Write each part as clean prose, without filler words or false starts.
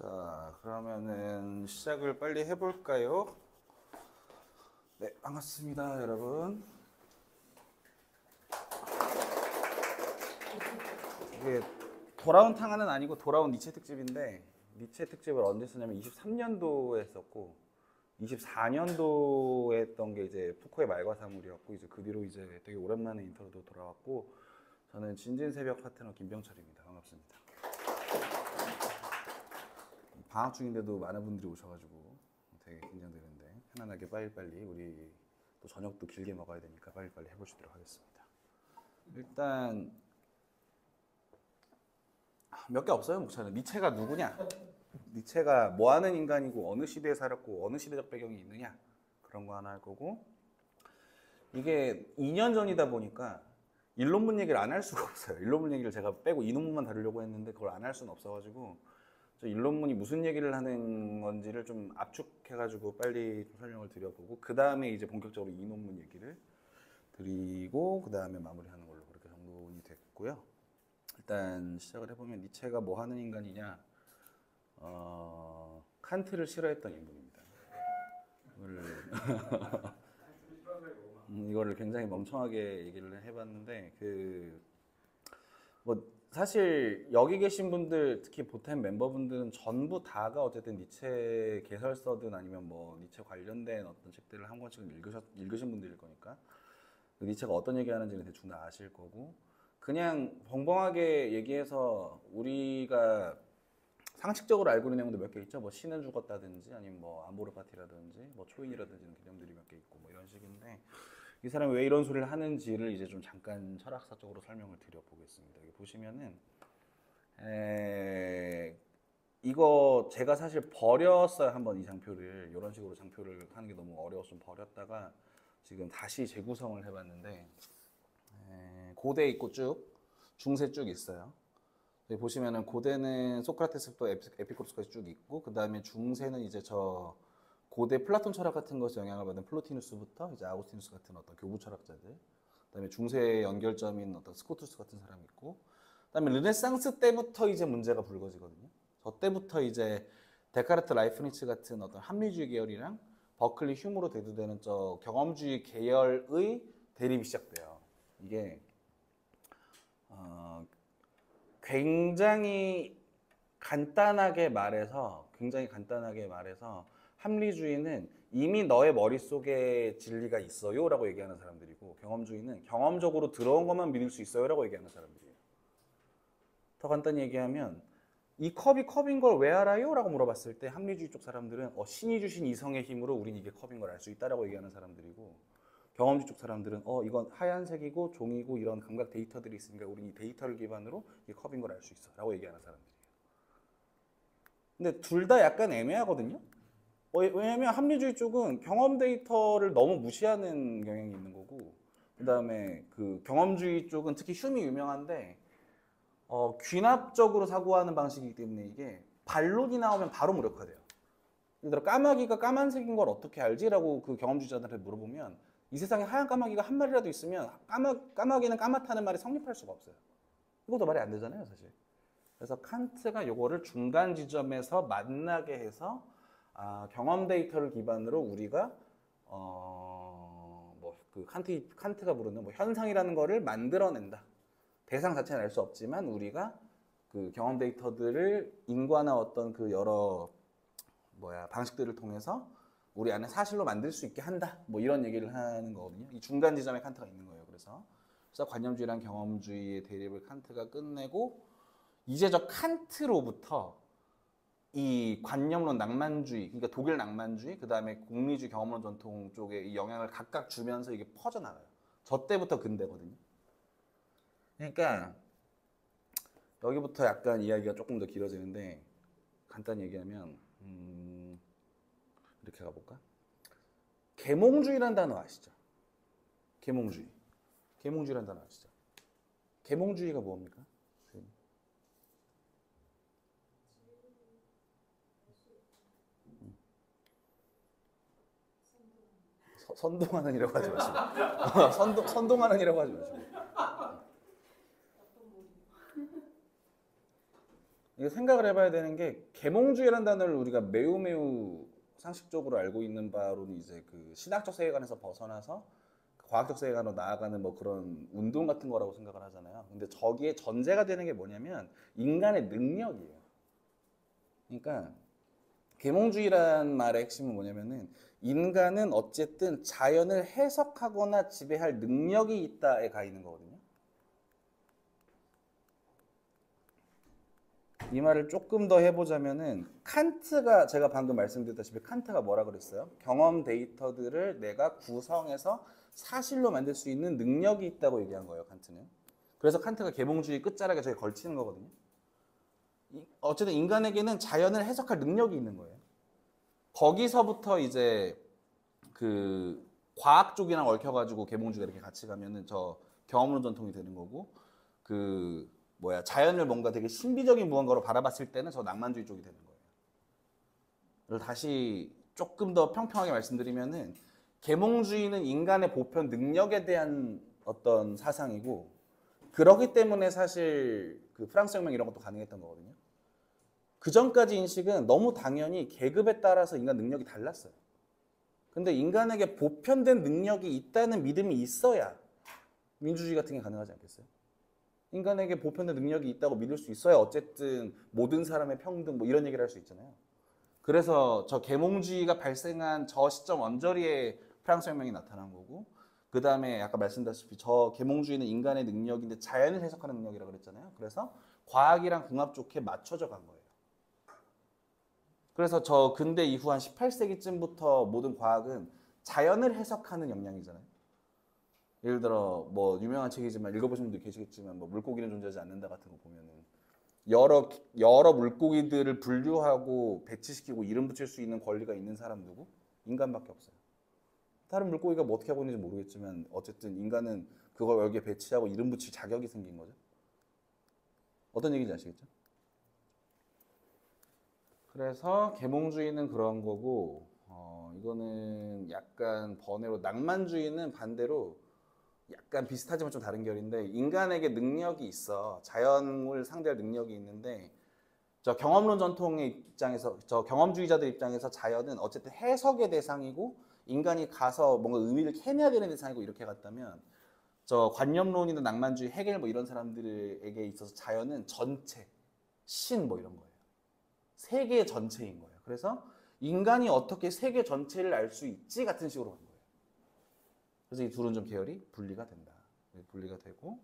자, 그러면은 시작을 빨리 해볼까요? 네, 반갑습니다, 여러분. 이게 돌아온 탕화는 아니고 돌아온 니체 특집인데, 니체 특집을 언제 쓰냐면 23년도에 했었고 24년도에 했던 게 이제 푸코의 말과 사물이었고, 이제 그 뒤로 이제 되게 오랜만에 인터도 돌아왔고, 저는 진진새벽 파트너 김병철입니다. 반갑습니다. 방학 중인데도 많은 분들이 오셔가지고 되게 긴장되는데, 편안하게 빨리빨리 우리 또 저녁도 길게 먹어야 되니까 빨리빨리 해보시도록 하겠습니다. 일단 몇 개 없어요, 목차는. 니체가 누구냐, 니체가 뭐하는 인간이고 어느 시대에 살았고 어느 시대적 배경이 있느냐, 그런 거 하나 할 거고, 이게 2년 전이다 보니까 일론문 얘기를 안 할 수가 없어요. 일론문 얘기를 제가 빼고 이 논문만 다루려고 했는데 그걸 안 할 수는 없어가지고, 저 일론문이 무슨 얘기를 하는 건지를 좀 압축해가지고 빨리 좀 설명을 드려보고, 그 다음에 이제 본격적으로 이 논문 얘기를 드리고, 그 다음에 마무리하는 걸로 그렇게 정돈이 됐고요. 일단 시작을 해보면, 니체가 뭐 하는 인간이냐, 칸트를 싫어했던 인물입니다. 이거를 굉장히 멍청하게 얘기를 해봤는데, 사실 여기 계신 분들, 특히 보탬 멤버분들은 전부 다가 어쨌든 니체 개설서든 아니면 뭐 니체 관련된 어떤 책들을 한 권씩은 읽으신 분들일 거니까 니체가 어떤 얘기하는지는 대충 다 아실 거고, 그냥 벙벙하게 얘기해서 우리가 상식적으로 알고 있는 내용도 몇 개 있죠. 뭐 신은 죽었다든지 아니면 뭐 안보르 파티라든지 뭐 초인이라든지 이런 개념들이 몇 개 있고 뭐 이런 식인데, 이 사람이 왜 이런 소리를 하는지를 이제 좀 잠깐 철학사적으로 설명을 드려보겠습니다. 여기 보시면은 이거 제가 사실 버렸어요. 한번 이 장표를 이런 식으로 장표를 하는 게 너무 어려워서 좀 버렸다가 지금 다시 재구성을 해봤는데, 고대 있고 쭉 중세 쭉 있어요. 여기 보시면은 고대는 소크라테스부터 에피쿠로스까지 쭉 있고, 그 다음에 중세는 이제 저 고대 플라톤 철학 같은 것에 영향을 받은 플로티누스부터 이제 아우구스티누스 같은 어떤 교부 철학자들, 그다음에 중세의 연결점인 어떤 스코투스 같은 사람이 있고, 그다음에 르네상스 때부터 이제 문제가 불거지거든요. 저 때부터 이제 데카르트, 라이프니츠 같은 어떤 합리주의 계열이랑 버클리, 휴무로 대두되는 저 경험주의 계열의 대립이 시작돼요. 이게 굉장히 간단하게 말해서 합리주의는 이미 너의 머릿속에 진리가 있어요 라고 얘기하는 사람들이고, 경험주의는 경험적으로 들어온 것만 믿을 수 있어요 라고 얘기하는 사람들이에요. 더 간단히 얘기하면, 이 컵이 컵인 걸 왜 알아요? 라고 물어봤을 때 합리주의 쪽 사람들은 신이 주신 이성의 힘으로 우린 이게 컵인 걸 알 수 있다라고 얘기하는 사람들이고, 경험주의 쪽 사람들은 이건 하얀색이고 종이고 이런 감각 데이터들이 있으니까 우린 이 데이터를 기반으로 이게 컵인 걸 알 수 있어 라고 얘기하는 사람들이에요. 근데 둘 다 약간 애매하거든요. 왜냐면 합리주의 쪽은 경험 데이터를 너무 무시하는 경향이 있는 거고, 그 다음에 그 경험주의 쪽은 특히 흉이 유명한데 귀납적으로 사고하는 방식이기 때문에 이게 반론이 나오면 바로 무력화돼요. 예를 들어 까마귀가 까만색인 걸 어떻게 알지? 라고 그 경험주의자들한테 물어보면, 이 세상에 하얀 까마귀가 한 마리라도 있으면 까마귀는 까맣다는 말이 성립할 수가 없어요. 이것도 말이 안 되잖아요, 사실. 그래서 칸트가 요거를 중간 지점에서 만나게 해서 경험 데이터를 기반으로 우리가 그 칸트가 부르는 뭐 현상이라는 거를 만들어낸다. 대상 자체는 알 수 없지만 우리가 그 경험 데이터들을 인과나 어떤 그 여러 방식들을 통해서 우리 안에 사실로 만들 수 있게 한다. 뭐 이런 얘기를 하는 거거든요. 이 중간 지점에 칸트가 있는 거예요. 그래서 관념주의랑 경험주의의 대립을 칸트가 끝내고, 이제 저 칸트로부터 이 관념론 낭만주의, 그러니까 독일 낭만주의, 그 다음에 공리주의 경험론 전통 쪽에 이 영향을 각각 주면서 이게 퍼져나가요. 저 때부터 근대거든요. 그러니까 여기부터 약간 이야기가 조금 더 길어지는데, 간단히 얘기하면 이렇게 가볼까? 계몽주의라는 단어 아시죠? 계몽주의라는 단어 아시죠? 계몽주의가 뭡니까? 선동하는이라고 하지 마시고 선동하는이라고 하지 마시고, 이거 생각을 해봐야 되는 게 계몽주의라는 단어를 우리가 매우 매우 상식적으로 알고 있는 바로는 이제 그 신학적 세계관에서 벗어나서 과학적 세계관으로 나아가는 뭐 그런 운동 같은 거라고 생각을 하잖아요. 근데 저기에 전제가 되는 게 뭐냐면 인간의 능력이에요. 그러니까 계몽주의란 말의 핵심은 뭐냐면은 인간은 어쨌든 자연을 해석하거나 지배할 능력이 있다에 가 있는 거거든요. 이 말을 조금 더 해보자면은 칸트가 제가 방금 말씀드렸다시피 칸트가 뭐라 그랬어요? 경험 데이터들을 내가 구성해서 사실로 만들 수 있는 능력이 있다고 얘기한 거예요, 칸트는. 그래서 칸트가 계몽주의 끝자락에 저기 걸치는 거거든요. 어쨌든 인간에게는 자연을 해석할 능력이 있는 거예요. 거기서부터 이제 그 과학 쪽이랑 얽혀가지고 계몽주의가 이렇게 같이 가면은 저 경험론 전통이 되는 거고 그 뭐야 자연을 뭔가 되게 신비적인 무언가로 바라봤을 때는 저 낭만주의 쪽이 되는 거예요. 그래서 다시 조금 더 평평하게 말씀드리면은 계몽주의는 인간의 보편 능력에 대한 어떤 사상이고 그러기 때문에 사실 그 프랑스 혁명 이런 것도 가능했던 거거든요. 그 전까지 인식은 너무 당연히 계급에 따라서 인간 능력이 달랐어요. 근데 인간에게 보편된 능력이 있다는 믿음이 있어야 민주주의 같은 게 가능하지 않겠어요? 인간에게 보편된 능력이 있다고 믿을 수 있어야 어쨌든 모든 사람의 평등 뭐 이런 얘기를 할 수 있잖아요. 그래서 저 계몽주의가 발생한 저 시점 언저리에 프랑스 혁명이 나타난 거고 그 다음에 아까 말씀드렸다시피 저 계몽주의는 인간의 능력인데 자연을 해석하는 능력이라고 그랬잖아요. 그래서 과학이랑 궁합 좋게 맞춰져 간 거예요. 그래서 저 근대 이후 한 18세기쯤부터 모든 과학은 자연을 해석하는 역량이잖아요. 예를 들어 뭐 유명한 책이지만 읽어보신 분도 계시겠지만 뭐 물고기는 존재하지 않는다 같은 거 보면은 여러 물고기들을 분류하고 배치시키고 이름 붙일 수 있는 권리가 있는 사람 누구? 인간밖에 없어요. 다른 물고기가 뭐 어떻게 하고 있는지 모르겠지만 어쨌든 인간은 그걸 여기에 배치하고 이름 붙일 자격이 생긴 거죠. 어떤 얘기인지 아시겠죠? 그래서 계몽주의는 그런 거고 이거는 약간 번외로 낭만주의는 반대로 약간 비슷하지만 좀 다른 결인데 인간에게 능력이 있어. 자연을 상대할 능력이 있는데 저 경험론 전통의 입장에서 저 경험주의자들 입장에서 자연은 어쨌든 해석의 대상이고 인간이 가서 뭔가 의미를 캐내야 되는 대상이고 이렇게 갔다면 저 관념론이나 낭만주의 해겔 뭐 이런 사람들에게 있어서 자연은 전체 신 뭐 이런 거예요. 세계 전체인 거예요. 그래서 인간이 어떻게 세계 전체를 알 수 있지 같은 식으로 간 거예요. 그래서 이 둘은 좀 계열이 분리가 된다. 분리가 되고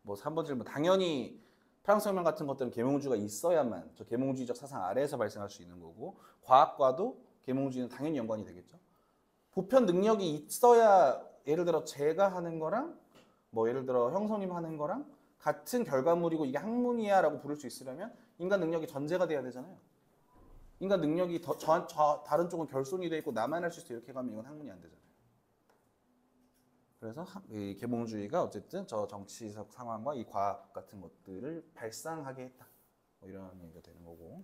뭐 3번 질문 당연히 프랑스 혁명 같은 것들은 계몽주의가 있어야만 저 계몽주의적 사상 아래에서 발생할 수 있는 거고 과학과도 계몽주의는 당연히 연관이 되겠죠. 보편 능력이 있어야 예를 들어 제가 하는 거랑 뭐 예를 들어 형성님 하는 거랑 같은 결과물이고 이게 학문이야 라고 부를 수 있으려면 인간 능력이 전제가 돼야 되잖아요. 인간 능력이 다른 쪽은 결손이 돼 있고 나만 할 수 있어 이렇게 가면 이건 학문이 안 되잖아요. 그래서 이 계몽주의가 어쨌든 저 정치적 상황과 이 과학 같은 것들을 발상하게 했다. 뭐 이런 얘기가 되는 거고.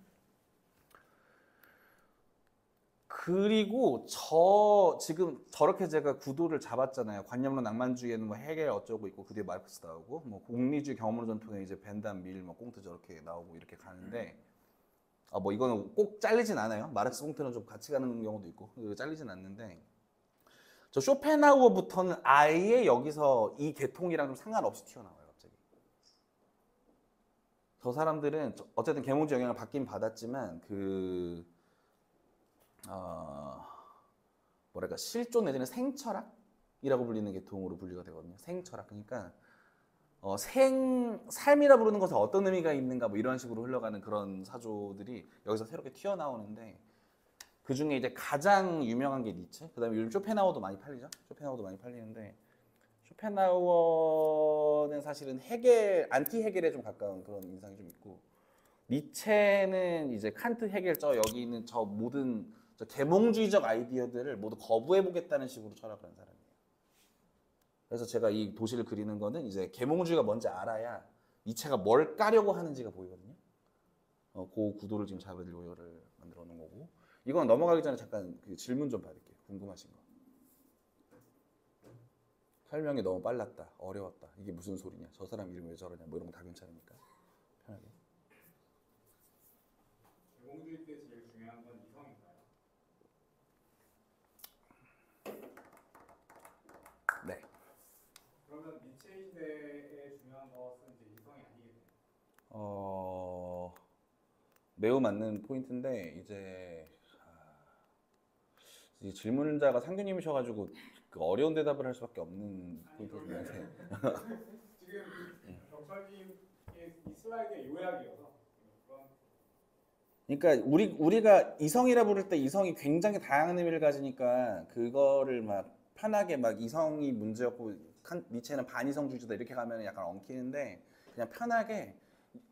그리고 저 지금 저렇게 제가 구도를 잡았잖아요. 관념론 낭만주의에는 뭐 헤겔 어쩌고 있고 그 뒤에 마르크스 나오고 뭐 공리주의 경험론 전통에 이제 벤담 밀 뭐 꽁트 저렇게 나오고 이렇게 가는데 뭐 이거는 꼭 잘리진 않아요. 마르크스 꽁트는 좀 같이 가는 경우도 있고 잘리진 않는데 저 쇼펜하우어부터는 아예 여기서 이 계통이랑 좀 상관없이 튀어나와요. 갑자기. 저 사람들은 어쨌든 계몽주의 영향을 받긴 받았지만 뭐랄까 실존 내지는 생철학이라고 불리는 계통으로 분류가 되거든요. 생철학. 그러니까 삶이라 부르는 것에 어떤 의미가 있는가 뭐 이런 식으로 흘러가는 그런 사조들이 여기서 새롭게 튀어나오는데 그 중에 이제 가장 유명한 게 니체. 그다음에 요즘 쇼펜하우어도 많이 팔리죠. 쇼펜하우어도 많이 팔리는데 쇼펜하우어는 사실은 헤겔, 안티 헤겔에 좀 가까운 그런 인상이 좀 있고 니체는 이제 칸트, 헤겔 여기 있는 저 모든 저 계몽주의적 아이디어들을 모두 거부해보겠다는 식으로 철학을 한 사람이에요. 그래서 제가 이 도시를 그리는 거는 이제 계몽주의가 뭔지 알아야 니체가 뭘 까려고 하는지가 보이거든요. 그 구도를 지금 잡으려고 이거를 만들어 놓은 거고. 이건 넘어가기 전에 잠깐 그 질문 좀 받을게요. 궁금하신 거. 설명이 너무 빨랐다. 어려웠다. 이게 무슨 소리냐. 저 사람 이름이 왜 저러냐. 뭐 이런 거 다 괜찮으니까. 편하게. 시대 때 제일 중요한 건 이성인가요? 네. 그러면 니체 시대에 중요한 것은 이제 이성이 아니겠네요. 매우 맞는 포인트인데 이 질문자가 상규님이셔가지고 그 어려운 대답을 할 수밖에 없는 포인트인데. 지금 병철님의 이 슬라이드의 요약이어서 그런. 그러니까 우리가 이성이라 부를 때 이성이 굉장히 다양한 의미를 가지니까 그거를 막 편하게 막 이성이 문제였고 니체는 반이성주의다 이렇게 가면 약간 엉키는데 그냥 편하게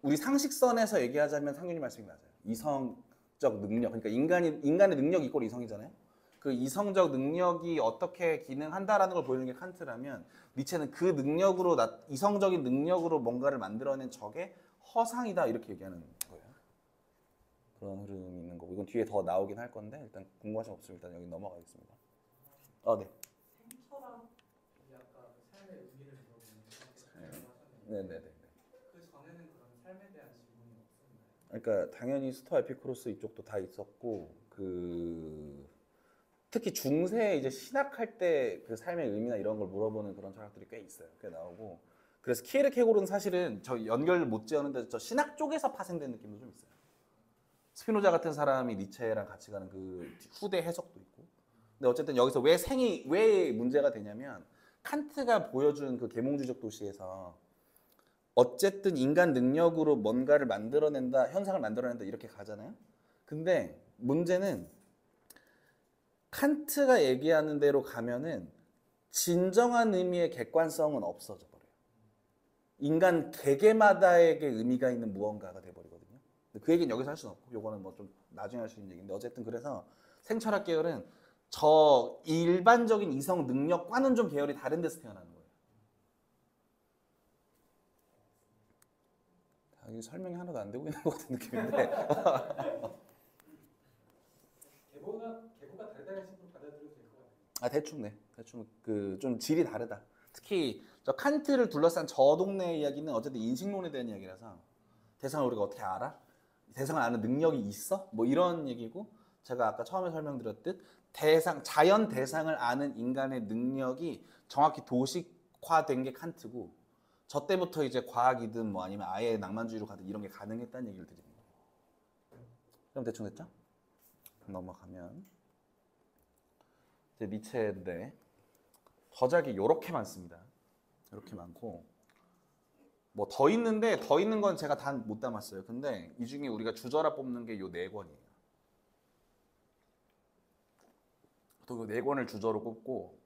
우리 상식선에서 얘기하자면 상균이 말씀이 맞아요. 이성적 능력, 그러니까 인간의 능력이 이꼴 이성이잖아요. 그 이성적 능력이 어떻게 기능한다라는 걸 보여주는 게 칸트라면 니체는 그 능력으로 이성적인 능력으로 뭔가를 만들어낸 적의 허상이다 이렇게 얘기하는 거예요. 그런 흐름이 있는 거고 이건 뒤에 더 나오긴 할 건데 일단 궁금하신 거 없으면 일단 여기 넘어가겠습니다. 네. 생처럼 이제 아까 그 삶의 의미를 물어보는 네네네. 하셨는데 그 전에는 그런 삶에 대한 질문이 없었나요? 그러니까 당연히 스토아 에피쿠로스 이쪽도 다 있었고 특히 중세 이제 신학할 때 그 삶의 의미나 이런 걸 물어보는 그런 철학들이 꽤 있어요. 꽤 나오고 그래서 키에르케고르는 사실은 저 연결 못 지었는데 저 신학 쪽에서 파생된 느낌도 좀 있어요. 스피노자 같은 사람이 니체랑 같이 가는 그 후대 해석도 있고. 근데 어쨌든 여기서 왜 문제가 되냐면 칸트가 보여준 그 계몽주의적 도시에서 어쨌든 인간 능력으로 뭔가를 만들어낸다, 현상을 만들어낸다 이렇게 가잖아요. 근데 문제는 칸트가 얘기하는 대로 가면은 진정한 의미의 객관성은 없어져 버려요. 인간 개개마다에게 의미가 있는 무언가가 돼버리거든요. 그 얘기는 여기서 할 수는 없고 요거는 뭐 좀 나중에 할 수 있는 얘기인데 어쨌든 그래서 생철학 계열은 저 일반적인 이성 능력과는 좀 계열이 다른 데서 태어나는 거예요. 이게 설명이 하나도 안 되고 있는 것 같은 느낌인데 계보가 다르다는 식으로 받아들여도 될 것 같아요. 대충 그 좀 질이 다르다. 특히 저 칸트를 둘러싼 저 동네 이야기는 어쨌든 인식론에 대한 이야기라서 대상을 우리가 어떻게 알아? 대상을 아는 능력이 있어? 뭐 이런 얘기고 제가 아까 처음에 설명드렸듯 자연 대상을 아는 인간의 능력이 정확히 도식화된 게 칸트고 저 때부터 이제 과학이든 뭐 아니면 아예 낭만주의로 가든 이런 게 가능했다는 얘기를 드리는 거예요. 그럼 대충 됐죠? 넘어가면 이제 니체인데 저작이 이렇게 많습니다. 이렇게 많고 뭐 더 있는데 더 있는 건 제가 다 못 담았어요. 근데 이 중에 우리가 주저라 뽑는 게 요 4권이에요. 또 요 4권을 주저로 꼽고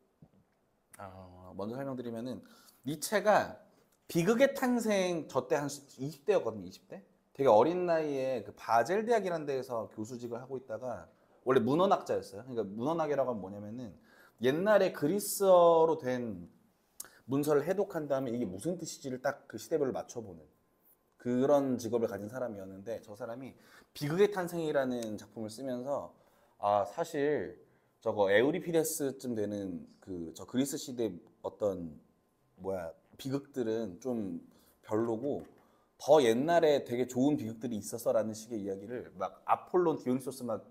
먼저 설명드리면은 니체가 비극의 탄생 저 때 한 20대였거든요. 20대? 되게 어린 나이에 그 바젤 대학이라는 데에서 교수직을 하고 있다가 원래 문헌학자였어요. 그러니까 문헌학이라고 하면 뭐냐면은 옛날에 그리스어로 된 문서를 해독한 다음에 이게 무슨 뜻이지를 딱 그 시대별로 맞춰보는 그런 직업을 가진 사람이었는데 저 사람이 비극의 탄생이라는 작품을 쓰면서 사실 저거 에우리피데스쯤 되는 그 저 그리스 시대 어떤 비극들은 좀 별로고 더 옛날에 되게 좋은 비극들이 있었어라는 식의 이야기를 막 아폴론, 디오니소스 막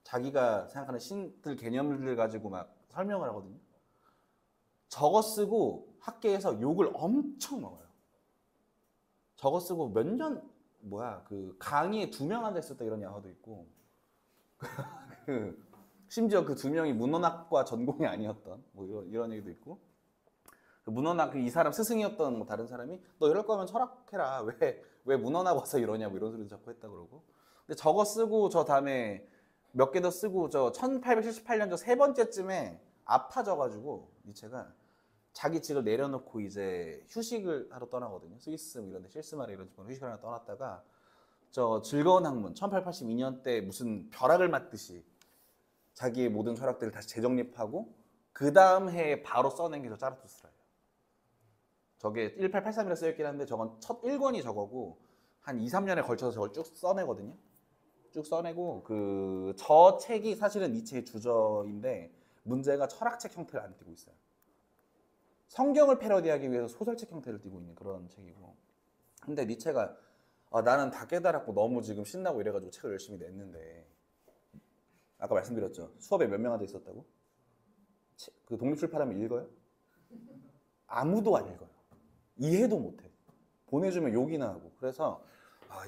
자기가 생각하는 신들 개념들 가지고 막 설명을 하거든요. 저거 쓰고 학계에서 욕을 엄청 먹어요. 저거 쓰고 몇 년 그 강의에 2명 앉아 있었다 이런 야화도 있고 심지어 그 2명이 문헌학과 전공이 아니었던 뭐 이런 얘기도 있고 그 문헌학 이 사람 스승이었던 뭐 다른 사람이 너 이럴 거면 철학해라 왜 문헌학 와서 이러냐 뭐 이런 소리도 자꾸 했다 그러고 근데 저거 쓰고 저 다음에 몇 개 더 쓰고 저 1878년 저 3번째쯤에 아파져가지고 니체가 자기 직을 내려놓고 이제 휴식을 하러 떠나거든요. 스위스 뭐 이런 데 실스마르 이런 집으로 휴식을 하러 떠났다가 저 즐거운 학문 1882년 때 무슨 벼락을 맞듯이 자기의 모든 철학들을 다시 재정립하고 그 다음 해에 바로 써낸 게 저 짜라투스트라예요. 저게 1883이라 쓰였긴 한데 저건 첫 1권이 저거고 한 2, 3년에 걸쳐서 저걸 쭉 써내거든요. 쭉 써내고 저 책이 사실은 니체의 주저인데 문제가 철학책 형태를 안 띠고 있어요. 성경을 패러디하기 위해서 소설책 형태를 띠고 있는 그런 책이고 근데 니체가 나는 다 깨달았고 너무 지금 신나고 이래가지고 책을 열심히 냈는데 아까 말씀드렸죠. 수업에 몇 명한테 있었다고? 그 독립출판하면 읽어요? 아무도 안 읽어요. 이해도 못해. 보내주면 욕이나 하고. 그래서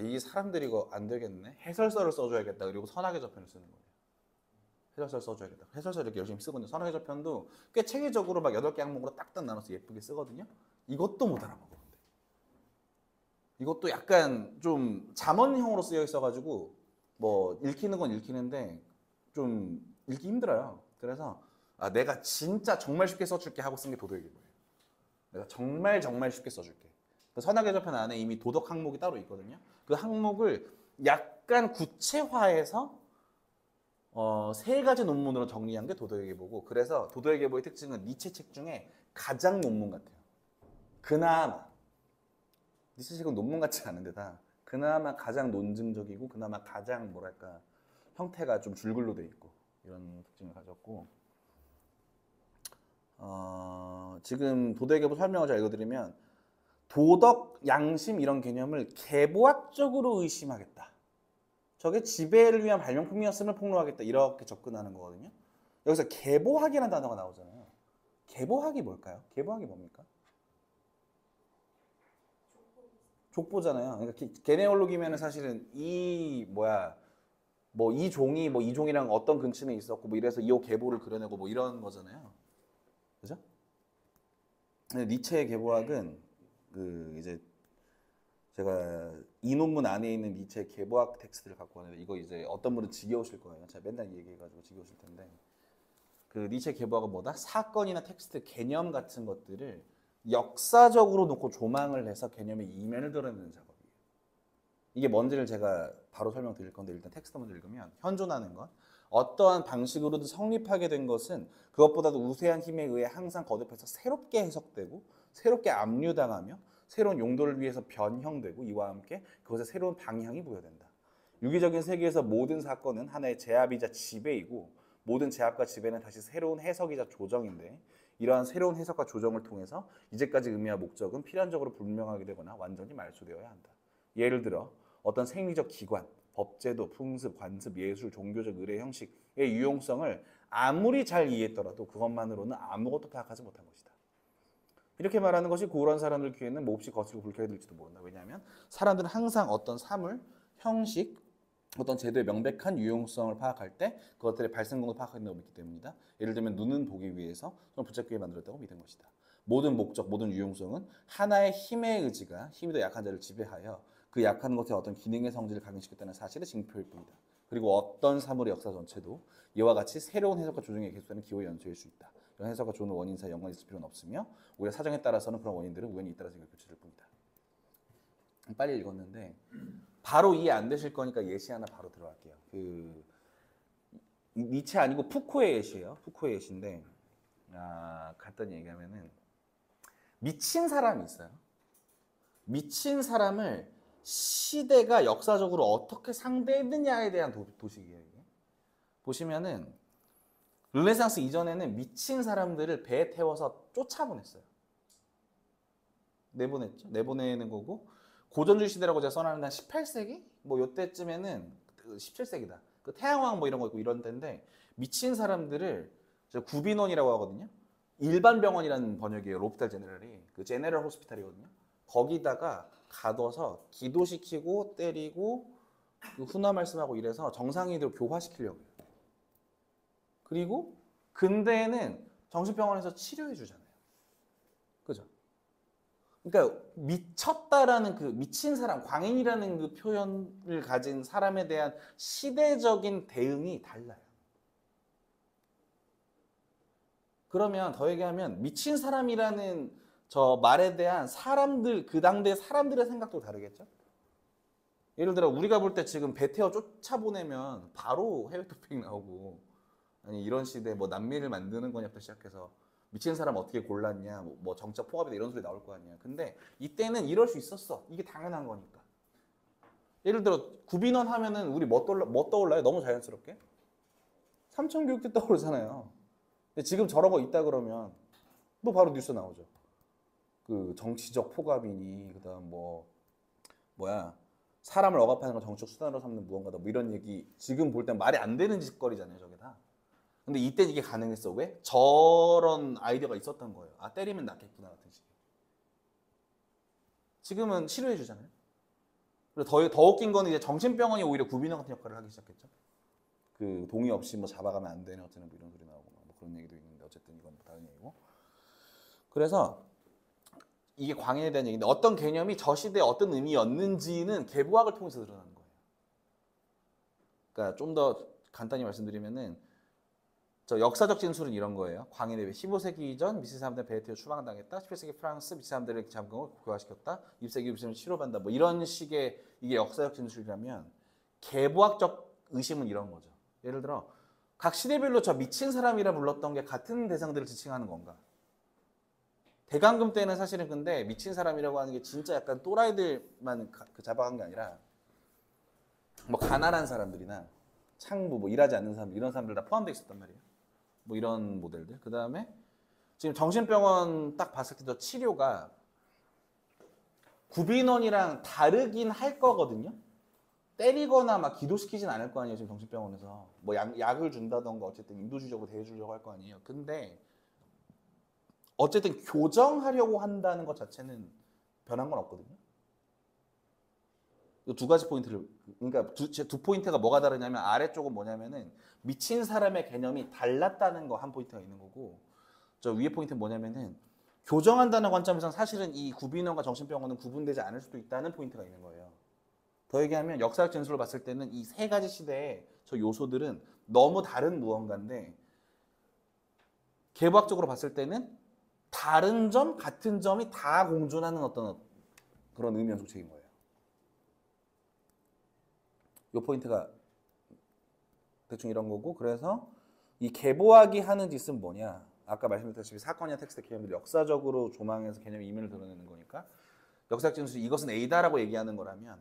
이 사람들이 이거 안 되겠네. 해설서를 써줘야겠다. 그리고 선악의 저편을 쓰는 거예요. 해설서를 써줘야겠다. 해설서 이렇게 열심히 쓰거든요. 선악의 저편도 꽤 체계적으로 막 8개 항목으로 딱딱 나눠서 예쁘게 쓰거든요. 이것도 못 알아먹어. 이것도 약간 좀 잠언형으로 쓰여 있어가지고 뭐 읽히는 건 읽히는데 좀 읽기 힘들어요. 그래서 내가 진짜 정말 쉽게 써줄게 하고 쓴 게 도덕이고요. 내가 정말 쉽게 써줄게. 그 선악의 저편 안에 이미 도덕 항목이 따로 있거든요. 그 항목을 약간 구체화해서 3가지 논문으로 정리한 게 도덕의 계보고, 그래서 도덕의 계보의 특징은 니체 책 중에 가장 논문 같아요. 그나마 니체 책은 논문 같지 않은데 다 그나마 가장 논증적이고 그나마 가장 뭐랄까 형태가 좀 줄글로 돼 있고 이런 특징을 가졌고, 지금 도덕의 계보 설명을 잘 읽어드리면 도덕, 양심 이런 개념을 계보학적으로 의심하겠다. 저게 지배를 위한 발명품이었음을 폭로하겠다. 이렇게 접근하는 거거든요. 여기서 계보학이라는 단어가 나오잖아요. 계보학이 뭘까요? 계보학이 뭡니까? 족보잖아요. 그러니까 게네올로기면은 사실은 이 종이 이 종이랑 어떤 근친에 있었고 뭐 이래서 이 계보를 그려내고 뭐 이런 거잖아요. 그죠? 근데 니체의 계보학은 이제 제가 이 논문 안에 있는 니체의 계보학 텍스트를 갖고 왔는데 이거 이제 어떤 분은 지겨우실 거예요. 제가 맨날 얘기해가지고 지겨우실 텐데 그 니체의 계보학은 뭐다? 사건이나 텍스트, 개념 같은 것들을 역사적으로 놓고 조망을 해서 개념의 이면을 드러내는 작업이에요. 이게 뭔지를 제가 바로 설명드릴 건데 일단 텍스트 먼저 읽으면 현존하는 것, 어떠한 방식으로든 성립하게 된 것은 그것보다도 우세한 힘에 의해 항상 거듭해서 새롭게 해석되고 새롭게 압류당하며 새로운 용도를 위해서 변형되고 이와 함께 그것에 새로운 방향이 부여된다. 유기적인 세계에서 모든 사건은 하나의 제압이자 지배이고 모든 제압과 지배는 다시 새로운 해석이자 조정인데 이러한 새로운 해석과 조정을 통해서 이제까지 의미와 목적은 필연적으로 불명하게 되거나 완전히 말소되어야 한다. 예를 들어 어떤 생리적 기관, 법제도, 풍습, 관습, 예술, 종교적 의례 형식의 유용성을 아무리 잘 이해했더라도 그것만으로는 아무것도 파악하지 못한 것이다. 이렇게 말하는 것이 고울한 사람들 귀에는 몹시 거칠고 불쾌하게 들릴지도 모른다. 왜냐하면 사람들은 항상 어떤 사물, 형식, 어떤 제도의 명백한 유용성을 파악할 때 그것들의 발생공을 파악하는 법이 있기 때문이다. 예를 들면 눈은 보기 위해서 손을 붙잡기 위해 만들었다고 믿은 것이다. 모든 목적, 모든 유용성은 하나의 힘의 의지가 힘이 더 약한 자를 지배하여 그 약한 것의 어떤 기능의 성질을 강조시켰다는 사실의 징표일 뿐이다. 그리고 어떤 사물의 역사 전체도 이와 같이 새로운 해석과 조정의 개수는 기호의 연소일 수 있다. 이런 해석과 조는 원인 사이 연관이 있을 필요는 없으며 오히려 사정에 따라서는 그런 원인들은 우연히 잇따라서 교체될 뿐이다. 빨리 읽었는데 바로 이해 안 되실 거니까 예시 하나 바로 들어갈게요. 니체 아니고 푸코의 예시예요. 푸코의 예시인데 간단히 얘기하면은 미친 사람이 있어요. 미친 사람을 시대가 역사적으로 어떻게 상대했느냐에 대한 도식이에요. 이게. 보시면은 르네상스 이전에는 미친 사람들을 배에 태워서 쫓아보냈어요. 내보냈죠. 내보내는 거고 고전주의 시대라고 제가 써놨는데 한 18세기? 뭐 요때쯤에는 17세기다. 그 태양왕 뭐 이런 거 있고 이런 때인데 미친 사람들을 구빈원이라고 하거든요. 일반 병원이라는 번역이에요. 로프탈 제네럴이. 그 제네럴 호스피탈이거든요. 거기다가 가둬서 기도시키고 때리고 훈화 말씀하고 이래서 정상인들 교화시키려고 해요. 그리고 근대에는 정신병원에서 치료해 주잖아요. 그죠? 그러니까 미쳤다라는 그 미친 사람, 광인이라는 그 표현을 가진 사람에 대한 시대적인 대응이 달라요. 그러면 더 얘기하면 미친 사람이라는 저 말에 대한 사람들, 그 당대 사람들의 생각도 다르겠죠? 예를 들어 우리가 볼 때 지금 배 태워 쫓아보내면 바로 해외 토픽 나오고 아니 이런 시대에 뭐 난미를 만드는 거냐부터 시작해서 미친 사람 어떻게 골랐냐 뭐 정적 포갑이다 이런 소리 나올 거 아니야. 근데 이때는 이럴 수 있었어. 이게 당연한 거니까. 예를 들어 구빈원 하면은 우리 뭐 떠올라요? 너무 자연스럽게? 삼천교육대 떠오르잖아요. 근데 지금 저런 거 있다 그러면 또 바로 뉴스 나오죠. 그 정치적 포갑이니 그다음 사람을 억압하는 걸 정치적 수단으로 삼는 무언가다. 뭐 이런 얘기 지금 볼 땐 말이 안 되는 짓거리잖아요, 저게 다. 근데 이때 이게 가능했어. 왜? 저런 아이디어가 있었던 거예요. 아, 때리면 낫겠구나 같은 식의. 지금은 치료해 주잖아요. 그리고 더 웃긴 거는 이제 정신병원이 오히려 구비원 같은 역할을 하기 시작했죠. 그 동의 없이 뭐 잡아가면 안 되는 어쩌는 뭐 이런 소리 나오고 뭐 그런 얘기도 있는데 어쨌든 이건 뭐 다른 얘기고. 그래서 이게 광인에 대한 얘기인데 어떤 개념이 저 시대에 어떤 의미였는지는 계부학을 통해서 드러나는 거예요. 그러니까 좀 더 간단히 말씀드리면은 저 역사적 진술은 이런 거예요. 광인의 15세기 이전 미시 사람들 베네티아 추방당했다. 17세기 프랑스 미시 사람들을 잠금 교화시켰다. 20세기 미시를 치료받는다. 뭐 이런 식의 이게 역사적 진술이라면 계부학적 의심은 이런 거죠. 예를 들어 각 시대별로 저 미친 사람이라 불렀던 게 같은 대상들을 지칭하는 건가? 대감금 때는 사실은 근데 미친 사람이라고 하는 게 진짜 약간 또라이들만 잡아간 게 아니라 뭐 가난한 사람들이나 창부 뭐 일하지 않는 사람들 이런 사람들 다 포함되어 있었단 말이에요. 뭐 이런 모델들. 그 다음에 지금 정신병원 딱 봤을 때도 치료가 구빈원이랑 다르긴 할 거거든요. 때리거나 막 기도시키진 않을 거 아니에요. 지금 정신병원에서 뭐 약을 준다던가 어쨌든 인도주의적으로 대해주려고 할 거 아니에요. 근데 어쨌든 교정하려고 한다는 것 자체는 변한 건 없거든요. 이 두 가지 포인트를, 그러니까 두 포인트가 뭐가 다르냐면 아래쪽은 뭐냐면은 미친 사람의 개념이 달랐다는 거 한 포인트가 있는 거고, 저 위에 포인트는 뭐냐면은 교정한다는 관점에서는 사실은 이 구빈원과 정신병원은 구분되지 않을 수도 있다는 포인트가 있는 거예요. 더 얘기하면 역사적 진술을 봤을 때는 이 세 가지 시대의 저 요소들은 너무 다른 무언가인데 계부학적으로 봤을 때는 다른 점, 같은 점이 다 공존하는 어떤 그런 의미 연속체인 거예요. 이 포인트가 대충 이런 거고, 그래서 이 계보학이 하는 짓은 뭐냐? 아까 말씀드렸다시피 사건이나 텍스트 개념들이 역사적으로 조망해서 개념의 이면을 드러내는 거니까 역사적 진술이 이것은 A다라고 얘기하는 거라면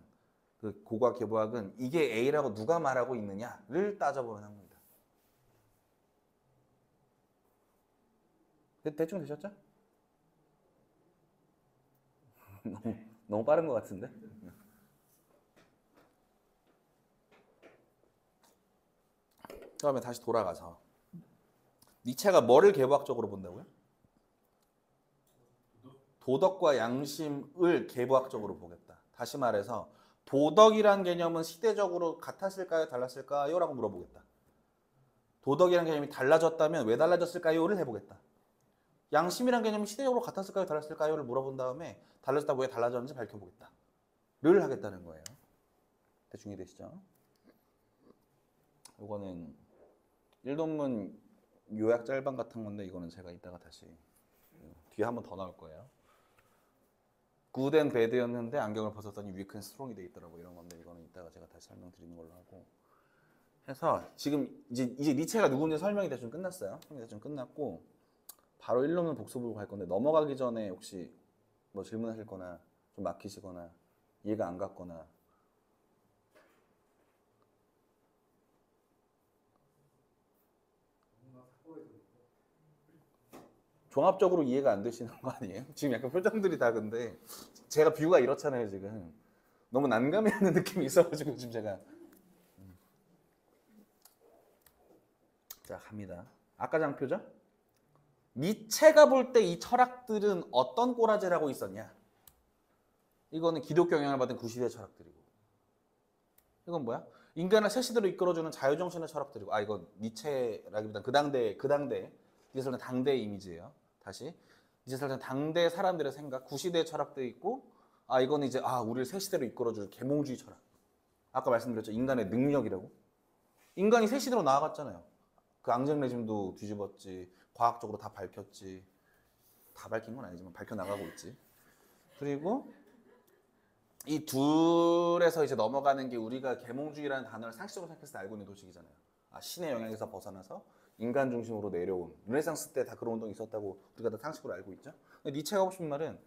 그 고고학 계보학은 이게 A라고 누가 말하고 있느냐를 따져보는 학문이다. 대충 되셨죠? 너무 빠른 것 같은데? 그다음에 다시 돌아가서 니체가 뭐를 계보학적으로 본다고요? 도덕과 양심을 계보학적으로 보겠다. 다시 말해서 도덕이란 개념은 시대적으로 같았을까요? 달랐을까요? 라고 물어보겠다. 도덕이란 개념이 달라졌다면 왜 달라졌을까요?를 해보겠다. 양심이란 개념이 시대적으로 같았을까요? 달랐을까요?를 물어본 다음에 달라졌다고 왜 달라졌는지 밝혀보겠다. 를 하겠다는 거예요. 대충 이해되시죠? 이거는 일논문 요약 짤방 같은 건데 이거는 제가 이따가 다시 뒤에 한 번 더 나올 거예요. 굿앤 배드였는데 안경을 벗었더니 위크 앤 스트롱이 돼 있더라고 이런 건데 이거는 이따가 제가 다시 설명드리는 걸로 하고 해서 지금 이제 니체가 누군지 설명이 대충 끝났어요. 설명이 대충 끝났고 바로 일론문 복습으로 갈 건데 넘어가기 전에 혹시 뭐 질문하실 거나 좀 막히시거나 이해가 안 갔거나 종합적으로 이해가 안 되시는 거 아니에요? 지금 약간 표정들이 다 근데 제가 뷰가 이렇잖아요 지금 너무 난감해하는 느낌이 있어가지고 지금 제가 자 갑니다. 아까 장표죠? 니체가 볼 때 이 철학들은 어떤 꼬라지를 하고 있었냐? 이거는 기독교 영향을 받은 구시대 철학들이고 이건 뭐야? 인간을 새 시대로 이끌어주는 자유정신의 철학들이고 아 이건 니체라기보다는 그 당대 이제 설명 당대의 이미지예요. 다시 이제 설명 당대 사람들의 생각 구시대 철학도 있고 아 이거는 이제 우리를 새 시대로 이끌어줄 계몽주의 철학. 아까 말씀드렸죠 인간의 능력이라고. 인간이 새 시대로 나아갔잖아요. 그 앙증 레짐도 뒤집었지. 과학적으로 다 밝혔지. 다 밝힌 건 아니지만 밝혀나가고 있지. 그리고 이 둘에서 이제 넘어가는 게 우리가 계몽주의라는 단어를 상식적으로 생각했을 때 알고 있는 도식이잖아요. 신의 영향에서 벗어나서 인간 중심으로 내려온 르네상스 때 다 그런 운동이 있었다고 우리가 다 상식으로 알고 있죠. 근데 니체가 하고 싶은 말은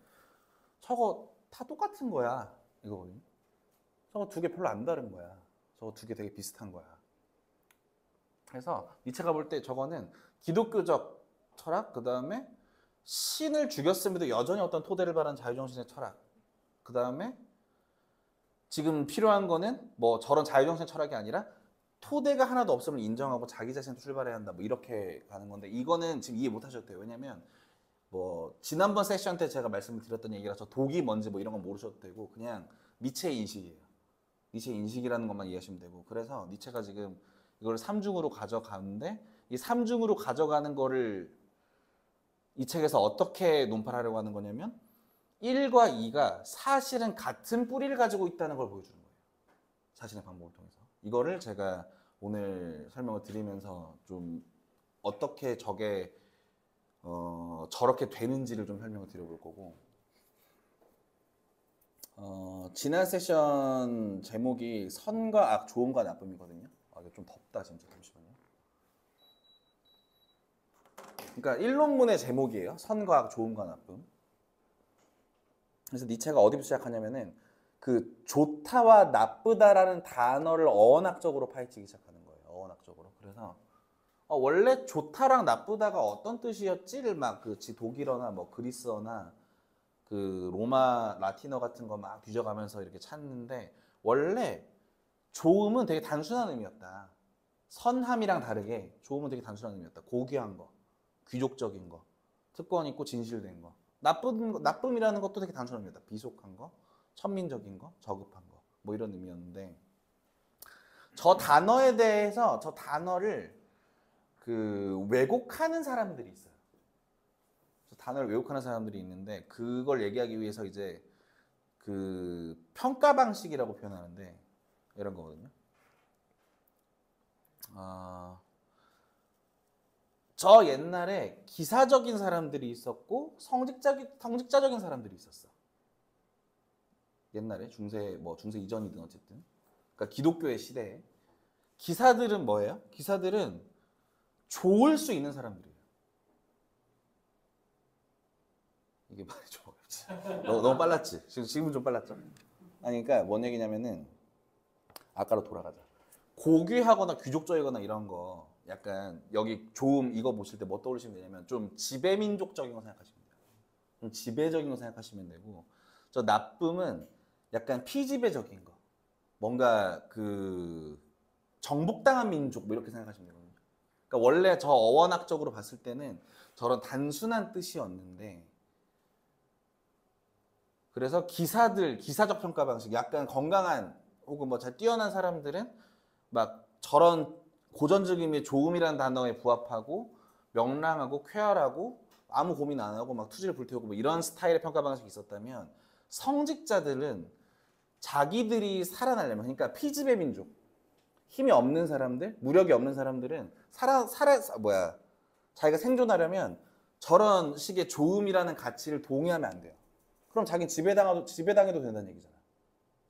저거 다 똑같은 거야 이거거든요. 저거 두 개 별로 안 다른 거야. 저거 두 개 되게 비슷한 거야. 그래서 니체가 볼 때 저거는 기독교적 철학, 그 다음에 신을 죽였음에도 여전히 어떤 토대를 바라는 자유정신의 철학, 그 다음에 지금 필요한 거는 뭐 저런 자유정신 철학이 아니라 토대가 하나도 없음을 인정하고 자기 자신을 출발해야 한다. 뭐 이렇게 가는 건데 이거는 지금 이해 못 하셔도 돼요. 왜냐면 뭐 지난번 세션 때 제가 말씀을 드렸던 얘기라서 독이 뭔지 뭐 이런 건 모르셔도 되고 그냥 니체의 인식이에요. 니체의 인식이라는 것만 이해하시면 되고 그래서 니체가 지금 이걸 삼중으로 가져가는데 이 삼중으로 가져가는 거를 이 책에서 어떻게 논팔하려고 하는 거냐면 1과 2가 사실은 같은 뿌리를 가지고 있다는 걸 보여주는 거예요. 자신의 방법을 통해서. 이거를 제가 오늘 설명을 드리면서 좀 어떻게 저게 저렇게 되는지를 좀 설명을 드려볼 거고 지난 세션 제목이 선과 악, 좋음과 나쁨이거든요. 아, 이거 좀 덥다 진짜. 잠시만요. 그러니까 1논문의 제목이에요. 선과 악, 좋음과 나쁨. 그래서 니체가 어디부터 시작하냐면은 그 좋다와 나쁘다라는 단어를 어원학적으로 파헤치기 시작하는 거예요. 어원학적으로. 그래서 원래 좋다랑 나쁘다가 어떤 뜻이었지를 막 그 독일어나 뭐 그리스어나 그 로마 라틴어 같은 거 막 뒤져가면서 이렇게 찾는데 원래 좋음은 되게 단순한 의미였다. 선함이랑 다르게 좋음은 되게 단순한 의미였다. 고귀한 거, 귀족적인 거, 특권 있고 진실된 거. 나쁨이라는 것도 되게 단순한 의미였다. 비속한 거, 천민적인 거, 저급한 거, 뭐 이런 의미였는데 저 단어에 대해서 저 단어를 그 왜곡하는 사람들이 있어요. 저 단어를 왜곡하는 사람들이 있는데 그걸 얘기하기 위해서 이제 그 평가 방식이라고 표현하는데 이런 거거든요. 저 옛날에 기사적인 사람들이 있었고 성직자적인 사람들이 있었어. 옛날에 중세 이전이든 어쨌든. 그러니까 기독교의 시대에 기사들은 뭐예요? 기사들은 좋을 수 있는 사람들이에요. 이게 말이 좀 어렵지. 너무 빨랐지? 지금은 좀 빨랐죠? 아니, 그러니까 뭔 얘기냐면은 아까로 돌아가자. 고귀하거나 귀족적이거나 이런 거 약간 여기 좋음 이거 보실 때 뭐 떠올리시면 되냐면 좀 지배민족적인 거 생각하시면 돼요. 좀 지배적인 거 생각하시면 되고 저 나쁨은 약간 피지배적인 거. 뭔가 그 정복당한 민족 뭐 이렇게 생각하시면 되거든요. 그러니까 원래 저 어원학적으로 봤을 때는 저런 단순한 뜻이었는데 그래서 기사적 평가 방식 약간 건강한 혹은 뭐 잘 뛰어난 사람들은 막 저런 고전적 의미의 좋음이라는 단어에 부합하고 명랑하고 쾌활하고 아무 고민 안 하고 막 투지를 불태우고 뭐 이런 스타일의 평가 방식이 있었다면 성직자들은 자기들이 살아나려면 그러니까 피지배 민족 힘이 없는 사람들 무력이 없는 사람들은 자기가 생존하려면 저런 식의 좋음이라는 가치를 동의하면 안 돼요. 그럼 자기는 지배당해도 된다는 얘기잖아.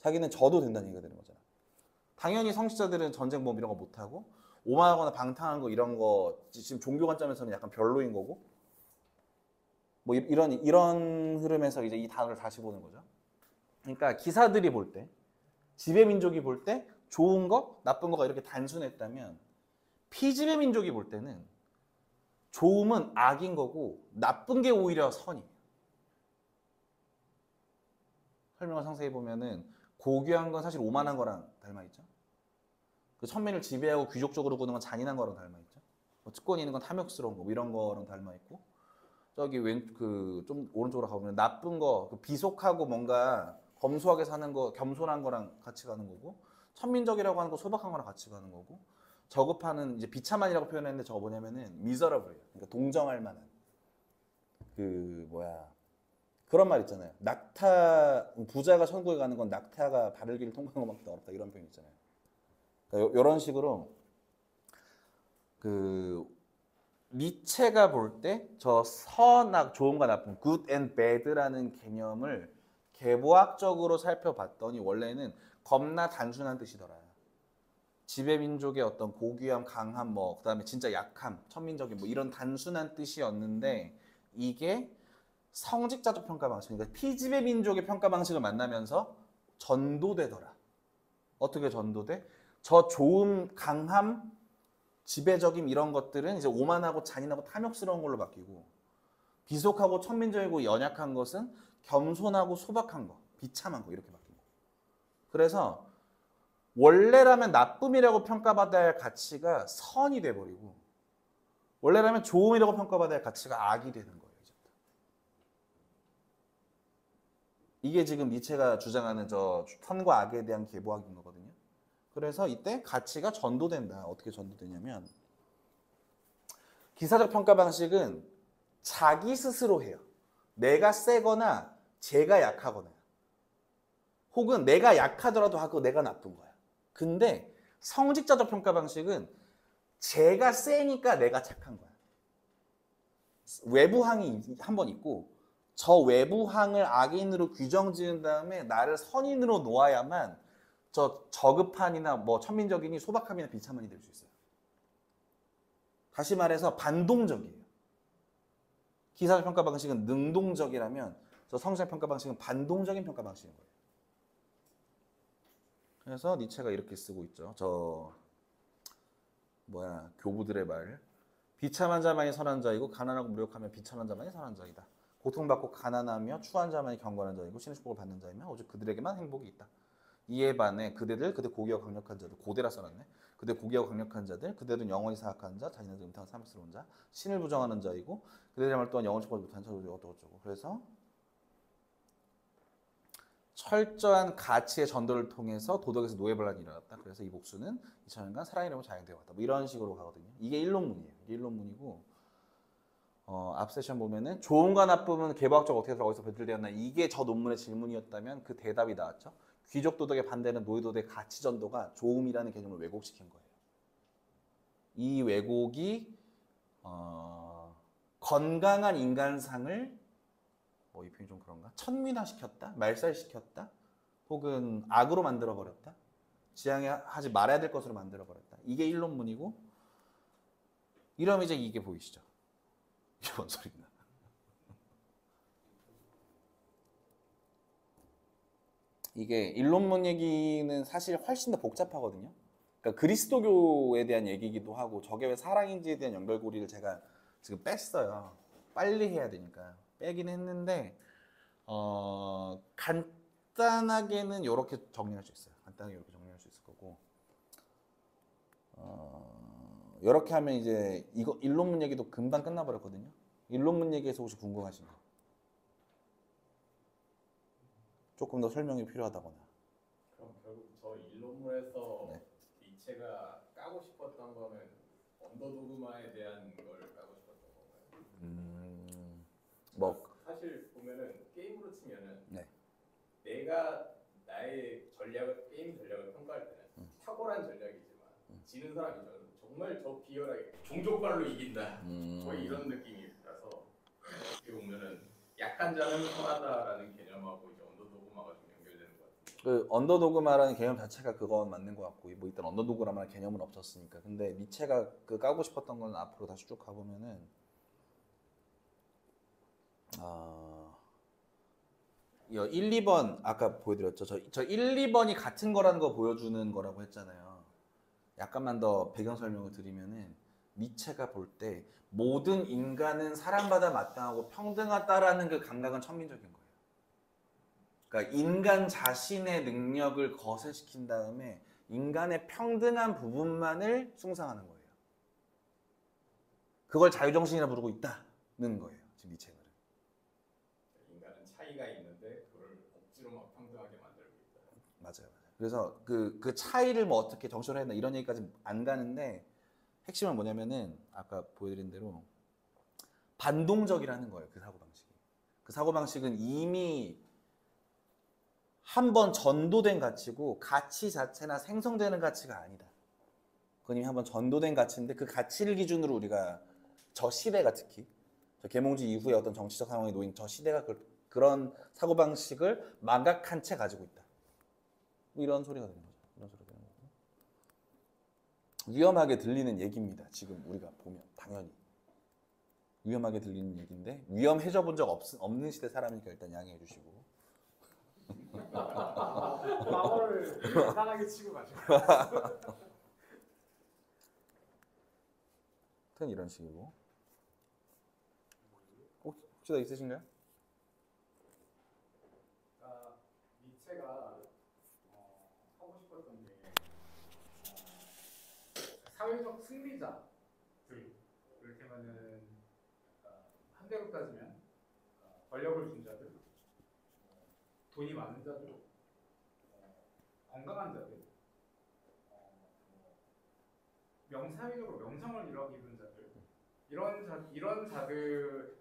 자기는 져도 된다는 얘기가 되는 거잖아. 당연히 성직자들은 전쟁 이런 거 못하고 오만하거나 방탕한 거 이런 거 지금 종교 관점에서는 약간 별로인 거고 뭐 이런 흐름에서 이제 이 단어를 다시 보는 거죠. 그러니까 기사들이 볼 때 지배민족이 볼 때 좋은 거 나쁜 거가 이렇게 단순했다면 피지배민족이 볼 때는 좋음은 악인 거고 나쁜 게 오히려 선이에요. 설명을 상세히 보면은 고귀한 건 사실 오만한 거랑 닮아있죠. 그 천민을 지배하고 귀족적으로 구는 건 잔인한 거랑 닮아있죠. 뭐 특권이 있는 건 탐욕스러운 거, 뭐 이런 거랑 닮아있고 저기 좀 오른쪽으로 가보면 나쁜 거, 그 비속하고 뭔가 검소하게 사는 거, 겸손한 거랑 같이 가는 거고 천민적이라고 하는 거 소박한 거랑 같이 가는 거고 저급하는 이제 비참한이라고 표현했는데 저거 뭐냐면은 미저러블이에요. 그러니까 동정할 만한 그런 말 있잖아요. 부자가 천국에 가는 건 낙타가 바를 길을 통과하는 것만큼 어렵다 이런 표현 있잖아요. 그러니까 이런 식으로 그 니체가 볼 때 저 선악 좋음과 나쁨 good and bad라는 개념을 계보학적으로 살펴봤더니 원래는 겁나 단순한 뜻이더라. 지배민족의 어떤 고귀함, 강함, 그다음에 진짜 약함, 천민적인 이런 단순한 뜻이었는데 이게 성직자적 평가 방식, 그러니까 피지배 민족의 평가 방식을 만나면서 전도되더라. 어떻게 전도돼? 저 좋음, 강함, 지배적임 이런 것들은 이제 오만하고 잔인하고 탐욕스러운 걸로 바뀌고 비속하고 천민적이고 연약한 것은 겸손하고 소박한 거, 비참한 거 이렇게 바뀐 거. 그래서 원래라면 나쁨이라고 평가받아야 할 가치가 선이 돼버리고 원래라면 좋음이라고 평가받아야 할 가치가 악이 되는 거예요. 이제부터. 이게 지금 니체가 주장하는 저 선과 악에 대한 계보학인 거거든요. 그래서 이때 가치가 전도된다. 어떻게 전도되냐면 기사적 평가 방식은 자기 스스로 해요. 내가 세거나 제가 약하거나 혹은 내가 약하더라도 하고 내가 나쁜 거야. 근데 성직자적 평가 방식은 제가 세니까 내가 착한 거야. 외부항이 한 번 있고 저 외부항을 악인으로 규정 지은 다음에 나를 선인으로 놓아야만 저 저급한이나 뭐 천민적인이 소박함이나 비참한이 될 수 있어요. 다시 말해서 반동적이에요. 기사적 평가 방식은 능동적이라면 저 성적 평가 방식은 반동적인 평가 방식인 거예요. 그래서 니체가 이렇게 쓰고 있죠. 교부들의 말. 비참한 자만이 선한 자이고 가난하고 무력하며 비참한 자만이 선한 자이다. 고통받고 가난하며 추한 자만이 경건한 자이고 신의 축복을 받는 자이며 오직 그들에게만 행복이 있다. 이에 반해 그대 고귀하고 강력한 자들, 고대라 써놨네. 그대 고귀하고 강력한 자들, 그들은 영원히 사악한 자, 자기네들 음탕한 사막스러운 자, 신을 부정하는 자이고 그들의 말 또한 영원 축복을 못하는 자고 어쩌고. 그래서 철저한 가치의 전도를 통해서 도덕에서 노예반란이 일어났다. 그래서 이 복수는 2000년간 사랑이라고 자행되어 왔다. 뭐 이런 식으로 가거든요. 이게 1논문이에요. 이게 1논문이고 앞 세션 보면은 좋음과 나쁨은 계보학적으로 어떻게 어디서 배출되었나 이게 저 논문의 질문이었다면 그 대답이 나왔죠. 귀족 도덕에 반대는 노예 도덕의 가치 전도가 좋음이라는 개념을 왜곡시킨 거예요. 이 왜곡이 건강한 인간상을 이 표현이 좀 그런가? 천민화시켰다? 말살시켰다? 혹은 악으로 만들어버렸다? 지향하지 말아야 될 것으로 만들어버렸다. 이게 1논문이고 이러면 이제 이게 보이시죠? 이게 뭔 소리나? 이게 1논문 얘기는 사실 훨씬 더 복잡하거든요. 그러니까 그리스도교에 대한 얘기이기도 하고 저게 왜 사랑인지에 대한 연결고리를 제가 지금 뺐어요. 빨리 해야 되니까. 빼긴 했는데 간단하게는 이렇게 정리할 수 있어요. 간단하게 이렇게 정리할 수 있을 거고 이렇게 하면 이제 이거 일론문 얘기도 금방 끝나버렸거든요. 일론문 얘기에서 혹시 궁금하신 거? 조금 더 설명이 필요하다거나. 그럼 결국 저 일론문에서 네. 니체가 까고 싶었던 거는 언더도그마에 대한 걸 까고 싶었던 건가요? 뭐 사실 보면은 게임으로 치면은 네. 내가 나의 게임 전략을 평가할 때는 탁월한 전략이지만 지는 사람이 정말 저 비열하게 종족발로 이긴다. 거의 이런 느낌이라서 어떻게 보면은 약한 자는 선하다라는 개념하고 이제 언더도그마가 좀 연결되는 것 같아요. 그 언더도그마라는 개념 자체가 그건 맞는 것 같고 뭐 일단 언더도그마라는 개념은 없었으니까. 근데 니체가 그 까고 싶었던 건 앞으로 다시 쭉 가보면은 1, 2번 아까 보여드렸죠. 저 1, 2번이 같은 거라는 거 보여주는 거라고 했잖아요. 약간만 더 배경 설명을 드리면은 니체가 볼 때 모든 인간은 사랑받아 마땅하고 평등하다라는 그 감각은 천민적인 거예요. 그러니까 인간 자신의 능력을 거세시킨 다음에 인간의 평등한 부분만을 숭상하는 거예요. 그걸 자유정신이라 부르고 있다는 거예요. 지금 니체가. 인간은 차이가 있는데 그걸 억지로 막 평등하게 만들고 있다. 맞아요. 그래서 그 차이를 뭐 어떻게 정신을 했나 이런 얘기까지 안 가는데 핵심은 뭐냐면은 아까 보여드린 대로 반동적이라는 거예요. 그 사고방식이. 그 사고방식은 이미 한 번 전도된 가치고 가치 자체나 생성되는 가치가 아니다. 그건 이미 한번 전도된 가치인데 그 가치를 기준으로 우리가 저 시대가 특히 저 계몽지 이후에 어떤 정치적 상황에 놓인 저 시대가 그런 사고방식을 망각한 채 가지고 있다. 뭐 이런 소리가 되는 거죠. 이런 소리가 되는 거고. 위험하게 들리는 얘기입니다. 지금 우리가 보면 당연히 위험하게 들리는 얘기인데 위험해져 본 적 없는 시대 사람이니까 일단 양해해 주시고. 방어를 간단하게 치고 가죠. 하여튼 이런 식이고. 혹시 더 있으신가요? 니체가 사회적 승리자들, 이를테면은 한대로 따지면 권력을 준 자들, 돈이 많은 자들, 건강한 자들, 사회적으로 명성을 이룬 자들, 이런 자들,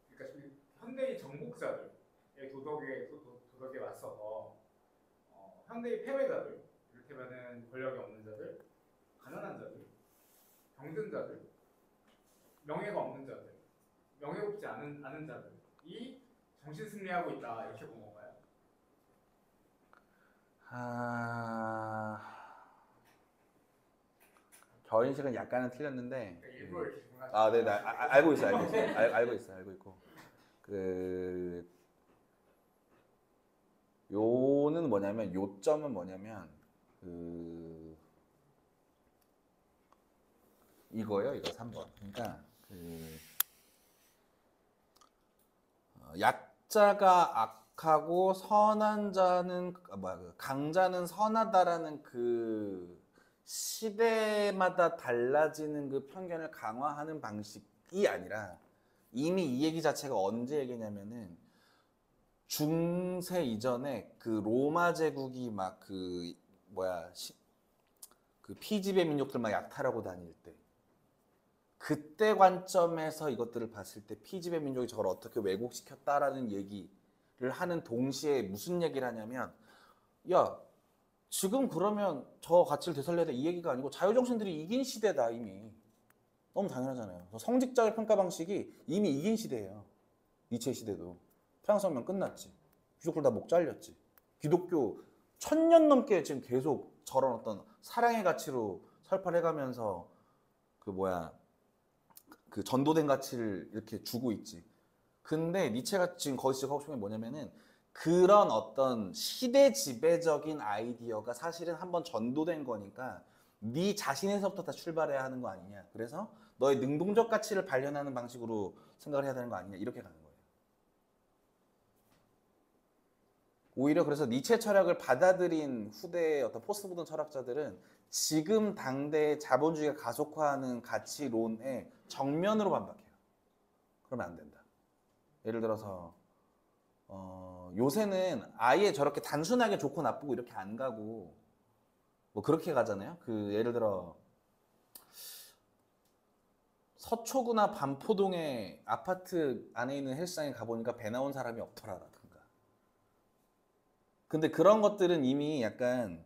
그러니까 현대의 정복자들의 도덕에 맞서서 현대의 패배자들, 이를테면은 권력이 없는 자들, 가난한 자들, 병든 자들, 명예가 없는 자들, 명예롭지 않은 자들이 정신 승리하고 있다, 이렇게 본 건가요? 저 인식은 약간은 틀렸는데. 그러니까 일부러 이렇게 네, 알고 있어요. 알고 있고. 요는 뭐냐면, 요점은 뭐냐면, 이거예요, 이거 3번. 그러니까, 약자가 악하고 강자는 선하다라는 그 시대마다 달라지는 그 편견을 강화하는 방식이 아니라, 이미 이 얘기 자체가 언제 얘기냐면은 중세 이전에 그 로마 제국이 막 그 피지배 민족들 막 약탈하고 다닐 때, 그때 관점에서 이것들을 봤을 때 피지배 민족이 저걸 어떻게 왜곡시켰다라는 얘기를 하는 동시에 무슨 얘기를 하냐면, 야, 지금 그러면 저 가치를 되살려야 돼, 이 얘기가 아니고 자유정신들이 이긴 시대다. 이미 너무 당연하잖아요. 성직자의 평가 방식이 이미 이긴 시대예요. 니체 시대도 프랑스 혁명 끝났지. 귀족들 다 목 잘렸지. 기독교 1000년 넘게 지금 계속 저런 어떤 사랑의 가치로 설파해가면서 그 전도된 가치를 이렇게 주고 있지. 근데 니체가 지금 거기서 하고 싶은 게 뭐냐면은, 그런 어떤 시대 지배적인 아이디어가 사실은 한번 전도된 거니까 네 자신에서부터 다 출발해야 하는 거 아니냐. 그래서 너의 능동적 가치를 발현하는 방식으로 생각을 해야 되는 거 아니냐, 이렇게 가는 거예요. 오히려 그래서 니체 철학을 받아들인 후대의 어떤 포스트 모던 철학자들은 지금 당대의 자본주의가 가속화하는 가치론에 정면으로 반박해요. 그러면 안 된다. 예를 들어서 요새는 아예 저렇게 단순하게 좋고 나쁘고 이렇게 안 가고 뭐 그렇게 가잖아요. 예를 들어 서초구나 반포동의 아파트 안에 있는 헬스장에 가보니까 배 나온 사람이 없더라라든가. 근데 그런 것들은 이미 약간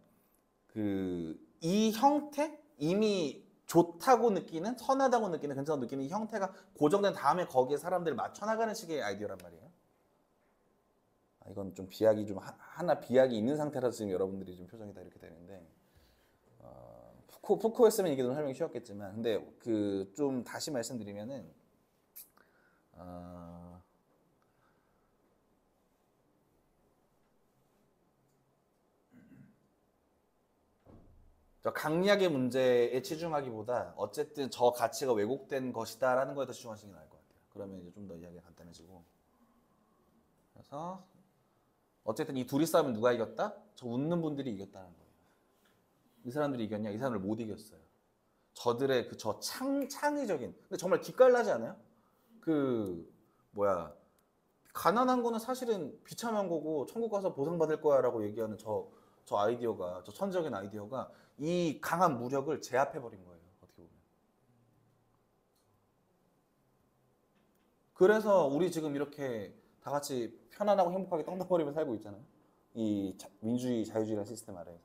이 형태? 이미 좋다고 느끼는, 선하다고 느끼는, 괜찮다고 느끼는 이 형태가 고정된 다음에 거기에 사람들을 맞춰나가는 식의 아이디어란 말이에요. 이건 좀 비약이 하나 비약이 있는 상태라서 지금 여러분들이 좀 표정이 다 이렇게 되는데, 푸코였으면 이게 좀 설명이 쉬웠겠지만, 근데 좀 다시 말씀드리면은, 저 강약의 문제에 치중하기보다 어쨌든 저 가치가 왜곡된 것이다라는 거에 더 치중하시는 게 나을 것 같아요. 그러면 이제 좀 더 이야기가 간단해지고. 그래서 어쨌든 이 둘이 싸우면 누가 이겼다? 저 웃는 분들이 이겼다는 거예요. 이 사람들이 이겼냐? 이 사람들 못 이겼어요. 저들의 저 창의적인, 근데 정말 기깔나지 않아요? 가난한 거는 사실은 비참한 거고 천국 가서 보상받을 거야 라고 얘기하는 저 아이디어가, 저 천적인 아이디어가 이 강한 무력을 제압해버린 거예요. 어떻게 보면. 그래서 우리 지금 이렇게 다 같이 편안하고 행복하게 떡떡거리며 살고 있잖아요. 이 민주주의, 자유주의라는 시스템 아래에서.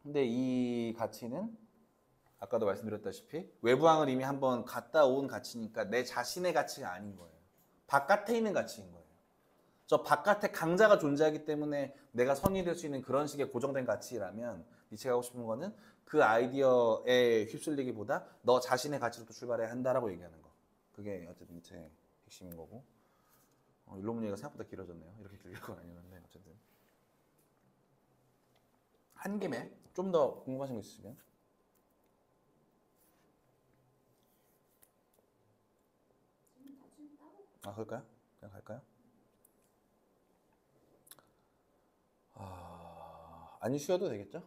근데 이 가치는 아까도 말씀드렸다시피 외부항을 이미 한번 갔다 온 가치니까 내 자신의 가치가 아닌 거예요. 바깥에 있는 가치인 거예요. 저 바깥에 강자가 존재하기 때문에 내가 선이 될 수 있는 그런 식의 고정된 가치라면, 니체가 하고 싶은 거는 그 아이디어에 휩쓸리기보다 너 자신의 가치로부터 출발해야 한다라고 얘기하는 거. 그게 어쨌든 니체의 핵심인 거고. 일론 얘기가 생각보다 길어졌네요. 이렇게 길릴 건 아니었는데 어쨌든. 한 김에 좀 더 궁금하신 거 있으시면. 그럴까요? 그냥 갈까요? 안 쉬어도 되겠죠?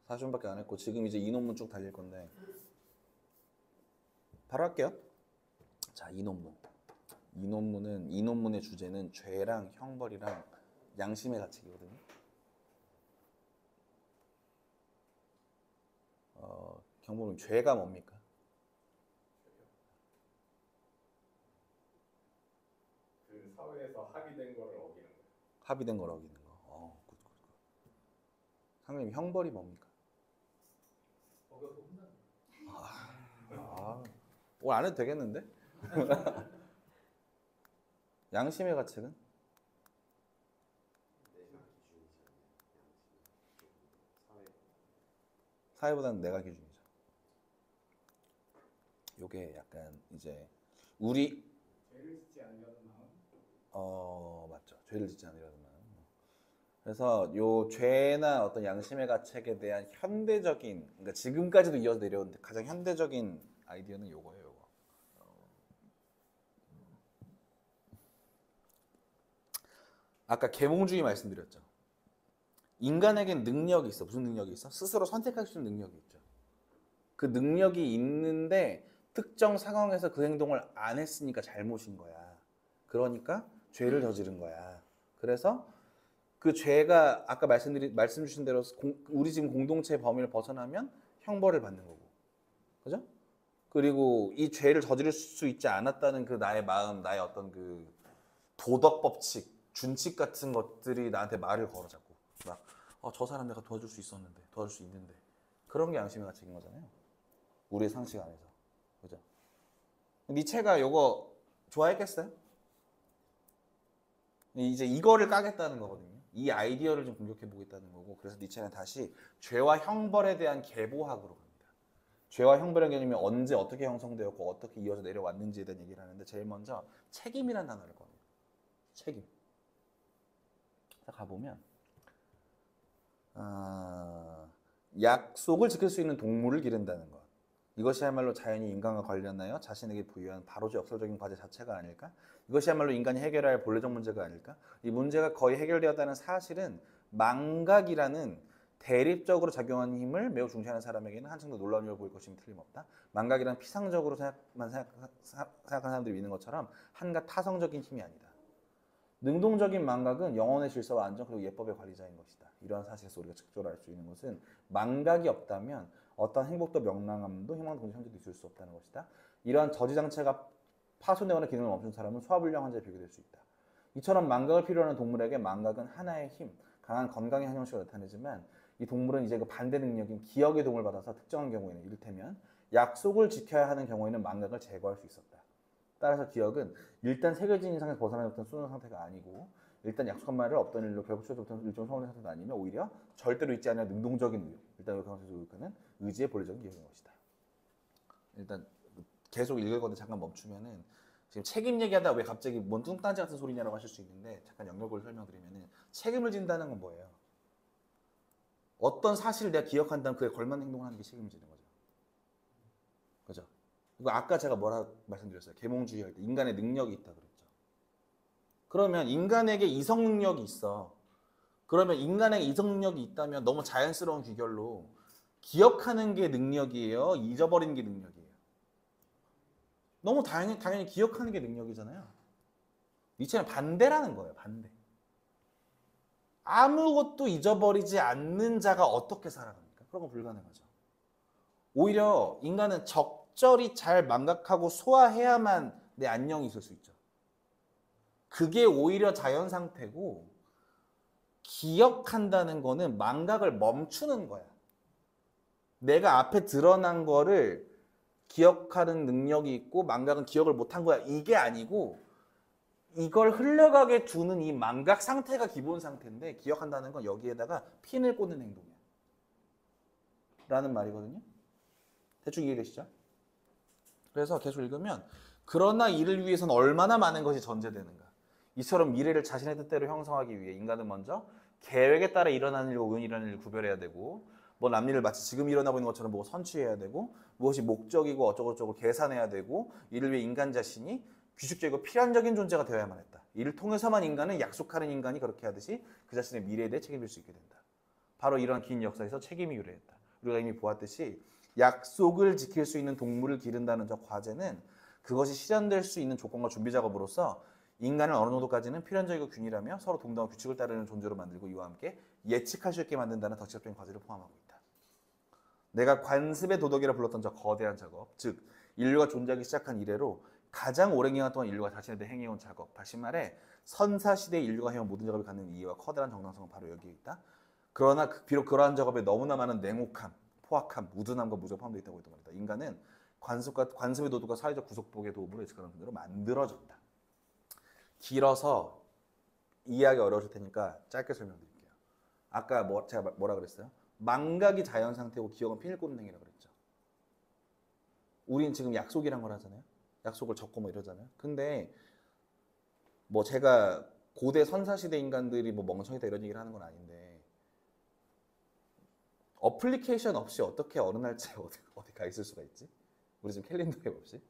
40분밖에 안 했고 지금 이제 이 논문 쭉 달릴 건데 바로 할게요. 자, 이 논문. 이 논문의 주제는 죄랑 형벌이랑 양심의 가책이거든요. 경범님, 죄가 뭡니까? 그 사회에서 합의된 거를 어기는 거예요. 합의된 걸 어기는 거. 굿. 상님, 형벌이 뭡니까? 어겨서 혼나는 오늘 안 해도 되겠는데? 양심의 가책은? 사회보다는 내가 기준이죠. 요게 약간 이제 우리 죄를 짓지 않으려는 마음. 맞죠. 죄를 짓지 않으려는 마음. 그래서 요 죄나 어떤 양심의 가책에 대한 현대적인, 그러니까 지금까지도 이어서 내려온 가장 현대적인 아이디어는 요거예요. 요거. 아까 계몽주의 말씀드렸죠. 인간에겐 능력이 있어. 무슨 능력이 있어? 스스로 선택할 수 있는 능력이 있죠. 그 능력이 있는데 특정 상황에서 그 행동을 안 했으니까 잘못인 거야. 그러니까 죄를 저지른 거야. 그래서 그 죄가 아까 말씀 주신 대로 우리 지금 공동체 범위를 벗어나면 형벌을 받는 거고. 그죠? 그리고 이 죄를 저지를 수 있지 않았다는 그 나의 마음, 나의 어떤 그 도덕 법칙, 준칙 같은 것들이 나한테 말을 걸어 자꾸. 막 저 사람 내가 도와줄 수 있었는데, 도와줄 수 있는데. 그런 게 양심의 가책인 거잖아요. 우리의 상식 안에서. 그죠? 니체가 요거 좋아했겠어요? 이제 이거를 까겠다는 거거든요. 이 아이디어를 좀 공격해 보겠다는 거고, 그래서 니체는 다시 죄와 형벌에 대한 계보학으로 갑니다. 죄와 형벌의 개념이 언제 어떻게 형성되었고 어떻게 이어서 내려왔는지에 대한 얘기를 하는데 제일 먼저 책임이라는 단어를 꺼내요. 책임. 가보면 약속을 지킬 수 있는 동물을 기른다는 것. 이것이야말로 자연이 인간과 관련하여 자신에게 부여한 바로지 역설적인 과제 자체가 아닐까? 이것이야말로 인간이 해결해야 할 본래적 문제가 아닐까? 이 문제가 거의 해결되었다는 사실은 망각이라는 대립적으로 작용하는 힘을 매우 중시하는 사람에게는 한층 더 놀라운 일을 보일 것임이 틀림없다. 망각이란 피상적으로 생각하는 사람들이 믿는 것처럼 한갓 타성적인 힘이 아니다. 능동적인 망각은 영혼의 질서와 안정 그리고 예법의 관리자인 것이다. 이러한 사실에서 우리가 직접으로 알 수 있는 것은 망각이 없다면 어떤 행복도 명랑함도 희망도 동시 현재도 있을 수 없다는 것이다. 이러한 저지장치가 파손되거나 기능을 멈춘 사람은 소화불량 환자에 비교될 수 있다. 이처럼 망각을 필요로 하는 동물에게 망각은 하나의 힘, 강한 건강의 한 형식으로 나타내지만 이 동물은 이제 그 반대 능력인 기억의 도움을 받아서 특정한 경우에는 이를테면 약속을 지켜야 하는 경우에는 망각을 제거할 수 있었다. 따라서 기억은 일단 새겨진 인상에서 벗어나지 못한 수능 상태가 아니고 일단 약속한 말을 없던 일로 결국 취하지 못한 일종 성원의 상태가 아니며 오히려 절대로 있지 않은 능동적인 의욕, 일단 의욕하면서 의욕하는 의지의 본래적인 기억인 것이다. 일단 계속 읽을 건데 잠깐 멈추면은 지금 책임 얘기하다 왜 갑자기 뭔 뚱딴지 같은 소리냐라고 하실 수 있는데 잠깐 연결고를 설명드리면은 책임을 진다는 건 뭐예요? 어떤 사실을 내가 기억한다면 그에 걸맞는 행동을 하는 게 책임을 지는 거죠. 그죠? 이거 아까 제가 뭐라 말씀드렸어요? 계몽주의 할 때 인간의 능력이 있다 그랬죠. 그러면 인간에게 이성 능력이 있어. 그러면 인간에게 이성 능력이 있다면 너무 자연스러운 귀결로 기억하는 게 능력이에요? 잊어버리는 게 능력이에요? 너무 당연히 기억하는 게 능력이잖아요. 니체는 반대라는 거예요. 반대. 아무것도 잊어버리지 않는 자가 어떻게 살아갑니까? 그런 건 불가능하죠. 오히려 인간은 적절히 잘 망각하고 소화해야만 내 안녕이 있을 수 있죠. 그게 오히려 자연 상태고 기억한다는 거는 망각을 멈추는 거야. 내가 앞에 드러난 거를 기억하는 능력이 있고 망각은 기억을 못한 거야. 이게 아니고 이걸 흘러가게 두는 이 망각 상태가 기본 상태인데 기억한다는 건 여기에다가 핀을 꽂는 행동이야. 라는 말이거든요. 대충 이해되시죠? 그래서 계속 읽으면 그러나 이를 위해서는 얼마나 많은 것이 전제되는가. 이처럼 미래를 자신의 뜻대로 형성하기 위해 인간은 먼저 계획에 따라 일어나는 일과 우연히 일어나는 일을 구별해야 되고 뭐 남일을 마치 지금 일어나고 있는 것처럼 보고 선취해야 되고 무엇이 목적이고 어쩌고저쩌고 계산해야 되고 이를 위해 인간 자신이 규칙적이고 필연적인 존재가 되어야만 했다. 이를 통해서만 인간은 약속하는 인간이 그렇게 하듯이 그 자신의 미래에 대해 책임질 수 있게 된다. 바로 이런 긴 역사에서 책임이 유래했다. 우리가 이미 보았듯이 약속을 지킬 수 있는 동물을 기른다는 저 과제는 그것이 실현될 수 있는 조건과 준비 작업으로서 인간을 어느 정도까지는 필연적이고 균일하며 서로 동등한 규칙을 따르는 존재로 만들고 이와 함께 예측할 수 있게 만든다는 더 지적적인 과제를 포함하고 있다. 내가 관습의 도덕이라 불렀던 저 거대한 작업, 즉 인류가 존재하기 시작한 이래로 가장 오랜 기간 동안 인류가 자신에 대해 행해온 작업, 다시 말해 선사시대에 인류가 해온 모든 작업이 갖는 이해와 커다란 정당성은 바로 여기에 있다. 그러나 비록 그러한 작업에 너무나 많은 냉혹함, 포악함, 우둔함과 무지가 포함되어 있다고 했단 말이다. 인간은 관습의 도덕과 사회적 구속복의 도움으로 예측하는 분으로 만들어졌다. 길어서 이해하기 어려우실 테니까 짧게 설명드릴게요. 아까 제가 뭐라 그랬어요? 망각이 자연 상태고 기억은 피를 꽂는 행위라고 그랬죠. 우린 지금 약속이란 걸 하잖아요. 약속을 적고 뭐 이러잖아요. 근데 뭐 제가 고대 선사시대 인간들이 뭐 멍청이다 이런 얘기를 하는 건 아닌데 어플리케이션 없이 어떻게 어느 날짜에 어디 가 있을 수가 있지? 우리 지금 캘린더 앱 없이?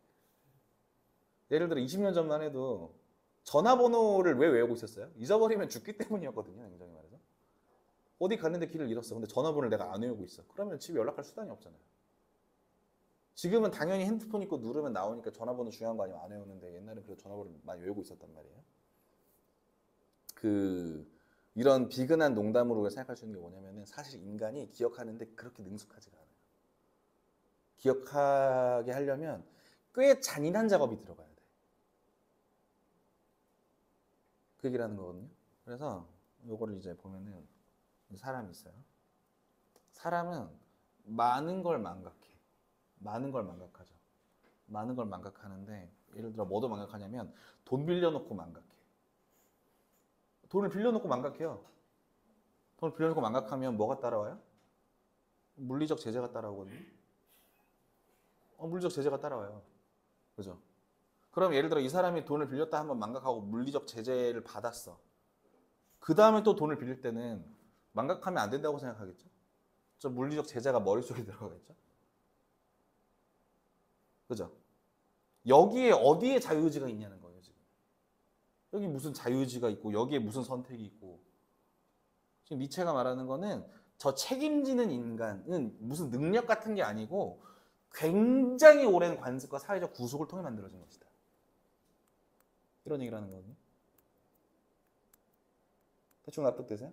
예를 들어 20년 전만 해도 전화번호를 왜 외우고 있었어요? 잊어버리면 죽기 때문이었거든요. 굉장히 말해서. 어디 갔는데 길을 잃었어. 근데 전화번호를 내가 안 외우고 있어. 그러면 집에 연락할 수단이 없잖아요. 지금은 당연히 핸드폰 있고 누르면 나오니까 전화번호 중요한 거 아니면 안 외우는데 옛날엔 그래도 전화번호를 많이 외우고 있었단 말이에요. 이런 비근한 농담으로 생각할 수 있는 게 뭐냐면은 사실 인간이 기억하는데 그렇게 능숙하지가 않아요. 기억하게 하려면 꽤 잔인한 작업이 들어가야 돼. 그 얘기를 하는 거거든요. 그래서 요거를 이제 보면은 사람이 있어요. 사람은 많은 걸 망각해. 많은 걸 망각하죠. 많은 걸 망각하는데 예를 들어 뭐도 망각하냐면 돈 빌려놓고 망각해. 돈을 빌려놓고 망각해요. 돈을 빌려놓고 망각하면 뭐가 따라와요? 물리적 제재가 따라오거든요. 물리적 제재가 따라와요. 그죠? 그럼 예를 들어 이 사람이 돈을 빌렸다 한번 망각하고 물리적 제재를 받았어. 그 다음에 또 돈을 빌릴 때는 망각하면 안 된다고 생각하겠죠? 저 물리적 제재가 머릿속에 들어가겠죠? 그죠? 여기에 어디에 자유의지가 있냐는 거예요, 지금. 여기 무슨 자유의지가 있고, 여기에 무슨 선택이 있고. 지금 니체가 말하는 거는 저 책임지는 인간은 무슨 능력 같은 게 아니고 굉장히 오랜 관습과 사회적 구속을 통해 만들어진 것이다. 이런 얘기를 하는 거거든요. 대충 납득되세요?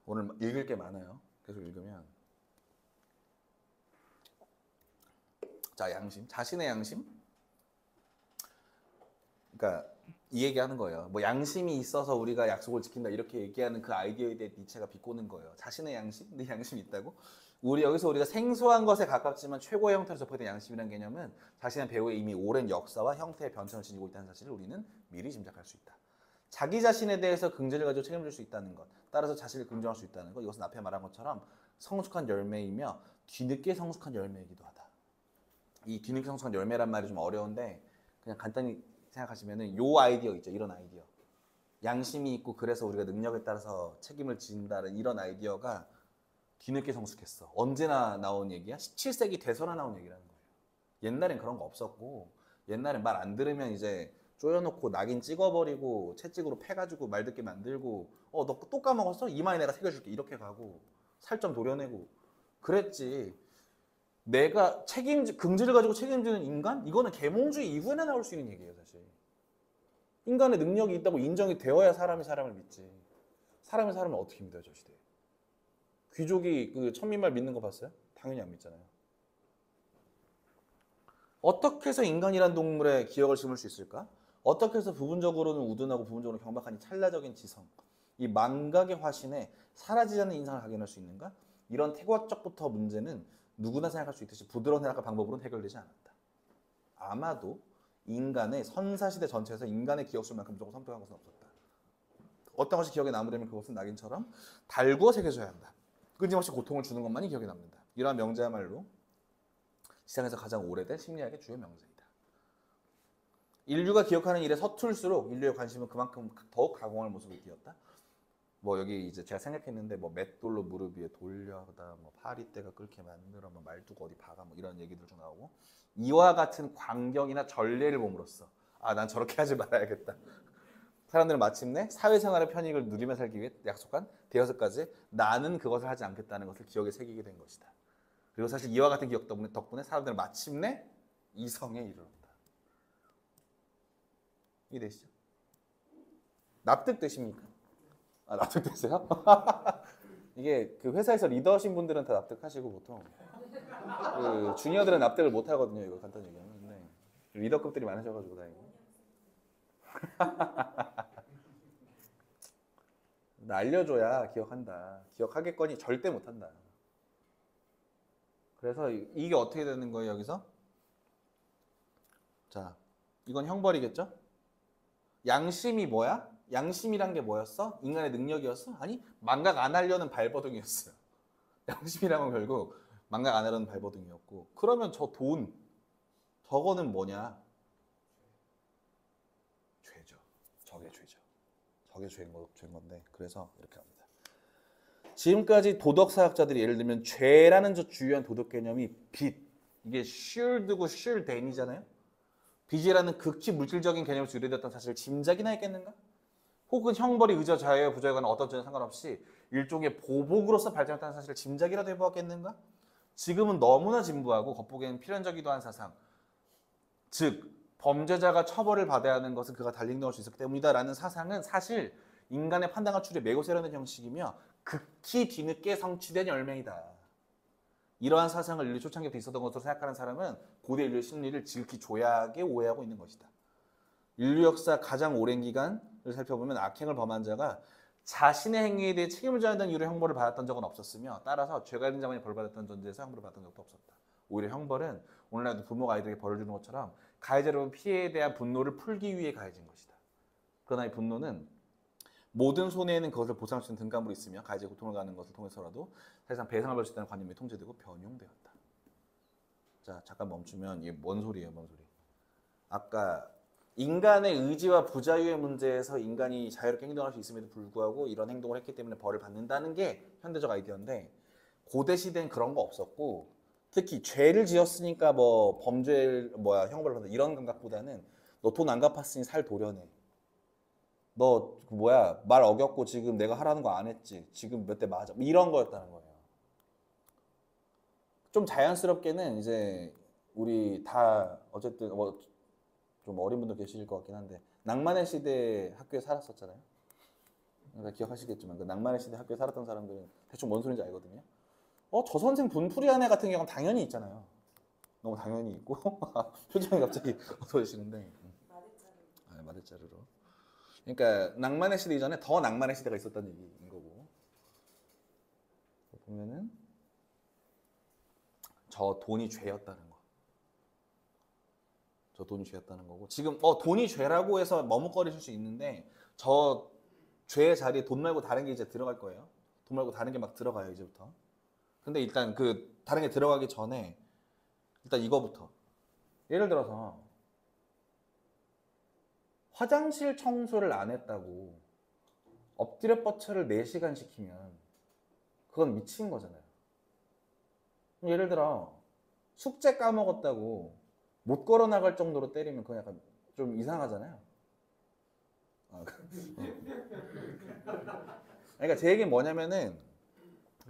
오늘 읽을 게 많아요. 계속 읽으면. 자, 양심. 자신의 양심? 그러니까 이 얘기하는 거예요. 뭐 양심이 있어서 우리가 약속을 지킨다 이렇게 얘기하는 그 아이디어에 대해 니체가 비꼬는 거예요. 자신의 양심? 내 양심이 있다고? 여기서 우리가 생소한 것에 가깝지만 최고의 형태로 접하게 된 양심이라는 개념은 자신의 배후에 이미 오랜 역사와 형태의 변천을 지니고 있다는 사실을 우리는 미리 짐작할 수 있다. 자기 자신에 대해서 긍정을 가지고 책임질 수 있다는 것, 따라서 자신을 긍정할 수 있다는 것, 이것은 앞에 말한 것처럼 성숙한 열매이며 뒤늦게 성숙한 열매이기도 하다. 이 뒤늦게 성숙한 열매란 말이 좀 어려운데 그냥 간단히 생각하시면은 요 아이디어 있죠. 이런 아이디어. 양심이 있고 그래서 우리가 능력에 따라서 책임을 진다는 이런 아이디어가 뒤늦게 성숙했어. 언제나 나온 얘기야? 17세기 돼서나 나온 얘기라는 거예요. 옛날엔 그런 거 없었고 옛날엔 말 안 들으면 이제 쪼여놓고 낙인 찍어버리고 채찍으로 패가지고 말 듣게 만들고 너 또 까먹었어? 이마에 내가 새겨줄게 이렇게 가고 살점 도려내고 그랬지. 내가 긍지를 가지고 책임지는 인간? 이거는 계몽주의 이후에나 나올 수 있는 얘기예요, 사실. 인간의 능력이 있다고 인정이 되어야 사람이 사람을 믿지. 사람이 사람을 어떻게 믿어요, 저 시대에? 귀족이 그 천민말 믿는 거 봤어요? 당연히 안 믿잖아요. 어떻게 해서 인간이란 동물의 기억을 심을 수 있을까? 어떻게 해서 부분적으로는 우둔하고 부분적으로는 경박한 이 찰나적인 지성, 이 망각의 화신에 사라지지 않는 인상을 각인할 수 있는가? 이런 태고학적부터 문제는 누구나 생각할 수 있듯이 부드러운 해석과 방법으로는 해결되지 않았다. 아마도 인간의 선사시대 전체에서 인간의 기억술만큼 무조건 선택한 것은 없었다. 어떤 것이 기억에 남으려면 그것은 낙인처럼 달구어 새겨져야 한다. 끊임없이 고통을 주는 것만이 기억에 남는다. 이러한 명제야말로 세상에서 가장 오래된 심리학의 주요 명제이다. 인류가 기억하는 일에 서툴수록 인류의 관심은 그만큼 더욱 가공할 모습을 띄었다. 뭐 여기 이제 제가 생각했는데 뭐 맷돌로 무릎 위에 돌려다 뭐 파리떼가 끓게 만들어 뭐 말두고 어디 박아 뭐 이런 얘기들 좀 나오고 이와 같은 광경이나 전례를 봄으로써 난 저렇게 하지 말아야겠다. 사람들은 마침내 사회생활의 편익을 누리며 살기 위해 약속한 대여섯 가지 나는 그것을 하지 않겠다는 것을 기억에 새기게 된 것이다. 그리고 사실 이와 같은 기억 덕분에 사람들은 마침내 이성에 이르렀다. 이해되시죠? 납득되십니까? 아, 납득되세요? 이게 그 회사에서 리더신 분들은 다 납득하시고 보통 그 주니어들은 납득을 못 하거든요. 이거 간단히 얘기하면. 근데 리더급들이 많으셔가지고 다행히. 알려줘야 기억한다. 기억하겠거니 절대 못한다. 그래서 이게 어떻게 되는 거예요 여기서? 자, 이건 형벌이겠죠? 양심이 뭐야? 양심이란 게 뭐였어? 인간의 능력이었어? 아니, 망각 안 하려는 발버둥이었어요. 양심이란 건 결국 망각 안 하려는 발버둥이었고, 그러면 저 돈, 저거는 뭐냐? 죄죠. 저게 죄죠. 저게 죄인 건데, 그래서 이렇게 합니다. 지금까지 도덕사학자들이 예를 들면 죄라는 저 주요한 도덕 개념이 빚, 이게 should고 should then이잖아요. 빚이라는 극히 물질적인 개념에서 유래됐다는 사실을 짐작이나 했겠는가? 혹은 형벌이 의저 자유와 부자에 관한 어떤 죄는 상관없이 일종의 보복으로서 발전했다는 사실을 짐작이라도 해보았겠는가? 지금은 너무나 진부하고 겉보기에는 필연적이기도 한 사상, 즉 범죄자가 처벌을 받아야 하는 것은 그가 달링당할 수 있었기 때문이다라는 사상은 사실 인간의 판단과 추리에 매우 세련된 형식이며 극히 뒤늦게 성취된 열매이다. 이러한 사상을 인류 초창기부터 있었던 것으로 생각하는 사람은 고대 인류의 심리를 지극히 조약에 오해하고 있는 것이다. 인류 역사 가장 오랜 기간을 살펴보면 악행을 범한 자가 자신의 행위에 대해 책임을 져야 하는 이유로 형벌을 받았던 적은 없었으며, 따라서 죄가 있는 자만이 벌받았던 전제에서 형벌을 받았던 적도 없었다. 오히려 형벌은 오늘날도 부모가 아이들에게 벌을 주는 것처럼 가해자로 본 피해에 대한 분노를 풀기 위해 가해진 것이다. 그러나 이 분노는 모든 손해에는 그것을 보상할 수 있는 등가물이 있으며 가해자의 고통을 가하는 것을 통해서라도 사실상 배상을 받을 수 있다는 관념이 통제되고 변용되었다. 자, 잠깐 멈추면 이게 뭔 소리예요, 뭔 소리? 아까 인간의 의지와 부자유의 문제에서 인간이 자유롭게 행동할 수 있음에도 불구하고 이런 행동을 했기 때문에 벌을 받는다는 게 현대적 아이디어인데, 고대 시대엔 그런 거 없었고, 특히 죄를 지었으니까 뭐 범죄 형벌을 받는다 이런 감각보다는 너 돈 안 갚았으니 살 도려내. 너 말 어겼고 지금 내가 하라는 거 안 했지. 지금 몇 대 맞아. 이런 거였다는 거예요. 좀 자연스럽게는 이제 우리 다 어쨌든 좀 어린 분도 계실 것 같긴 한데 낭만의 시대 학교에 살았었잖아요. 그러니까 기억하시겠지만 그 낭만의 시대 학교에 살았던 사람들은 대충 뭔 소리인지 알거든요. 저 선생 분풀이한 애 같은 경우는 당연히 있잖아요. 너무 당연히 있고 표정이 갑자기 어두워지시는데 마대자루로. 그러니까 낭만의 시대 이전에 더 낭만의 시대가 있었다는 얘기인 거고, 보면은 저 돈이 죄였다는 거. 저 돈이 죄였다는 거고, 지금 돈이 죄라고 해서 머뭇거리실 수 있는데 저 죄의 자리에 돈 말고 다른 게 이제 들어갈 거예요. 돈 말고 다른 게 막 들어가요 이제부터. 근데 일단 그 다른 게 들어가기 전에 일단 이거부터. 예를 들어서 화장실 청소를 안 했다고 엎드려 뻗쳐를 4시간 시키면 그건 미친 거잖아요. 예를 들어 숙제 까먹었다고 못 걸어 나갈 정도로 때리면 그건 약간 좀 이상하잖아요. 그러니까 제 얘기는 뭐냐면은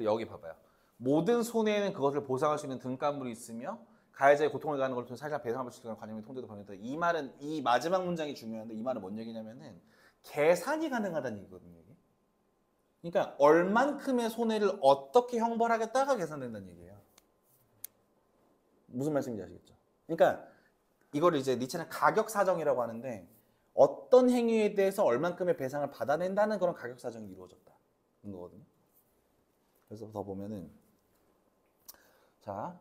여기 봐봐요. 모든 손해에는 그것을 보상할 수 있는 등가물이 있으며 가해자의 고통을 가하는 걸 통해 사실상 배상할 수 있는 관념이 통제도 변했다. 이 말은 이 마지막 문장이 중요한데 이 말은 뭔 얘기냐면은 계산이 가능하다는 얘기거든요. 그러니까 얼만큼의 손해를 어떻게 형벌하겠다가 계산된다는 얘기예요. 무슨 말씀인지 아시겠죠? 그러니까 이걸 이제 니체는 가격 사정이라고 하는데 어떤 행위에 대해서 얼만큼의 배상을 받아낸다는 그런 가격 사정이 이루어졌다는 거거든요. 그래서 더 보면은 자,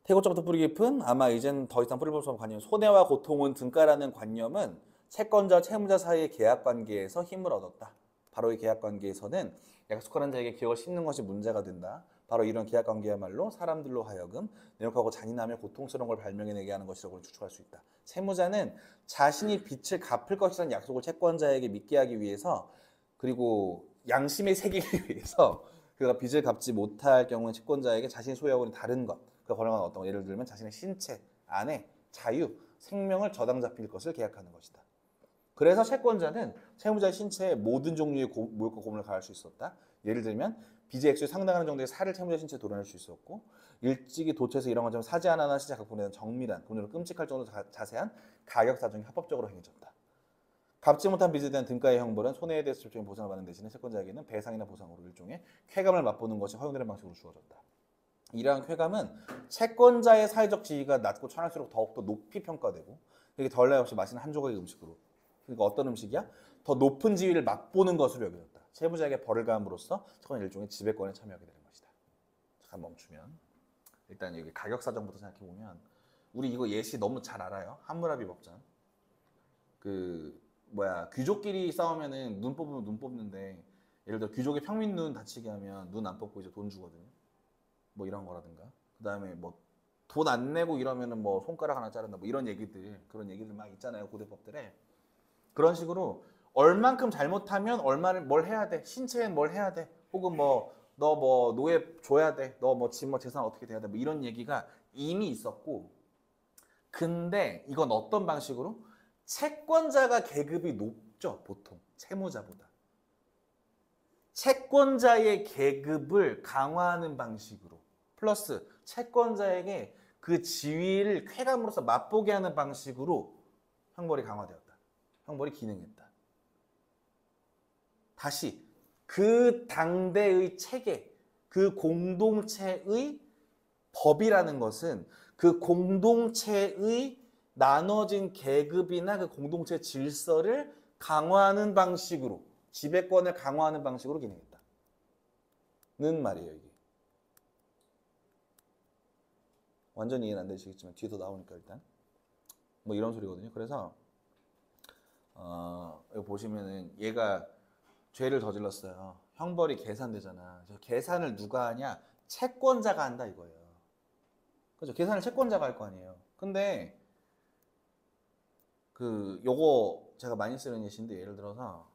태고적부터 뿌리 깊은 아마 이젠 더 이상 뿌리볼 수 없는 관념, 손해와 고통은 등가라는 관념은 채권자와 채무자 사이의 계약 관계에서 힘을 얻었다. 바로 이 계약 관계에서는 약속하는 자에게 기억을 씹는 것이 문제가 된다. 바로 이런 계약 관계야말로 사람들로 하여금 내역하고 잔인하며 고통스러운 걸 발명해내게 하는 것이라고 추측할 수 있다. 채무자는 자신이 빚을 갚을 것이라는 약속을 채권자에게 믿게 하기 위해서, 그리고 양심에 새기기 위해서 그가 빚을 갚지 못할 경우에 채권자에게 자신이 소유하고 있는 다른 것, 그가 권한한 어떤 것, 예를 들면 자신의 신체, 아내, 자유, 생명을 저당 잡힐 것을 계약하는 것이다. 그래서 채권자는 채무자의 신체에 모든 종류의 모욕과 고문을 가할 수 있었다. 예를 들면 빚의 액수에 상당한 정도의 살을 채무자의 신체에 도려낼 수 있었고 일찍이 도처에서 일어난 것처럼 사지 하나나 시작 각본에 대한 정밀한 돈으로 끔찍할 정도로 자세한 가격 사정이 합법적으로 행해졌다. 갚지 못한 빚에 대한 등가의 형벌은 손해에 대해서 적극적인 보상을 받는 대신에 채권자에게는 배상이나 보상으로 일종의 쾌감을 맛보는 것이 허용되는 방식으로 주어졌다. 이러한 쾌감은 채권자의 사회적 지위가 낮고 천할수록 더욱더 높이 평가되고 이게 덜 나이 없이 맛있는 한 조각의 음식으로 그러니까 어떤 음식이야? 더 높은 지위를 맛보는 것으로 여겨졌다. 채무자에게 벌을 가함으로써 채권은 일종의 지배권에 참여하게 되는 것이다. 잠깐 멈추면 일단 여기 가격 사정부터 생각해 보면 우리 이거 예시 너무 잘 알아요. 함무라비 법전. 귀족끼리 싸우면은 눈 뽑으면 눈 뽑는데 예를 들어 귀족의 평민 눈 다치게 하면 눈 안 뽑고 이제 돈 주거든요. 뭐 이런 거라든가. 그다음에 뭐 돈 안 내고 이러면은 뭐 손가락 하나 자른다. 뭐 이런 얘기들 그런 얘기들 막 있잖아요 고대법들에. 그런 식으로 얼만큼 잘못하면 얼마를 뭘 해야 돼. 신체엔 뭘 해야 돼. 혹은 뭐 너 뭐 노예 줘야 돼. 너 뭐 집 뭐 재산 어떻게 돼야 돼. 뭐 이런 얘기가 이미 있었고. 근데 이건 어떤 방식으로? 채권자가 계급이 높죠. 보통 채무자보다. 채권자의 계급을 강화하는 방식으로 플러스 채권자에게 그 지위를 쾌감으로써 맛보게 하는 방식으로 형벌이 강화되었다. 형벌이 기능했다. 다시 그 당대의 체계, 그 공동체의 법이라는 것은 그 공동체의 나눠진 계급이나 그 공동체 질서를 강화하는 방식으로 지배권을 강화하는 방식으로 기능했다. 는 말이에요 이게. 완전히 이해는 안 되시겠지만 뒤에 더 나오니까 일단 뭐 이런 소리거든요. 그래서 여기 보시면은 얘가 죄를 저질렀어요. 형벌이 계산되잖아. 계산을 누가 하냐? 채권자가 한다 이거예요. 그죠? 계산을 채권자가 할 거 아니에요. 근데 요거 제가 많이 쓰는 예시인데 예를 들어서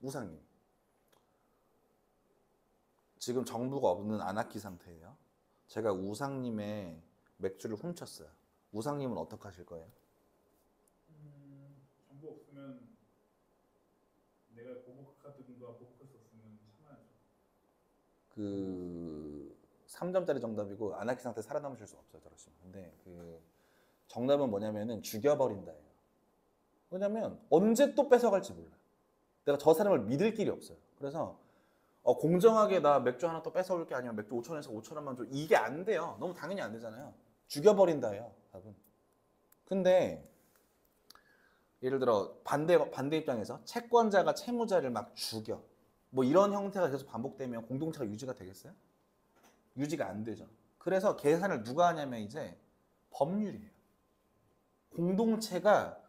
우상님 지금 정부가 없는 안악기 상태예요. 제가 우상님의 맥주를 훔쳤어요. 우상님은 어떻게 하실 거예요? 정보 없으면 내가 보복하든가 보복할 수 없으면 참아야죠. 3점짜리 정답이고 안악기 상태 살아남으실 수 없어요. 저러시면. 근데 정답은 뭐냐면은 죽여버린다예요. 왜냐면 언제 또 뺏어갈지 몰라. 내가 저 사람을 믿을 길이 없어요. 그래서 공정하게 나 맥주 하나 또 뺏어올 게 아니라 맥주 5,000원에서 5,000원만 줘. 이게 안 돼요. 너무 당연히 안 되잖아요. 죽여버린다예요. 답은. 근데 예를 들어 반대 입장에서 채권자가 채무자를 막 죽여. 뭐 이런 형태가 계속 반복되면 공동체가 유지가 되겠어요? 유지가 안 되죠. 그래서 계산을 누가 하냐면 이제 법률이에요. 공동체가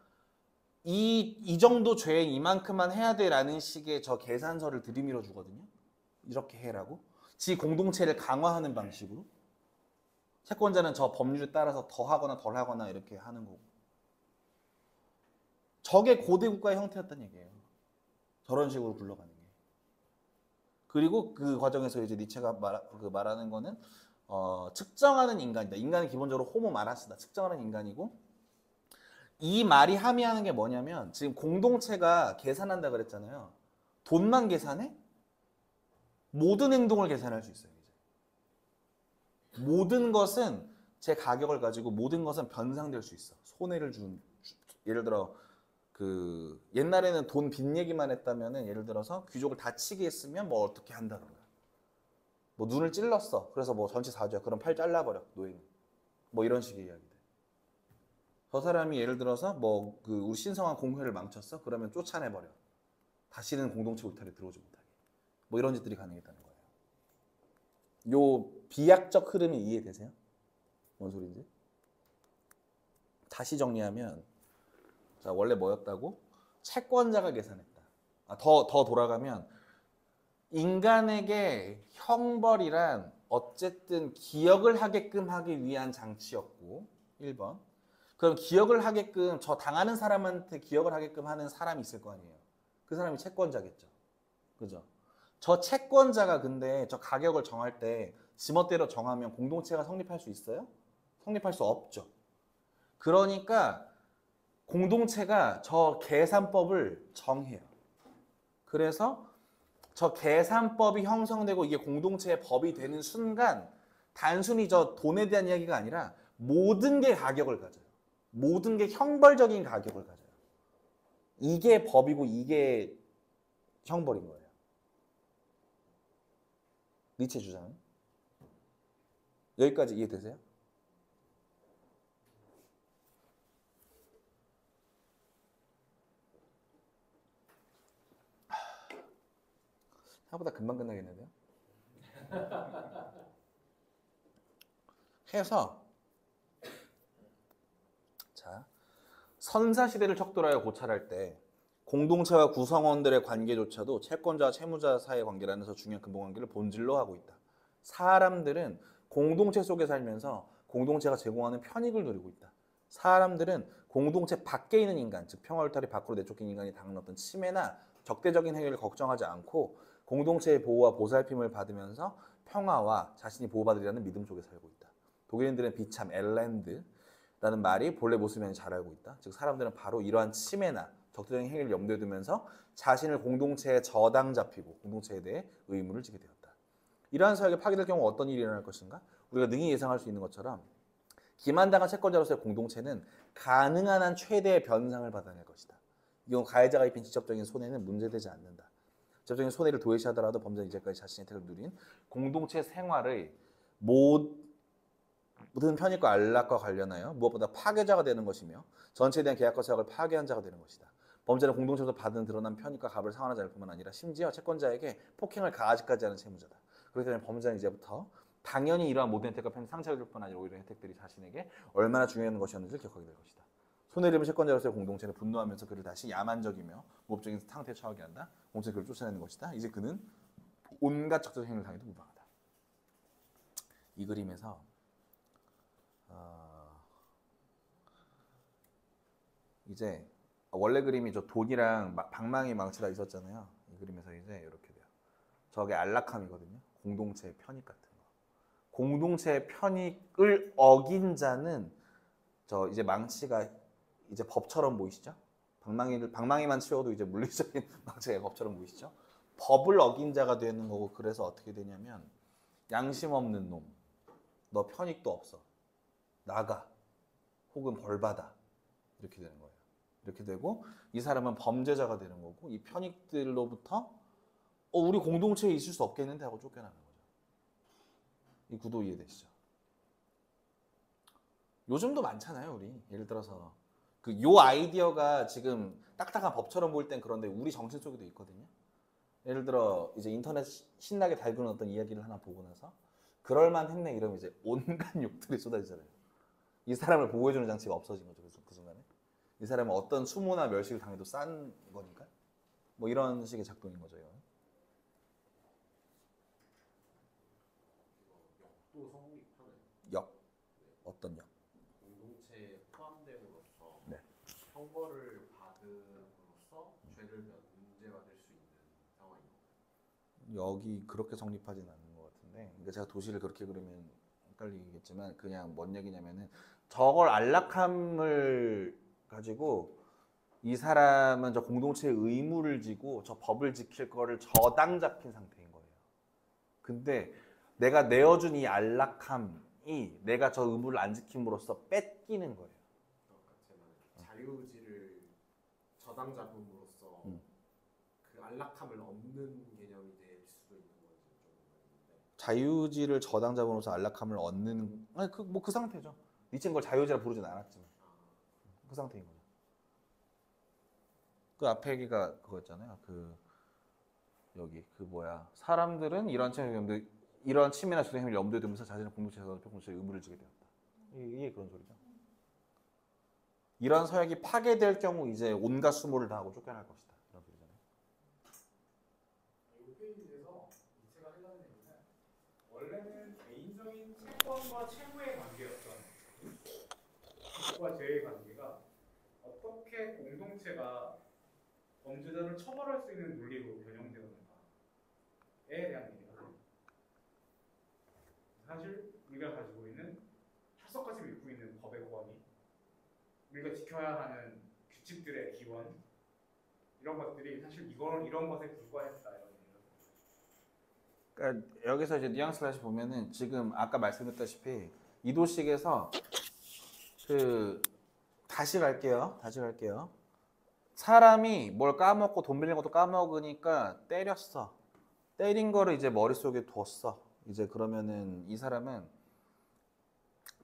이 정도 죄에 이만큼만 해야 돼라는 식의 저 계산서를 들이밀어 주거든요. 이렇게 해라고. 지 공동체를 강화하는 방식으로. 채권자는 저 법률에 따라서 더 하거나 덜 하거나 이렇게 하는 거고. 저게 고대 국가의 형태였다는 얘기예요. 저런 식으로 굴러가는 게. 그리고 그 과정에서 이제 니체가 말하는 거는 측정하는 인간이다. 인간은 기본적으로 호모 마라스다. 측정하는 인간이고 이 말이 함의하는 게 뭐냐면 지금 공동체가 계산한다 그랬잖아요. 돈만 계산해? 모든 행동을 계산할 수 있어요. 이제. 모든 것은 제 가격을 가지고 모든 것은 변상될 수 있어. 손해를 준 예를 들어 옛날에는 돈 빚 얘기만 했다면은 예를 들어서 귀족을 다치게 했으면 뭐 어떻게 한다던가. 뭐 눈을 찔렀어. 그래서 뭐 전치 사주야. 그럼 팔 잘라버려. 노예는. 뭐 이런 식의 이야기들. 저 사람이 예를 들어서 뭐 우리 신성한 공회를 망쳤어? 그러면 쫓아내버려. 다시는 공동체 울타리에 들어오지 못하게. 뭐 이런 짓들이 가능했다는 거예요. 요 비약적 흐름이 이해되세요? 뭔 소리인지? 다시 정리하면 자 원래 뭐였다고? 채권자가 계산했다. 더 돌아가면 인간에게 형벌이란 어쨌든 기억을 하게끔 하기 위한 장치였고 1번 그럼 기억을 하게끔 저 당하는 사람한테 기억을 하게끔 하는 사람이 있을 거 아니에요. 그 사람이 채권자겠죠. 그죠? 저 채권자가 근데 저 가격을 정할 때 지멋대로 정하면 공동체가 성립할 수 있어요? 성립할 수 없죠. 그러니까 공동체가 저 계산법을 정해요. 그래서 저 계산법이 형성되고 이게 공동체의 법이 되는 순간 단순히 저 돈에 대한 이야기가 아니라 모든 게 가격을 가져요. 모든 게 형벌적인 가격을 가져요. 이게 법이고 이게 형벌인 거예요. 니체 주장은. 여기까지 이해되세요? 생각보다 금방 끝나겠는데요? 해서 자, 선사시대를 척도하여 고찰할 때 공동체와 구성원들의 관계조차도 채권자와 채무자 사이의 관계라는 데서 중요한 근본관계를 본질로 하고 있다. 사람들은 공동체 속에 살면서 공동체가 제공하는 편익을 누리고 있다. 사람들은 공동체 밖에 있는 인간, 즉 평화울타리 밖으로 내쫓긴 인간이 당하는 어떤 침해나 적대적인 행위를 걱정하지 않고 공동체의 보호와 보살핌을 받으면서 평화와 자신이 보호받으리라는 믿음 속에 살고 있다. 독일인들은 비참, 엘랜드라는 말이 본래 모습을 잘 알고 있다. 즉 사람들은 바로 이러한 침해나 적대적인 행위를 염두에 두면서 자신을 공동체에 저당 잡히고 공동체에 대해 의무를 지게 되었다. 이러한 사역이 파괴될 경우 어떤 일이 일어날 것인가? 우리가 능히 예상할 수 있는 것처럼 기만당한 채권자로서의 공동체는 가능한 한 최대의 변상을 받아낼 것이다. 이 경우 가해자가 입힌 직접적인 손해는 문제되지 않는다. 직접적인 손해를 도외시하더라도 범죄는 이제까지 자신의 혜택을 누린 공동체 생활의 모든 편익과 안락과 관련하여 무엇보다 파괴자가 되는 것이며 전체에 대한 계약과 사역을 파괴한 자가 되는 것이다. 범죄는 공동체에서 받은 드러난 편익과 값을 상환하지 않을 뿐만 아니라 심지어 채권자에게 폭행을 가하지까지 하는 채무자다. 그렇기 때문에 범죄는 이제부터 당연히 이러한 모든 혜택과 편익 상처를 줄 뿐 아니라 오히려 혜택들이 자신에게 얼마나 중요한 것이었는지를 기억하게 될 것이다. 손해를 입은 채권자로서의 공동체는 분노하면서 그를 다시 야만적이며 무법적인 상태에 처하게 한다. 공동체는 그를 쫓아내는 것이다. 이제 그는 온갖 적절한 행위를 당해도 무방하다. 이 그림에서 이제 원래 그림이 저 돈이랑 방망이 망치가 있었잖아요. 이 그림에서 이제 이렇게 돼요. 저게 안락함이거든요. 공동체의 편익 같은 거. 공동체의 편익을 어긴 자는 저 이제 망치가 이제 법처럼 보이시죠? 방망이만 치워도 이제 물리적인 망치가 법처럼 보이시죠? 법을 어긴 자가 되는 거고 그래서 어떻게 되냐면 양심 없는 놈, 너 편익도 없어, 나가, 혹은 벌받아 이렇게 되는 거예요. 이렇게 되고 이 사람은 범죄자가 되는 거고 이 편익들로부터 우리 공동체에 있을 수 없겠는데 하고 쫓겨나는 거죠. 이 구도 이해되시죠? 요즘도 많잖아요, 우리. 예를 들어서 요 아이디어가 지금 딱딱한 법처럼 보일 땐 그런데 우리 정신 속에도 있거든요. 예를 들어 이제 인터넷 신나게 달구는 어떤 이야기를 하나 보고 나서 그럴만 했네 이러면 이제 온갖 욕들이 쏟아지잖아요. 이 사람을 보호해주는 장치가 없어진 거죠. 그 순간에. 이 사람은 어떤 수모나 멸시를 당해도 싼 거니까. 뭐 이런 식의 작동인 거죠. 이건. 역도 성립하는 역. 어떤 역? 공동체에 포함됨으로써 네. 형벌을 받음으로써 죄를 면제받을 수 있는 상황입니다. 역이 그렇게 성립하지는 않는 것 같은데. 그러니까 제가 도시를 그렇게 그리면 헷갈리겠지만 그냥 뭔 얘기냐면은 저걸 안락함을 가지고 이 사람은 저 공동체의 의무를 지고 저 법을 지킬 거를 저당 잡힌 상태인 거예요. 근데 내가 내어준 이 안락함이 내가 저 의무를 안 지킴으로써 뺏기는 거예요. 그러니까 제 말은 자유의지를 저당 잡음으로써 그 안락함을 얻는 개념이 될 수도 있는 건지 좀 모르겠는데. 자유의지를 저당 잡음으로써 안락함을 얻는 아니 그 상태죠. 니체는 걸 자유의지라 부르진 않았지만 그 상태인 거죠. 그 앞에 얘기가 그거였잖아요. 여기 사람들은 이런 침해나 주된 행위를 염두에 두면서 자신의 공동체에서 공동체의 의무를 지게 되었다. 이게 그런 소리죠. 이런 서약이 파괴될 경우 이제 온갖 수모를 당하고 쫓겨날 것이다. 이런 소리잖아요. 이 페이지에서 이체가 하려는 얘기는 원래는 개인적인 채권과 채무의 관계였던 법과 죄의 관계가 어떻게 공동체가 범죄자를 처벌할 수 있는 논리로 변형되었는가에 대한 얘기거든요. 사실 우리가 가지고 있는 철석같이 믿고 있는 법의 권위, 우리가 지켜야 하는 규칙들의 기원 이런 것들이 사실 이런 것에 불과했다. 그러니까 여기서 이제 뉘앙스를 다시 보면은 지금 아까 말씀드렸다시피 이도식에서 그 다시 갈게요. 사람이 뭘 까먹고 돈 빌린 것도 까먹으니까 때렸어. 때린 거를 이제 머릿속에 뒀어. 이제 그러면은 이 사람은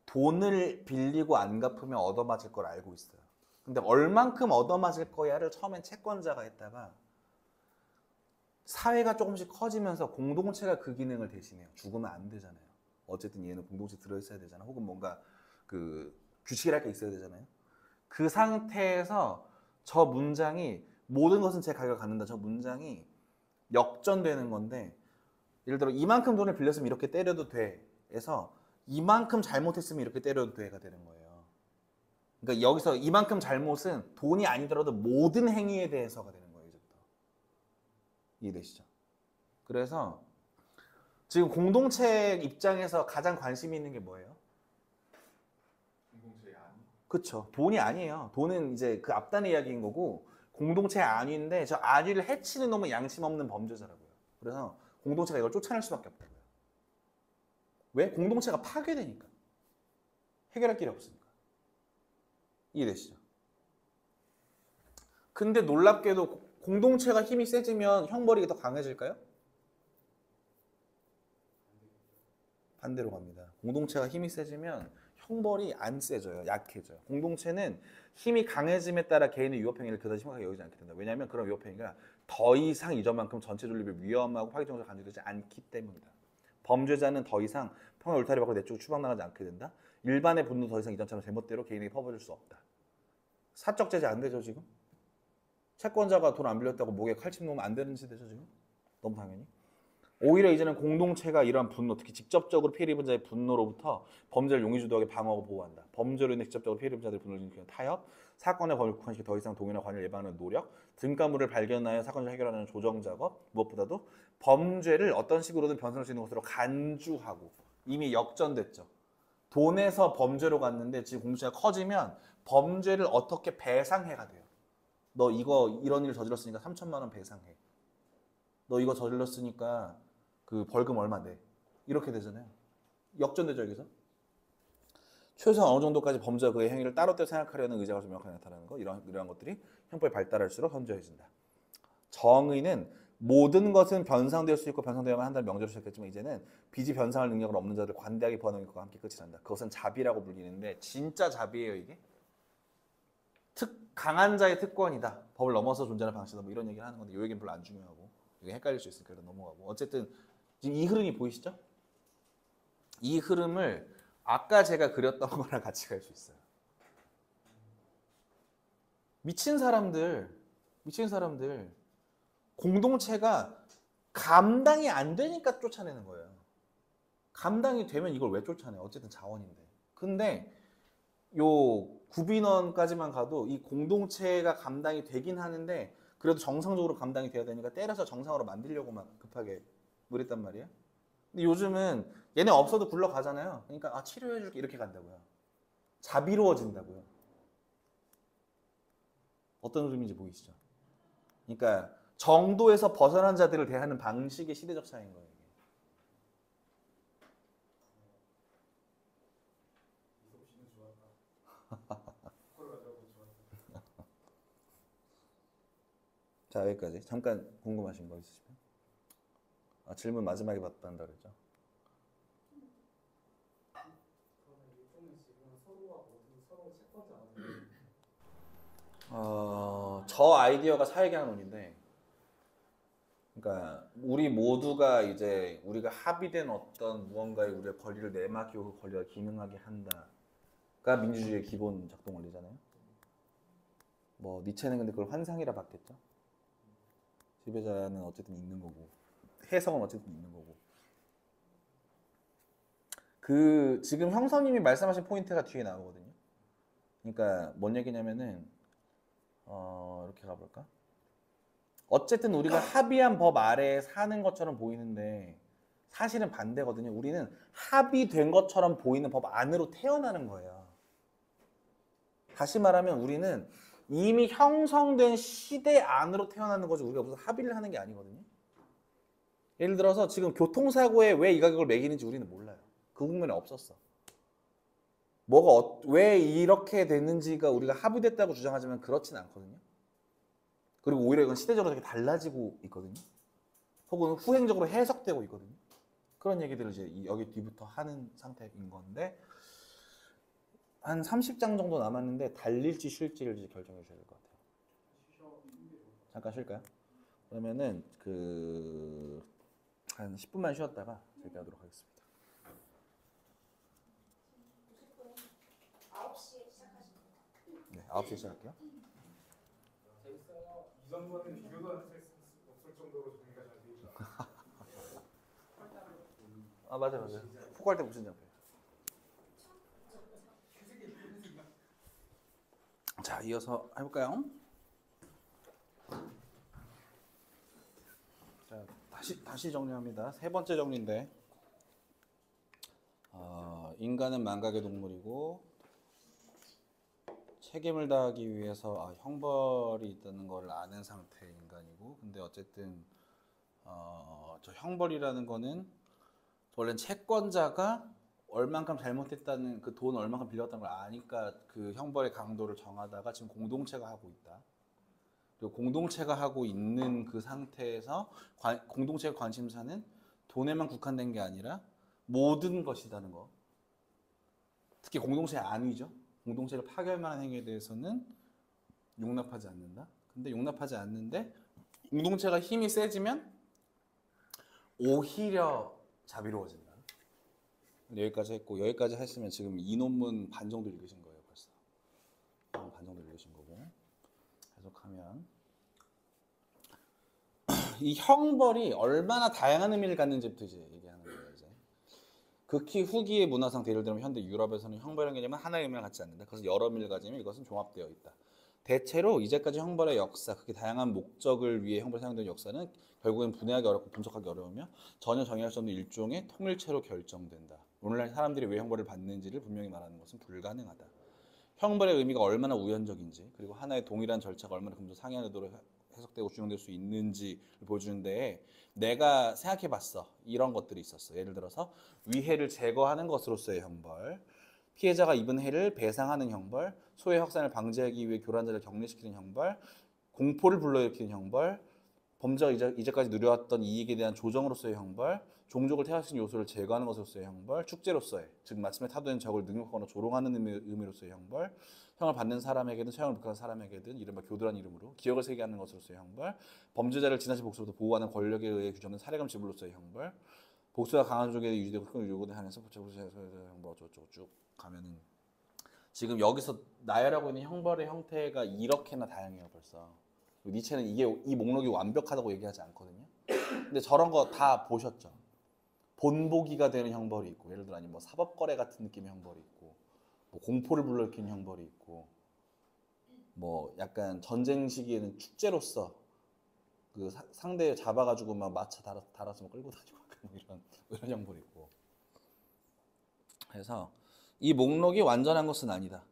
돈을 빌리고 안 갚으면 얻어맞을 걸 알고 있어요. 근데 얼만큼 얻어맞을 거야를 처음엔 채권자가 했다가 사회가 조금씩 커지면서 공동체가 그 기능을 대신해요. 죽으면 안 되잖아요. 어쨌든 얘는 공동체 들어있어야 되잖아. 혹은 뭔가 그 규칙이랄 게 있어야 되잖아요. 그 상태에서 저 문장이 모든 것은 제 가격을 갖는다. 저 문장이 역전되는 건데 예를 들어 이만큼 돈을 빌렸으면 이렇게 때려도 돼에서 이만큼 잘못했으면 이렇게 때려도 돼가 되는 거예요. 그러니까 여기서 이만큼 잘못은 돈이 아니더라도 모든 행위에 대해서가 되는 거예요. 이제부터. 이해되시죠? 그래서 지금 공동체 입장에서 가장 관심이 있는 게 뭐예요? 공동체의 안. 그렇죠. 돈이 아니에요. 돈은 이제 그 앞단의 이야기인 거고 공동체의 안위인데 저 안위를 해치는 놈은 양심 없는 범죄자라고요. 그래서 공동체가 이걸 쫓아낼 수밖에 없다고요. 왜? 공동체가 파괴되니까. 해결할 길이 없으니까. 이해되시죠? 근데 놀랍게도 공동체가 힘이 세지면 형벌이 더 강해질까요? 반대로 갑니다. 공동체가 힘이 세지면 형벌이 안 세져요. 약해져요. 공동체는 힘이 강해짐에 따라 개인의 위법행위를 그다지 심각하게 여기지 않게 된다. 왜냐하면 그런 위법행위가 더 이상 이전만큼 전체 존립을 위험하고 파괴적으로 간주되지 않기 때문이다. 범죄자는 더 이상 평화 울타리 밖으로 내쫓고 추방당하지 않게 된다. 일반의 분노 더 이상 이전처럼 제멋대로 개인에게 퍼부어줄 수 없다. 사적 제재 안 되죠 지금? 채권자가 돈 안 빌렸다고 목에 칼집 놓으면 안 되는 시대죠 지금? 너무 당연히. 오히려 이제는 공동체가 이러한 분노, 특히 직접적으로 피해 입은 자의 분노로부터 범죄를 용의주도하게 방어하고 보호한다. 범죄로 인해 직접적으로 피해 입은 자들의 분노를 일으키는 타협, 사건의 범위를 국한시켜 더 이상 동요나 관여를 예방하는 노력, 등가물을 발견하여 사건을 해결하는 조정 작업, 무엇보다도 범죄를 어떤 식으로든 변성할 수 있는 것으로 간주하고 이미 역전됐죠. 돈에서 범죄로 갔는데 지금 공동체가 커지면 범죄를 어떻게 배상해가 돼요. 너 이거 이런 일 저질렀으니까 3천만 원 배상해. 너 이거 저질렀으니까 그 벌금 얼마 내. 이렇게 되잖아요. 역전되죠 여기서. 최소한 어느 정도까지 범죄와 그의 행위를 따로따로 생각하려는 의지가 좀 명확하게 나타나는 거. 이러한 것들이 형법이 발달할수록 현저해진다. 정의는 모든 것은 변상될 수 있고 변상되어야만 한다는 명제로 시작했지만 이제는 빚이 변상할 능력은 없는 자들 관대하게 보호하는 것과 함께 끝이 난다. 그것은 자비라고 불리는데 진짜 자비예요 이게? 강한 자의 특권이다. 법을 넘어서 존재하는 방식이다. 뭐 이런 얘기를 하는 건데 이 얘기는 별로 안 중요하고 이게 헷갈릴 수 있으니까 일단 넘어가고 어쨌든 지금 이 흐름이 보이시죠? 이 흐름을 아까 제가 그렸던 거랑 같이 갈 수 있어요. 미친 사람들 공동체가 감당이 안 되니까 쫓아내는 거예요. 감당이 되면 이걸 왜 쫓아내? 어쨌든 자원인데. 근데 요 구빈원까지만 가도 이 공동체가 감당이 되긴 하는데 그래도 정상적으로 감당이 돼야 되니까 때려서 정상으로 만들려고 막 급하게 그랬단 말이에요. 근데 요즘은 얘네 없어도 굴러가잖아요. 그러니까 치료해줄게 이렇게 간다고요. 자비로워진다고요. 어떤 흐름인지 보이시죠? 그러니까 정도에서 벗어난 자들을 대하는 방식의 시대적 차이인 거예요. 자 여기까지. 잠깐 궁금하신 거 있으시면? 질문 마지막에 받는다 그랬죠? 그러면 일종의 지금 서로가 모두 서로 채권자 아니에요? 저 아이디어가 사회경영론인데, 그러니까 우리 모두가 이제 우리가 합의된 어떤 무언가에 우리의 권리를 내맡기고 그 권리가 기능하게 한다가 민주주의의 기본 작동 원리잖아요. 뭐 니체는 근데 그걸 환상이라 봤겠죠. 지배자는 어쨌든 있는 거고 해석은 어쨌든 있는 거고. 그 지금 형사님이 말씀하신 포인트가 뒤에 나오거든요. 그러니까 뭔 얘기냐면은 이렇게 가볼까? 어쨌든 우리가 합의한 법 아래에 사는 것처럼 보이는데 사실은 반대거든요. 우리는 합의된 것처럼 보이는 법 안으로 태어나는 거예요. 다시 말하면 우리는 이미 형성된 시대 안으로 태어나는 거지 우리가 무슨 합의를 하는 게 아니거든요. 예를 들어서 지금 교통사고에 왜 이 가격을 매기는지 우리는 몰라요. 그 국면에 없었어. 뭐가 왜 이렇게 됐는지가 우리가 합의됐다고 주장하지만 그렇진 않거든요. 그리고 오히려 이건 시대적으로 되게 달라지고 있거든요. 혹은 후행적으로 해석되고 있거든요. 그런 얘기들을 이제 여기 뒤부터 하는 상태인 건데 한 30장 정도 남았는데 달릴지 쉴지를 이제 결정해 주셔야 될 것 같아요. 잠깐 쉴까요? 그러면은 한 10분만 쉬었다가 재개하도록 하겠습니다. 9시에 시작하십니다. 네, 9시에 시작할게요. 재밌어요. 이전과는 비교도 안 될 수 없을 정도로 정리가 잘 돼 있다. 아 맞아요. 후할 때 무슨 장표? 자, 이어서 해볼까요? 자, 다시 정리합니다. 세 번째 정리인데, 인간은 망각의 동물이고 책임을 다하기 위해서 형벌이 있다는 걸 아는 상태의 인간이고, 근데 어쨌든 저 형벌이라는 거는 원래는 채권자가 얼만큼 잘못했다는 그 돈 얼만큼 빌렸다는 걸 아니까 그 형벌의 강도를 정하다가 지금 공동체가 하고 있다. 그리고 공동체가 하고 있는 그 상태에서 공동체의 관심사는 돈에만 국한된 게 아니라 모든 것이라는 거. 특히 공동체의 안위죠. 공동체를 파괴할 만한 행위에 대해서는 용납하지 않는다. 근데 용납하지 않는데 공동체가 힘이 세지면 오히려 자비로워진다. 여기까지 했고, 여기까지 했으면 지금 이 논문 반 정도 읽으신 거예요, 벌써. 반 정도 읽으신 거고. 해석하면 이 형벌이 얼마나 다양한 의미를 갖는지부터 이제 얘기하는 거예요. 이제 극히 후기의 문화 상태, 예를 들면 현대 유럽에서는 형벌이라는 개념은 하나의 의미를 갖지 않는다. 그래서 여러 의미를 가지면 이것은 종합되어 있다. 대체로 이제까지 형벌의 역사, 그렇게 다양한 목적을 위해 형벌이 사용된 역사는 결국엔 분해하기 어렵고 분석하기 어려우며 전혀 정의할 수 없는 일종의 통일체로 결정된다. 오늘날 사람들이 왜 형벌을 받는지를 분명히 말하는 것은 불가능하다. 형벌의 의미가 얼마나 우연적인지, 그리고 하나의 동일한 절차가 얼마나 금도 상이한 의도로 해석되고 준용될 수 있는지를 보여주는 데에 내가 생각해봤어. 이런 것들이 있었어. 예를 들어서 위해를 제거하는 것으로서의 형벌, 피해자가 입은 해를 배상하는 형벌, 소외 확산을 방지하기 위해 교란자를 격리시키는 형벌, 공포를 불러일으키는 형벌, 범죄가 이제까지 누려왔던 이익에 대한 조정으로서의 형벌, 종족을 퇴화시키는 요소를 제거하는 것으로서의 형벌, 축제로서의, 즉 마침내 타도된 적을 능욕하거나 조롱하는 의미로서의 형벌, 형을 받는 사람에게든 처형을 불쾌한 사람에게든 이른바 교도란 이름으로 기억을 세게 하는 것으로서의 형벌, 범죄자를 지나친 복수부터 보호하는 권력에 의해 규정된 사례감 지불로서의 형벌, 복수가 강한 쪽에 유지되고 큰 요구에 한해서 형벌 어쩌고저쩌고 쭉 가면은 지금 여기서 나열하고 있는 형벌의 형태가 이렇게나 다양해요 벌써. 니체는 이 목록이 완벽하다고 얘기하지 않거든요. 근데 저런 거 다 보셨죠? 본보기가 되는 형벌이 있고, 예를 들어 아니면 뭐 사법거래 같은 느낌의 형벌이 있고, 뭐 공포를 불러일으키는 형벌이 있고, 뭐 약간 전쟁 시기에는 축제로서 그 상대 잡아가지고 막 마차 달아서 막 끌고 다니고 이런 형벌이 있고. 그래서 이 목록이 완전한 것은 아니다.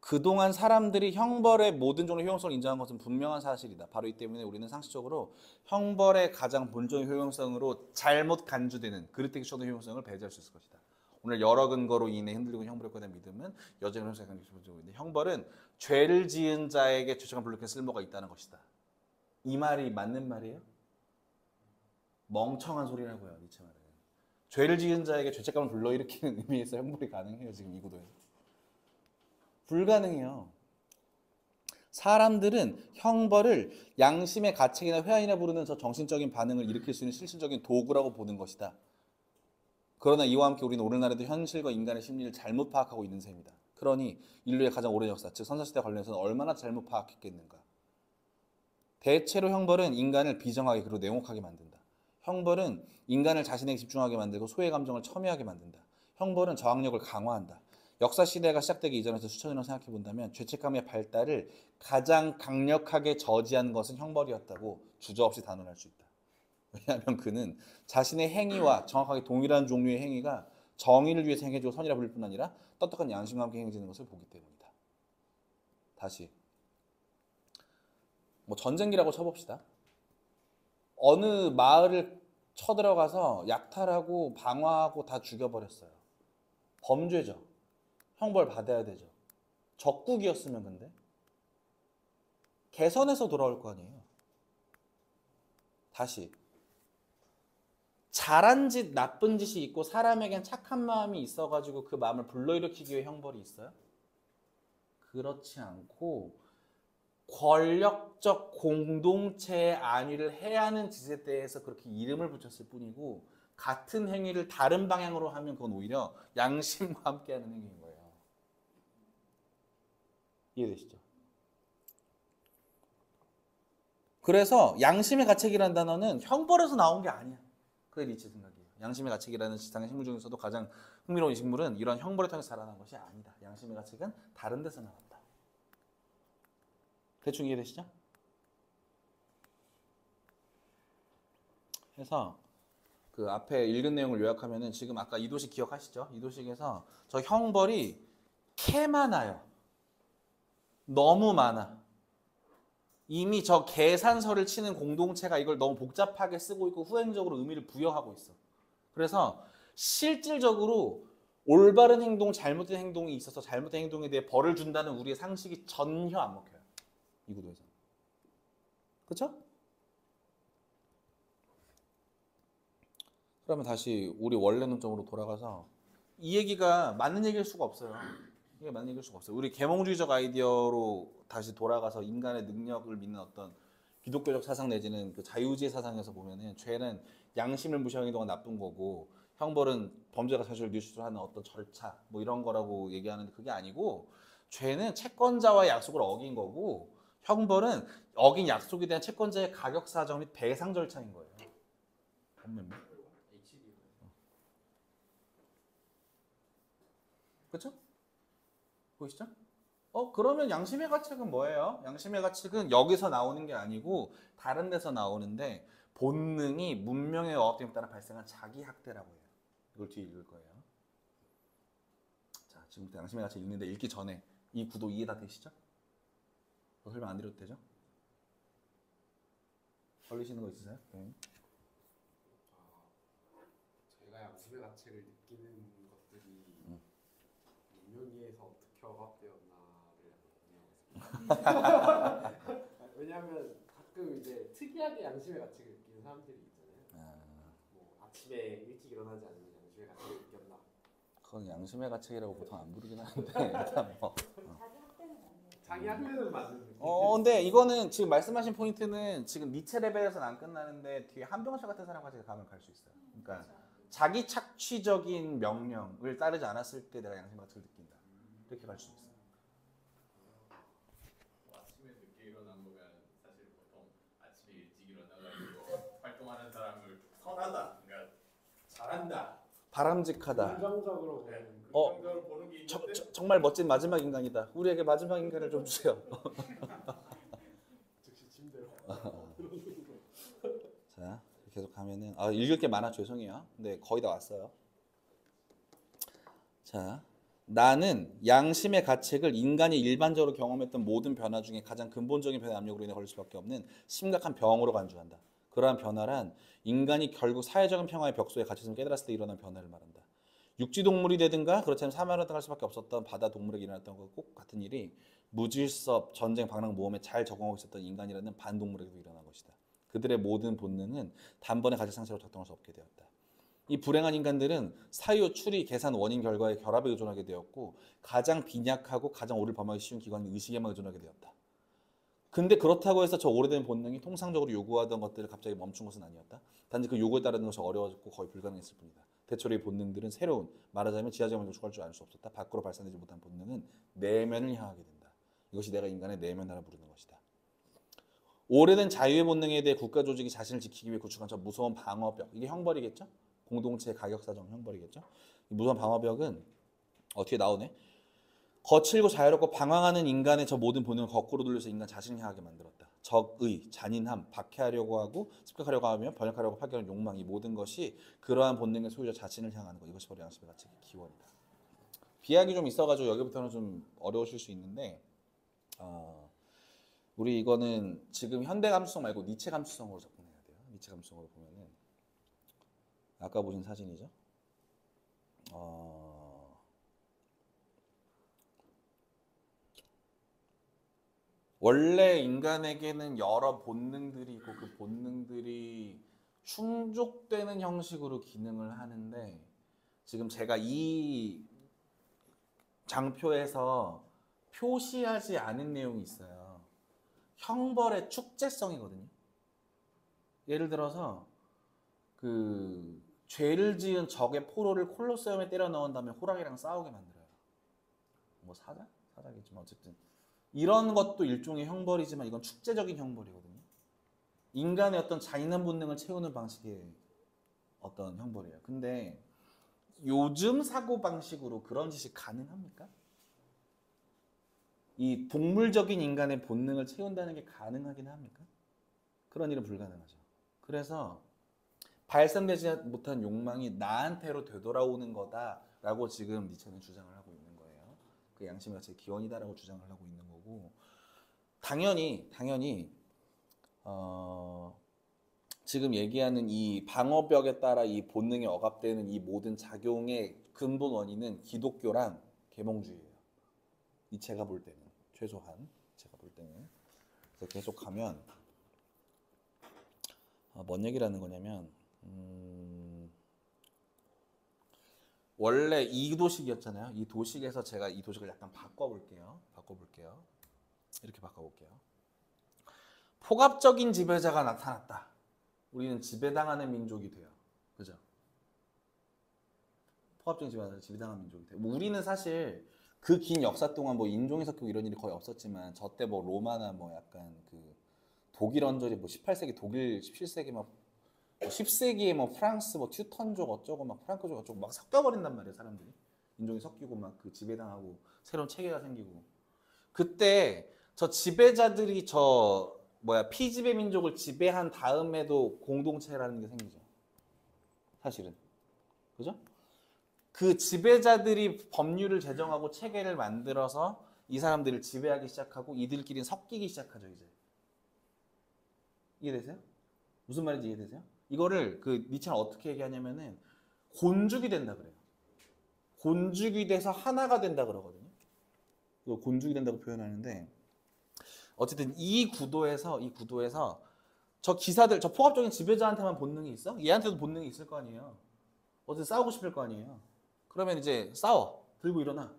그동안 사람들이 형벌의 모든 종류의 효용성을 인정한 것은 분명한 사실이다. 바로 이 때문에 우리는 상식적으로 형벌의 가장 본적인 효용성으로 잘못 간주되는 그릇되기 쉬운 효용성을 배제할 수 있을 것이다. 오늘 여러 근거로 인해 흔들리고 형벌에 관한 믿음은 여전히 효용성이 강조되고 있는데, 형벌은 죄를 지은 자에게 죄책감을 불러일으키는 쓸모가 있다는 것이다. 이 말이 맞는 말이에요? 멍청한 소리라고요, 니체 말은. 죄를 지은 자에게 죄책감을 불러일으키는 의미에서 형벌이 가능해요, 지금 이 구도에서. 불가능해요. 사람들은 형벌을 양심의 가책이나 회한이나 부르는 저 정신적인 반응을 일으킬 수 있는 실질적인 도구라고 보는 것이다. 그러나 이와 함께 우리는 오늘날에도 현실과 인간의 심리를 잘못 파악하고 있는 셈이다. 그러니 인류의 가장 오랜 역사, 즉 선사시대 관련해서는 얼마나 잘못 파악했겠는가. 대체로 형벌은 인간을 비정하게 그리고 냉혹하게 만든다. 형벌은 인간을 자신에게 집중하게 만들고 소외 감정을 첨예하게 만든다. 형벌은 저항력을 강화한다. 역사 시대가 시작되기 이전에서 수천 년을 생각해 본다면 죄책감의 발달을 가장 강력하게 저지한 것은 형벌이었다고 주저없이 단언할 수 있다. 왜냐하면 그는 자신의 행위와 정확하게 동일한 종류의 행위가 정의를 위해서 행해지고 선이라 부를 뿐 아니라 떳떳한 양심과 함께 행해지는 것을 보기 때문이다. 다시 뭐 전쟁기라고 쳐봅시다. 어느 마을을 쳐들어가서 약탈하고 방화하고 다 죽여버렸어요. 범죄죠. 형벌 받아야 되죠. 적국이었으면 근데 개선해서 돌아올 거 아니에요. 다시 잘한 짓, 나쁜 짓이 있고 사람에겐 착한 마음이 있어가지고 그 마음을 불러일으키기 위해 형벌이 있어요? 그렇지 않고 권력적 공동체의 안위를 해야 하는 짓에 대해서 그렇게 이름을 붙였을 뿐이고 같은 행위를 다른 방향으로 하면 그건 오히려 양심과 함께하는 행위인 거예요. 이해되시죠? 그래서 양심의 가책이라는 단어는 형벌에서 나온 게 아니야. 그게 니체 생각이에요. 양심의 가책이라는 지상의 식물 중에서도 가장 흥미로운 식물은 이런 형벌을 통해서 자라난 것이 아니다. 양심의 가책은 다른 데서 나왔다. 대충 이해되시죠? 그래서 그 앞에 읽은 내용을 요약하면은 지금 아까 이도식 기억하시죠? 이도식에서 저 형벌이 캐 많아요. 너무 많아. 이미 저 계산서를 치는 공동체가 이걸 너무 복잡하게 쓰고 있고 후행적으로 의미를 부여하고 있어. 그래서 실질적으로 올바른 행동, 잘못된 행동이 있어서 잘못된 행동에 대해 벌을 준다는 우리의 상식이 전혀 안 먹혀요. 이 구도에서. 그렇죠? 그러면 다시 우리 원래 논점으로 돌아가서 이 얘기가 맞는 얘기일 수가 없어요. 이게 맞는 얘기일 수가 없어요. 우리 계몽주의적 아이디어로 다시 돌아가서 인간의 능력을 믿는 어떤 기독교적 사상 내지는 그 자유주의 사상에서 보면은 죄는 양심을 무시하는 동안 나쁜 거고 형벌은 범죄가 사실을 유출하는 어떤 절차 뭐 이런 거라고 얘기하는데 그게 아니고 죄는 채권자와의 약속을 어긴 거고 형벌은 어긴 약속에 대한 채권자의 가격 사정 및 배상 절차인 거예요. 그렇죠? 보이시죠? 그러면 양심의 가책은 뭐예요? 양심의 가책은 여기서 나오는 게 아니고 다른 데서 나오는데 본능이 문명의 억압됨에 따라 발생한 자기 학대라고 해요. 이걸 뒤에 읽을 거예요. 자, 지금부터 양심의 가책 읽는데 읽기 전에 이 구도 이해 다 되시죠? 더 설명 안 드려도 되죠? 걸리시는 거 있으세요? 네. 저희가 양심의 가책을 느끼는 것들이 문명위에서 어떻게 억압되었나를 왜냐하면 가끔 이제 특이하게 양심의 가책을 느끼는 사람들이 있잖아요. 뭐 아침에 일찍 일어나지 않으면 양심의 가책을 느꼈나? 그건 양심의 가책이라고 보통 안 부르긴 하는데 일단 뭐. 자기 학대는 아니에요. 자기 학대는 맞는 느낌. 근데 이거는 지금 말씀하신 포인트는 지금 니체 레벨에서는 안 끝나는데 뒤에 한병철 같은 사람까지 가면 갈 수 있어요. 그러니까 자기 착취적인 명령을 따르지 않았을 때 내가 양심의 가책을 느낀다. 이렇게 갈 수 있어요. 아침에 늦게 일어난 거면 사실 보통 아침에 일찍 일어나가지고 활동하는 사람을 선하다, 그러니까 잘한다, 바람직하다. 긍정적으로 네, 보는 긍정적으로 보는 게 있는데 정말 멋진 마지막 인간이다. 우리에게 마지막 인간을 좀 주세요. 즉시 침대로. 자, 계속 가면은 읽을 게 많아 죄송해요. 근데 거의 다 왔어요. 자, 나는 양심의 가책을 인간이 일반적으로 경험했던 모든 변화 중에 가장 근본적인 변화 압력으로 인해 걸릴 수밖에 없는 심각한 병으로 간주한다. 그러한 변화란 인간이 결국 사회적인 평화의 벽소에 갇혔음을 깨달았을 때 일어난 변화를 말한다. 육지 동물이 되든가 그렇지 않으면 사망을 당할 수밖에 없었던 바다 동물에게 일어났던 것과 꼭 같은 일이 무질서, 전쟁, 방랑, 모험에 잘 적응하고 있었던 인간이라는 반동물에게도 일어난 것이다. 그들의 모든 본능은 단번에 가치 상태로 작동할 수 없게 되었다. 이 불행한 인간들은 사유, 추리, 계산, 원인, 결과의 결합에 의존하게 되었고 가장 빈약하고 가장 오를 범하기 쉬운 기관인 의식에만 의존하게 되었다. 근데 그렇다고 해서 저 오래된 본능이 통상적으로 요구하던 것들을 갑자기 멈춘 것은 아니었다. 단지 그 요구에 따르는 것이 어려워졌고 거의 불가능했을 뿐이다. 대체로 이 본능들은 새로운, 말하자면 지하적인 조건을 추구할 줄 알 수 없었다. 밖으로 발산되지 못한 본능은 내면을 향하게 된다. 이것이 내가 인간의 내면이라 부르는 것이다. 오래된 자유의 본능에 대해 국가 조직이 자신을 지키기 위해 구축한 저 무서운 방어벽, 이게 형벌이겠죠? 공동체의 가격사정 형벌이겠죠? 이 무서운 방어벽은 뒤에 나오네. 거칠고 자유롭고 방황하는 인간의 저 모든 본능을 거꾸로 돌려서 인간 자신을 향하게 만들었다. 적의, 잔인함, 박해하려고 하고 습격하려고 하며 번역하려고 파괴하는 욕망, 이 모든 것이 그러한 본능의 소유자 자신을 향하는 것. 이것이 바로 양심의 가책의 기원이다. 비약이 좀 있어가지고 여기부터는 좀 어려우실 수 있는데 우리 이거는 지금 현대 감수성 말고 니체 감수성으로 접근해야 돼요. 니체 감수성으로 보면은 아까 보신 사진이죠. 원래 인간에게는 여러 본능들이 있고 그 본능들이 충족되는 형식으로 기능을 하는데 지금 제가 이 장표에서 표시하지 않은 내용이 있어요. 형벌의 축제성이거든요. 예를 들어서 그 죄를 지은 적의 포로를 콜로세움에 때려 넣은 다음에 호랑이랑 싸우게 만들어요. 뭐 사자겠지만 어쨌든 이런 것도 일종의 형벌이지만 이건 축제적인 형벌이거든요. 인간의 어떤 잔인한 본능을 채우는 방식의 어떤 형벌이에요. 근데 요즘 사고 방식으로 그런 짓이 가능합니까? 이 동물적인 인간의 본능을 채운다는 게 가능하긴 합니까? 그런 일은 불가능하죠. 그래서 발산되지 못한 욕망이 나한테로 되돌아오는 거다라고 지금 니체는 주장을 하고 있는 거예요. 그 양심의 가치의 기원이다라고 주장을 하고 있는 거고, 당연히 지금 얘기하는 이 방어벽에 따라 이 본능이 억압되는 이 모든 작용의 근본 원인은 기독교랑 계몽주의예요. 니체가 볼 때는 최소한 제가 볼 때는. 그래서 계속 가면 뭔 얘기를 하는 거냐면 원래 이 도식이었잖아요. 이 도식에서 제가 이 도식을 약간 바꿔볼게요. 이렇게 바꿔볼게요. 포갑적인 지배자가 나타났다. 우리는 지배당하는 민족이 돼요. 그죠? 포갑적인 지배자가 지배당하는 민족이 돼요. 뭐 우리는 사실 그 긴 역사 동안 뭐 인종이 섞이고 이런 일이 거의 없었지만 저 때 뭐 로마나 뭐 약간 그 독일 언저리 뭐 18세기 독일 17세기 막 10세기에 뭐 프랑스 뭐 튜턴족 어쩌고 막 프랑크족 어쩌고 막 섞여버린단 말이에요. 사람들이 인종이 섞이고 막 그 지배당하고 새로운 체계가 생기고 그때 저 지배자들이 저 피지배 민족을 지배한 다음에도 공동체라는 게 생기죠. 사실은 그죠? 그 지배자들이 법률을 제정하고 체계를 만들어서 이 사람들을 지배하기 시작하고 이들끼리는 섞이기 시작하죠. 이제 이해되세요? 무슨 말인지 이해되세요? 이거를 그 니체는 어떻게 얘기하냐면은 곤죽이 된다 그래요. 곤죽이 돼서 하나가 된다 그러거든요. 이거 곤죽이 된다고 표현하는데 어쨌든 이 구도에서 저 기사들, 저 포갑적인 지배자한테만 본능이 있어? 얘한테도 본능이 있을 거 아니에요. 어쨌든 싸우고 싶을 거 아니에요. 그러면 이제 싸워. 들고 일어나.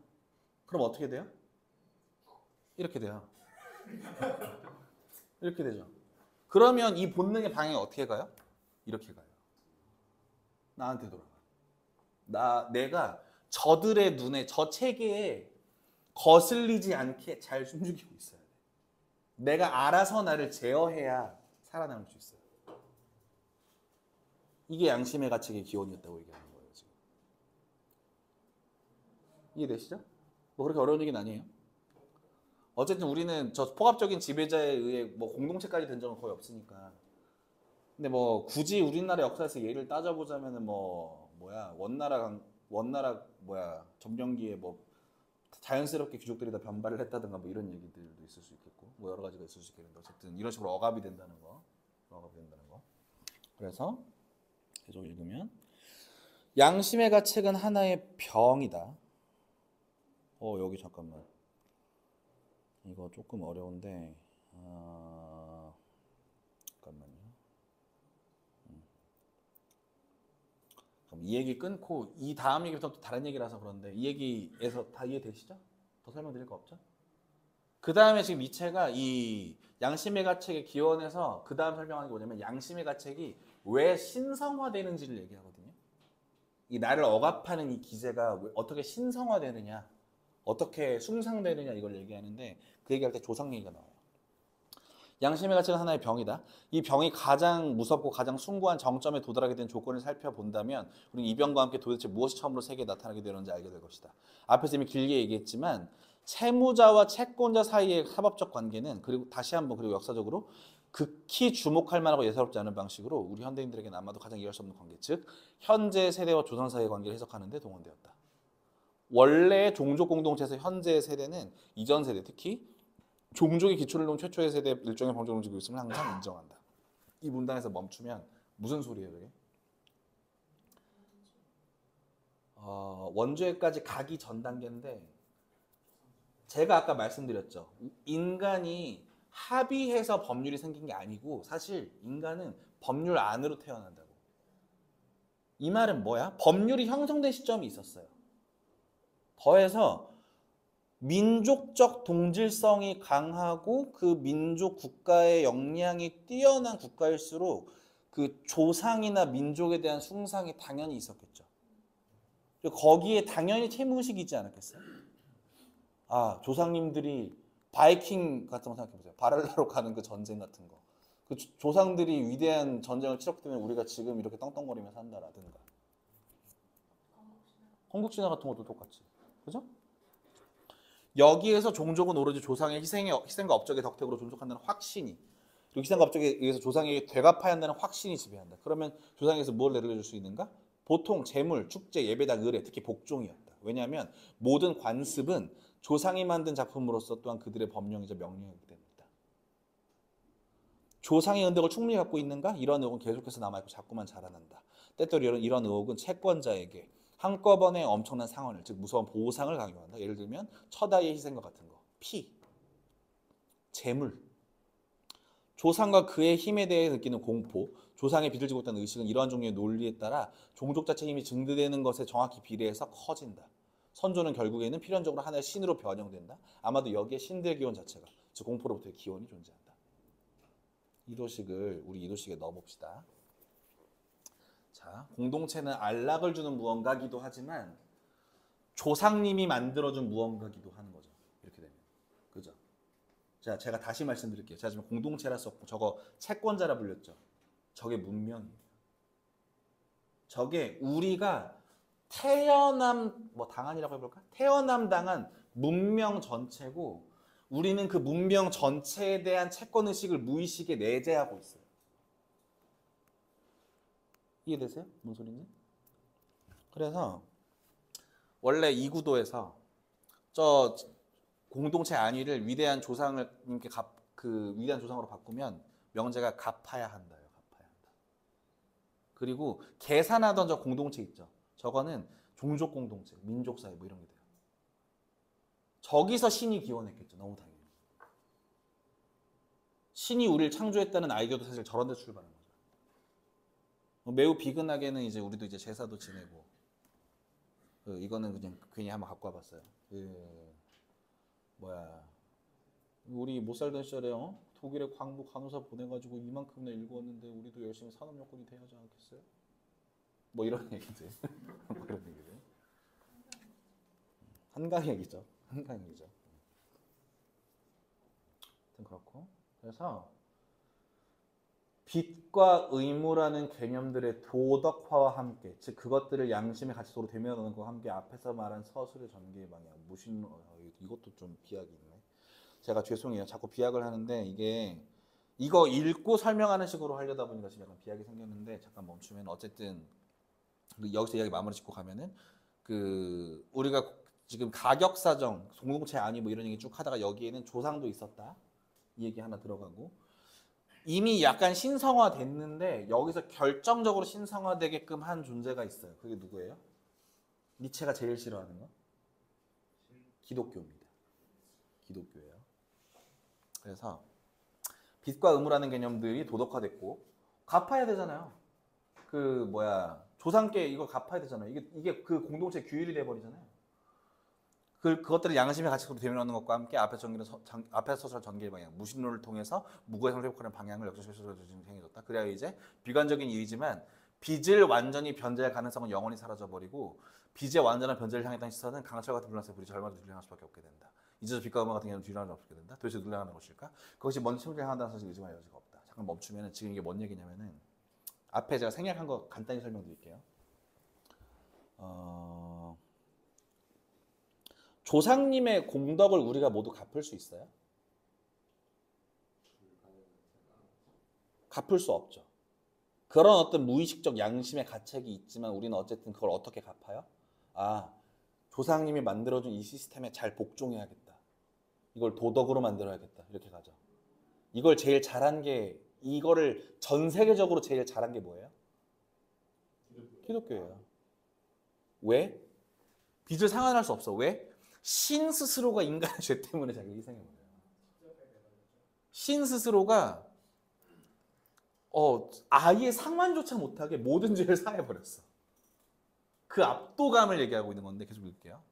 그럼 어떻게 돼요? 이렇게 돼요. 이렇게 되죠. 그러면 이 본능의 방향이 어떻게 가요? 이렇게 가요. 나한테 돌아가. 내가 저들의 눈에, 저 체계에 거슬리지 않게 잘 숨죽이고 있어야 돼. 내가 알아서 나를 제어해야 살아남을 수 있어요. 이게 양심의 가책의 기원이었다고 얘기하는 거예요. 지금. 이해되시죠? 뭐 그렇게 어려운 얘기는 아니에요. 어쨌든 우리는 저 포갑적인 지배자에 의해 뭐 공동체까지 된 적은 거의 없으니까. 근데 뭐 굳이 우리나라 역사에서 예를 따져보자면은 원나라 점령기에 뭐 자연스럽게 귀족들이 다 변발을 했다든가 뭐 이런 얘기들도 있을 수 있겠고 뭐 여러 가지가 있을 수 있겠는데 어쨌든 이런 식으로 억압이 된다는 거. 그래서 계속 읽으면 양심의 가책은 하나의 병이다. 여기 잠깐만. 이거 조금 어려운데 잠깐만요. 그럼 이 얘기 끊고 이 다음 얘기부터 또 다른 얘기라서 그런데 이 얘기에서 다 이해되시죠? 더 설명드릴 거 없죠? 그 다음에 지금 니체가 이 양심의 가책의 기원에서 그 다음 설명하는 게 뭐냐면 양심의 가책이 왜 신성화되는지를 얘기하거든요. 이 나를 억압하는 이 기제가 어떻게 신성화되느냐, 어떻게 숭상되느냐 이걸 얘기하는데 그 얘기할 때 조상 얘기가 나와요. 양심의 가책은 하나의 병이다. 이 병이 가장 무섭고 가장 숭고한 정점에 도달하게 된 조건을 살펴본다면 우리는 이 병과 함께 도대체 무엇이 처음으로 세계에 나타나게 되는지 알게 될 것이다. 앞에서 이미 길게 얘기했지만 채무자와 채권자 사이의 합법적 관계는 그리고 다시 한번 그리고 역사적으로 극히 주목할 만하고 예사롭지 않은 방식으로 우리 현대인들에게는 아마도 가장 이해할 수 없는 관계, 즉 현재 세대와 조상 사이의 관계를 해석하는 데 동원되었다. 원래 종족 공동체에서 현재 세대는 이전 세대, 특히 종족의 기초를 놓은 최초의 세대 일종의 범죄를 지고 있음을 항상 인정한다. 이 문단에서 멈추면 무슨 소리예요, 이게? 원죄까지 가기 전 단계인데 제가 아까 말씀드렸죠. 인간이 합의해서 법률이 생긴 게 아니고 사실 인간은 법률 안으로 태어난다고. 이 말은 뭐야? 법률이 형성된 시점이 있었어요. 더해서 민족적 동질성이 강하고 그 민족 국가의 역량이 뛰어난 국가일수록 그 조상이나 민족에 대한 숭상이 당연히 있었겠죠. 거기에 당연히 채무의식이 있지 않았겠어요? 아, 조상님들이 바이킹 같은 거 생각해보세요. 바랄라로 가는 그 전쟁 같은 거. 그 조상들이 위대한 전쟁을 치렀기 때문에 우리가 지금 이렇게 떵떵거리며 산다라든가. 건국신화 같은 것도 똑같이. 그죠? 여기에서 종족은 오로지 조상의 희생과 업적의 덕택으로 존속한다는 확신이, 그리고 희생과 업적에 의해서 조상에게 되갚아야 한다는 확신이 지배한다. 그러면 조상에게서 뭘 내려줄 수 있는가? 보통 제물, 축제, 예배당, 의례, 특히 복종이었다. 왜냐하면 모든 관습은 조상이 만든 작품으로서 또한 그들의 법령이자 명령이기 때문이다. 조상의 은덕을 충분히 갖고 있는가? 이런 의혹은 계속해서 남아있고 자꾸만 자라난다. 때때로 이런 의혹은 채권자에게 한꺼번에 엄청난 상환을, 즉 무서운 보상을 강요한다. 예를 들면 처다의 희생과 같은 거, 피, 재물, 조상과 그의 힘에 대해 느끼는 공포, 조상의 빚을 지고 있다는 의식은 이러한 종류의 논리에 따라 종족 자체의 힘이 증대되는 것에 정확히 비례해서 커진다. 선조는 결국에는 필연적으로 하나의 신으로 변형된다. 아마도 여기에 신들의 기원 자체가, 즉 공포로부터의 기원이 존재한다. 이도식을 우리 이도식에 넣어봅시다. 자, 공동체는 안락을 주는 무언가기도 하지만 조상님이 만들어준 무언가기도 하는 거죠. 이렇게 되면. 그죠? 자, 제가 다시 말씀드릴게요. 제가 지금 공동체라 썼고 저거 채권자라 불렸죠. 저게 문명이에요. 저게 우리가 당한이라고 해볼까? 태어남 당한 문명 전체고 우리는 그 문명 전체에 대한 채권의식을 무의식에 내재하고 있어요. 이해되세요? 뭔 소리인지? 그래서 원래 이 구도에서 저 공동체 안위를 위대한 조상을 그 위대한 조상으로 바꾸면 명제가 갚아야 한다요. 갚아야 한다. 그리고 계산하던 저 공동체 있죠. 저거는 종족 공동체, 민족 사회 뭐 이런 게 돼요. 저기서 신이 기원했겠죠. 너무 당연히. 신이 우리를 창조했다는 아이디어도 사실 저런 데 출발한 거죠. 매우 비근하게는 이제 우리도 이제 제사도 지내고 이거는 그냥 괜히 한번 갖고 와봤어요. 우리 못 살던 시절에 독일에 광부 간호사 보내가지고 이만큼이나 읽었는데 우리도 열심히 산업 여건이 돼야지 않겠어요? 뭐 이런 얘기들. 뭐 그런 얘기들. 한강 얘기죠. 한강 얘기죠. 아무튼 그렇고. 그래서 빚과 의무라는 개념들의 도덕화와 함께, 즉 그것들을 양심의 가치도로 대면하는 것과 함께 앞에서 말한 서술의 전개의 방향, 이것도 좀 비약이 있네. 제가 죄송해요. 자꾸 비약을 하는데 이거 읽고 설명하는 식으로 하려다 보니까 지금 약간 비약이 생겼는데 잠깐 멈추면 어쨌든 여기서 이야기 마무리 짓고 가면은 우리가 지금 가격사정, 공동체 안위 뭐 이런 얘기 쭉 하다가 여기에는 조상도 있었다. 이 얘기 하나 들어가고 이미 약간 신성화 됐는데 여기서 결정적으로 신성화되게끔 한 존재가 있어요. 그게 누구예요? 니체가 제일 싫어하는 거? 기독교입니다. 기독교예요. 그래서 빚과 의무라는 개념들이 도덕화됐고 갚아야 되잖아요. 조상께 이거 갚아야 되잖아요. 이게 그 공동체 규율이 돼버리잖아요. 그것들을 양심의 가치로 대면하는 것과 함께 앞에서 서술 전개의 방향, 무신론을 통해서 무고해성을 회복하는 방향을 역사적으로 진행해줬다. 그래야 이제 비관적인 일이지만 빚을 완전히 변제할 가능성은 영원히 사라져버리고 빚의 완전한 변제를 향했던 시선은 강철 같은 불란스의 불이 절반도 뒤로 향할 수밖에 없게 된다. 이제서 빚과 의무 같은 경우는 뒤로 향할 수밖에 된다. 도대체 누가 향하는 것일까? 그것이 먼저 침묵을 향한다는 사실 의심할 여지가 없다. 잠깐 멈추면 지금 이게 뭔 얘기냐면은 앞에 제가 생략한 거 간단히 설명드릴게요. 조상님의 공덕을 우리가 모두 갚을 수 있어요? 갚을 수 없죠. 그런 어떤 무의식적 양심의 가책이 있지만 우리는 어쨌든 그걸 어떻게 갚아요? 조상님이 만들어준 이 시스템에 잘 복종해야겠다. 이걸 도덕으로 만들어야겠다. 이렇게 가죠. 이걸 제일 잘한 게 이거를 전 세계적으로 제일 잘한 게 뭐예요? 기독교예요. 왜? 빚을 상환할 수 없어. 왜? 신 스스로가 인간의 죄 때문에 자기를 희생해버려요. 신 스스로가 아예 상환조차 못하게 모든 죄를 사해버렸어. 그 압도감을 얘기하고 있는 건데 계속 읽을게요.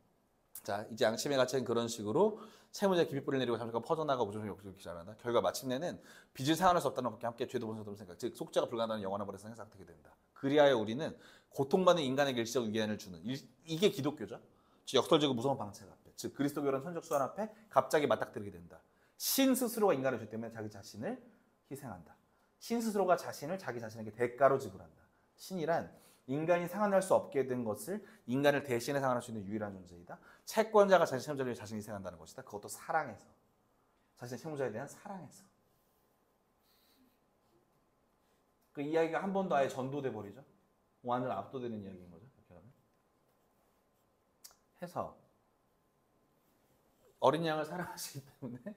자, 이제 양심의 가책은 그런 식으로 채무자의 기핏불을 내리고 잠시간 퍼져나가고 우정을 역적이 잘한다. 결과 마침내는 빚을 상환할 수 없다는 것과 함께 죄도 본성도 생각, 즉 속죄가 불가능한 영원한 벌에서 해상되게 된다. 그리하여 우리는 고통받는 인간에게 일시적 위안을 주는 이게 기독교죠. 즉 역설적이고 무서운 방책 앞에, 즉 그리스도교라는 천적 수완 앞에 갑자기 맞닥뜨리게 된다. 신 스스로가 인간의 죄 때문에 자기 자신을 희생한다. 신 스스로가 자신을 자기 자신에게 대가로 지불한다. 신이란 인간이 상환할 수 없게 된 것을 인간을 대신해 상환할 수 있는 유일한 존재이다. 채권자가 자신의 채무자를 위해 자신을 희생한다는 것이다. 그것도 사랑해서. 자신의 채무자에 대한 사랑해서. 그 이야기가 한 번도 아예 전도돼 버리죠. 완전 압도되는 이야기인 거죠. 이렇게 하면. 해서 어린 양을 사랑하시기 때문에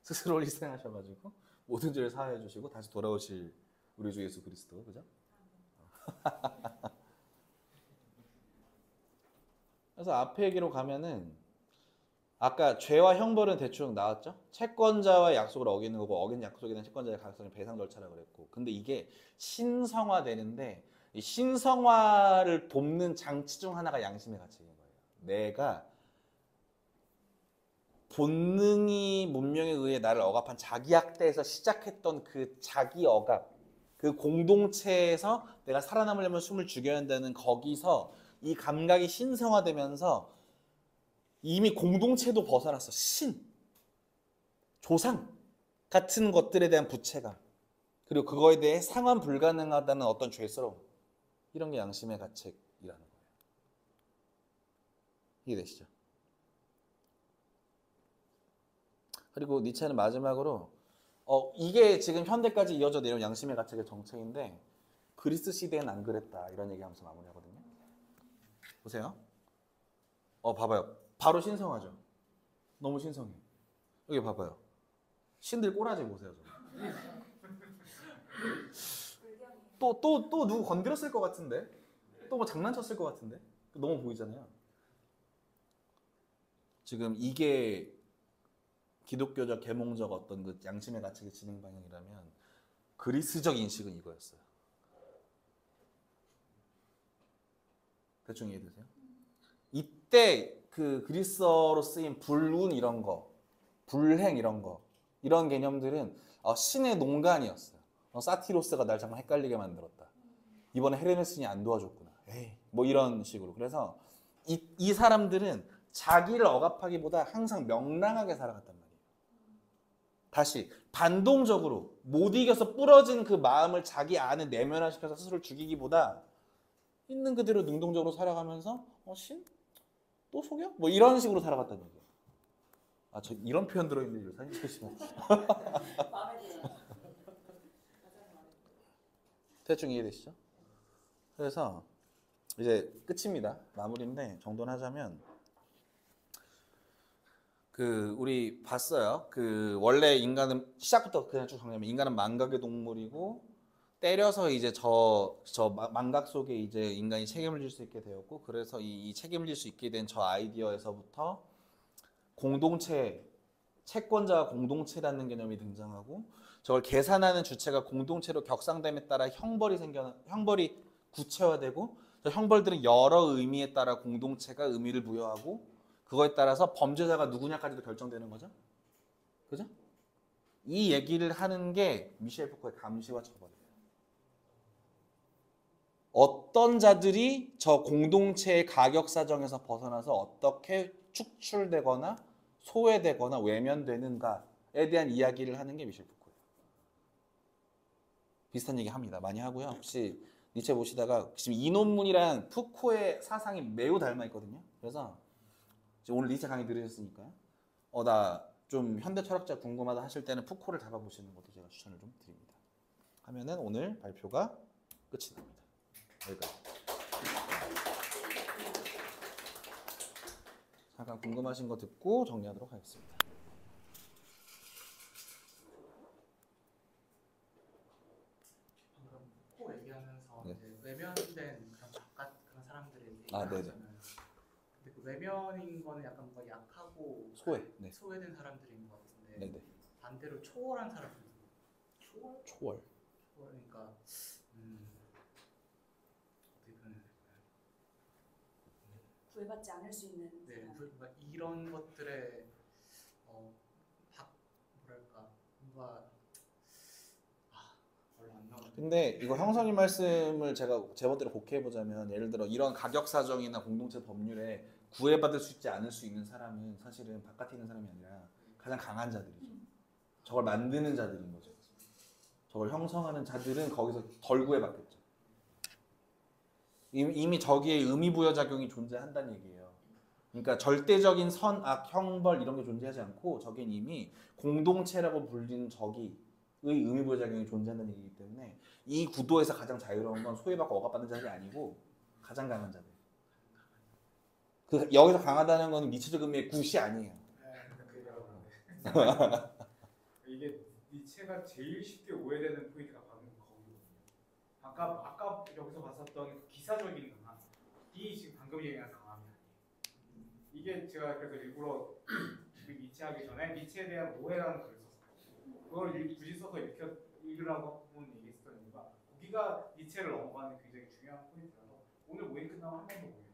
스스로를 희생하셔가지고 모든 죄를 사하해 주시고 다시 돌아오실 우리 주 예수 그리스도, 그죠? 그래서 앞에 얘기로 가면은 아까 죄와 형벌은 대충 나왔죠? 채권자와 약속을 어기는 거고 어긴 약속에 대한 채권자의 가능성이 배상 절차라 그랬고, 근데 이게 신성화되는데 이 신성화를 돕는 장치 중 하나가 양심의 가책인 거예요. 내가 본능이 문명에 의해 나를 억압한 자기 학대에서 시작했던 그 자기 억압, 그 공동체에서 내가 살아남으려면 숨을 죽여야 한다는 거기서 이 감각이 신성화되면서 이미 공동체도 벗어났어. 신, 조상 같은 것들에 대한 부채감, 그리고 그거에 대해 상환 불가능하다는 어떤 죄스러움, 이런 게 양심의 가책이라는 거예요. 이해되시죠? 그리고 니체는 마지막으로 이게 지금 현대까지 이어져 내려온 양심의 가책의 정체인데 그리스 시대엔 안 그랬다 이런 얘기하면서 마무리하거든요. 보세요. 봐봐요. 바로 신성하죠. 너무 신성해. 여기 봐봐요. 신들 꼬라지 보세요. 또 누구 건드렸을 것 같은데? 또 뭐 장난쳤을 것 같은데? 너무 보이잖아요. 지금 이게 기독교적 계몽적 어떤 그 양심의 가책의 진행 방향이라면 그리스적 인식은 이거였어요. 대충 이해되세요? 이때 그 그리스어로 쓰인 불운 이런 거, 불행 이런 거, 이런 개념들은 신의 농간이었어요. 사티로스가 날 정말 헷갈리게 만들었다. 이번에 헤르메스니 안 도와줬구나. 에이, 뭐 이런 식으로. 그래서 이 사람들은 자기를 억압하기보다 항상 명랑하게 살아갔단 말이에요. 다시 반동적으로 못 이겨서 부러진 그 마음을 자기 안에 내면화시켜서 스스로를 죽이기보다 있는 그대로 능동적으로 살아가면서 신? 또 속여? 뭐 이런 식으로 살아갔다는 얘기예요. 저 이런 표현 들어있는데 사진 찍으시면 마음에 들어요. 대충 이해되시죠? 그래서 이제 끝입니다. 마무리인데 정돈하자면 우리 봤어요. 원래 인간은 시작부터 그냥 쭉 정리하면 인간은 망각의 동물이고 때려서 이제 저 망각 속에 이제 인간이 책임을 질 수 있게 되었고, 그래서 이 책임을 질 수 있게 된 저 아이디어에서부터 공동체, 채권자와 공동체라는 개념이 등장하고, 저걸 계산하는 주체가 공동체로 격상됨에 따라 형벌이 구체화되고, 저 형벌들은 여러 의미에 따라 공동체가 의미를 부여하고, 그거에 따라서 범죄자가 누구냐까지도 결정되는 거죠. 그죠? 이 얘기를 하는 게 미셸 푸코의 감시와 처벌이에요. 어떤 자들이 저 공동체의 가격사정에서 벗어나서 어떻게 축출되거나 소외되거나 외면되는가에 대한 이야기를 하는 게 미셸 푸코예요. 비슷한 얘기 합니다. 많이 하고요. 혹시 니체 보시다가 지금 이 논문이랑 푸코의 사상이 매우 닮아 있거든요. 그래서 오늘 니체 강의 들으셨으니까 나 좀 현대 철학자 궁금하다 하실 때는 푸코를 잡아보시는 것도 제가 추천을 좀 드립니다. 하면은 오늘 발표가 끝이 납니다. 여기까지. 잠깐 궁금하신 거 듣고 정리하도록 하겠습니다. 외면인 거는 약간 뭔가 약하고 소외. 네. 소외된 사람들인 것 같은데 네네. 반대로 초월한 사람들 초월. 그러니까 어떻게 표현해야 될까요? 구애받지 않을 수 있는 네, 사람. 뭔가 이런 것들에 뭐랄까 뭔가 별로 안 나오는. 근데 이거 형사님 말씀을 제가 제멋대로 곡해해 보자면 예를 들어 이런 가격 사정이나 공동체 법률에 구애받을 수 있지 않을 수 있는 사람은 사실은 바깥에 있는 사람이 아니라 가장 강한 자들이죠. 저걸 만드는 자들인 거죠. 저걸 형성하는 자들은 거기서 덜 구애받겠죠. 이미 저기에 의미부여작용이 존재한다는 얘기예요. 그러니까 절대적인 선, 악, 형벌 이런 게 존재하지 않고 저긴 이미 공동체라고 불리는 저기의 의미부여작용이 존재한다는 얘기이기 때문에 이 구도에서 가장 자유로운 건 소외받고 억압받는 자들이 아니고 가장 강한 자들. 여기서 강하다는 건 니체적 의미의 굿이 아니에요. 이게 니체가 제일 쉽게 오해되는 포인트가 바로 거기거든요. 아까 여기서 봤었던 기사적인 강함이 지금 방금 얘기한 강함이 아니에요. 이게 제가 그래서 일부러 니체하기 전에 니체에 대한 오해라는 글을 썼어요. 그걸 굳이 써서 읽으라고 얘기했던 이유가 거기가 니체를 넘어가는 굉장히 중요한 포인트라서 오늘 모임 끝나면 한 번 더 모여요.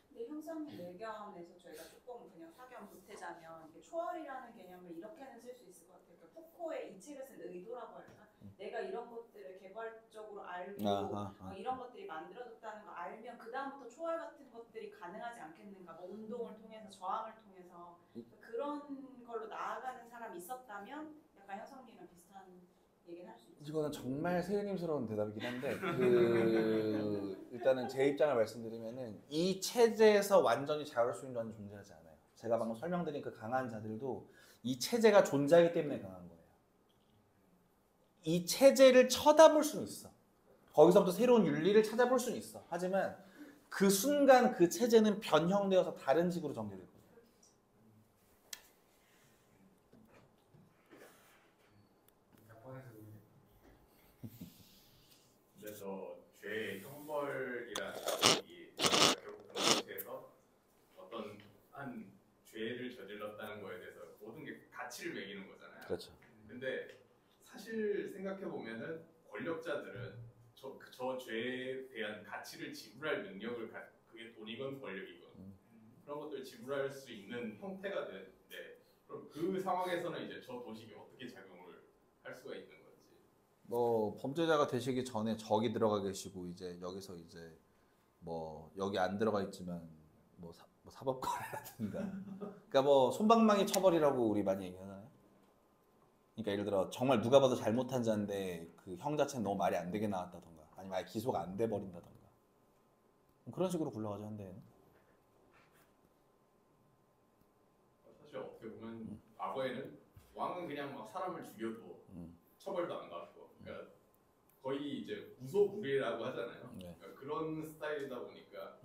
근데 형사님 의견에서 저희가 조금 그냥 확연 보태자면 이게 초월이라는 개념을 이렇게는 쓸 수 있을 것 같아요. 그러니까 푸코의 이 책을 쓴 의도라고 할까? 내가 이런 것들을 개발적으로 알고 이런 것들이 만들어졌다는 걸 알면 그 다음부터 초월 같은 것들이 가능하지 않겠는가? 뭐 운동을 통해서 저항을 통해서 그런 걸로 나아가는 사람이 있었다면 약간 현성님이랑 비슷한 얘기는 할 수 있죠. 이거는 정말 세님스러운 대답이긴 한데 일단은 제 입장을 말씀드리면은 이 체제에서 완전히 자유로울 수 있는 자는 존재하지 않아요. 제가 방금 설명드린 그 강한 자들도 이 체제가 존재하기 때문에 강한 거예요. 이 체제를 쳐다볼 수는 있어. 거기서부터 새로운 윤리를 찾아볼 수는 있어. 하지만 그 순간 그 체제는 변형되어서 다른 식으로 전개될 거예요. 그래서 죄의 형벌이라는 이 결국 공동체에서 어떤 한 죄를 저질렀다는 거에 대해서 모든 게 가치를 매기는 거잖아요. 그렇죠. 근데 사실 생각해 보면은 권력자들은 저 죄에 대한 가치를 지불할 능력을 그게 돈이건 권력이건 그런 것들을 지불할 수 있는 형태가 되는데 그럼 그 상황에서는 이제 저 도식이 어떻게 작용을 할 수가 있는 건지. 뭐 범죄자가 되시기 전에 저기 들어가 계시고 이제 여기서 이제 뭐 여기 안 들어가 있지만 뭐 사법거래라든가 그러니까 뭐 솜방망이 처벌이라고 우리 많이 얘기하잖아요. 그러니까 예를 들어 정말 누가 봐도 잘못한 자인데 그 형 자체는 너무 말이 안 되게 나왔다던가 아니면 아예 기소가 안 돼 버린다던가 그런 식으로 굴러가죠 한데는. 사실 어떻게 보면 과거에는 왕은 그냥 막 사람을 죽여도 처벌도 안 받고 그러니까 거의 이제 무소불위라고 하잖아요. 네. 그러니까 그런 스타일이다 보니까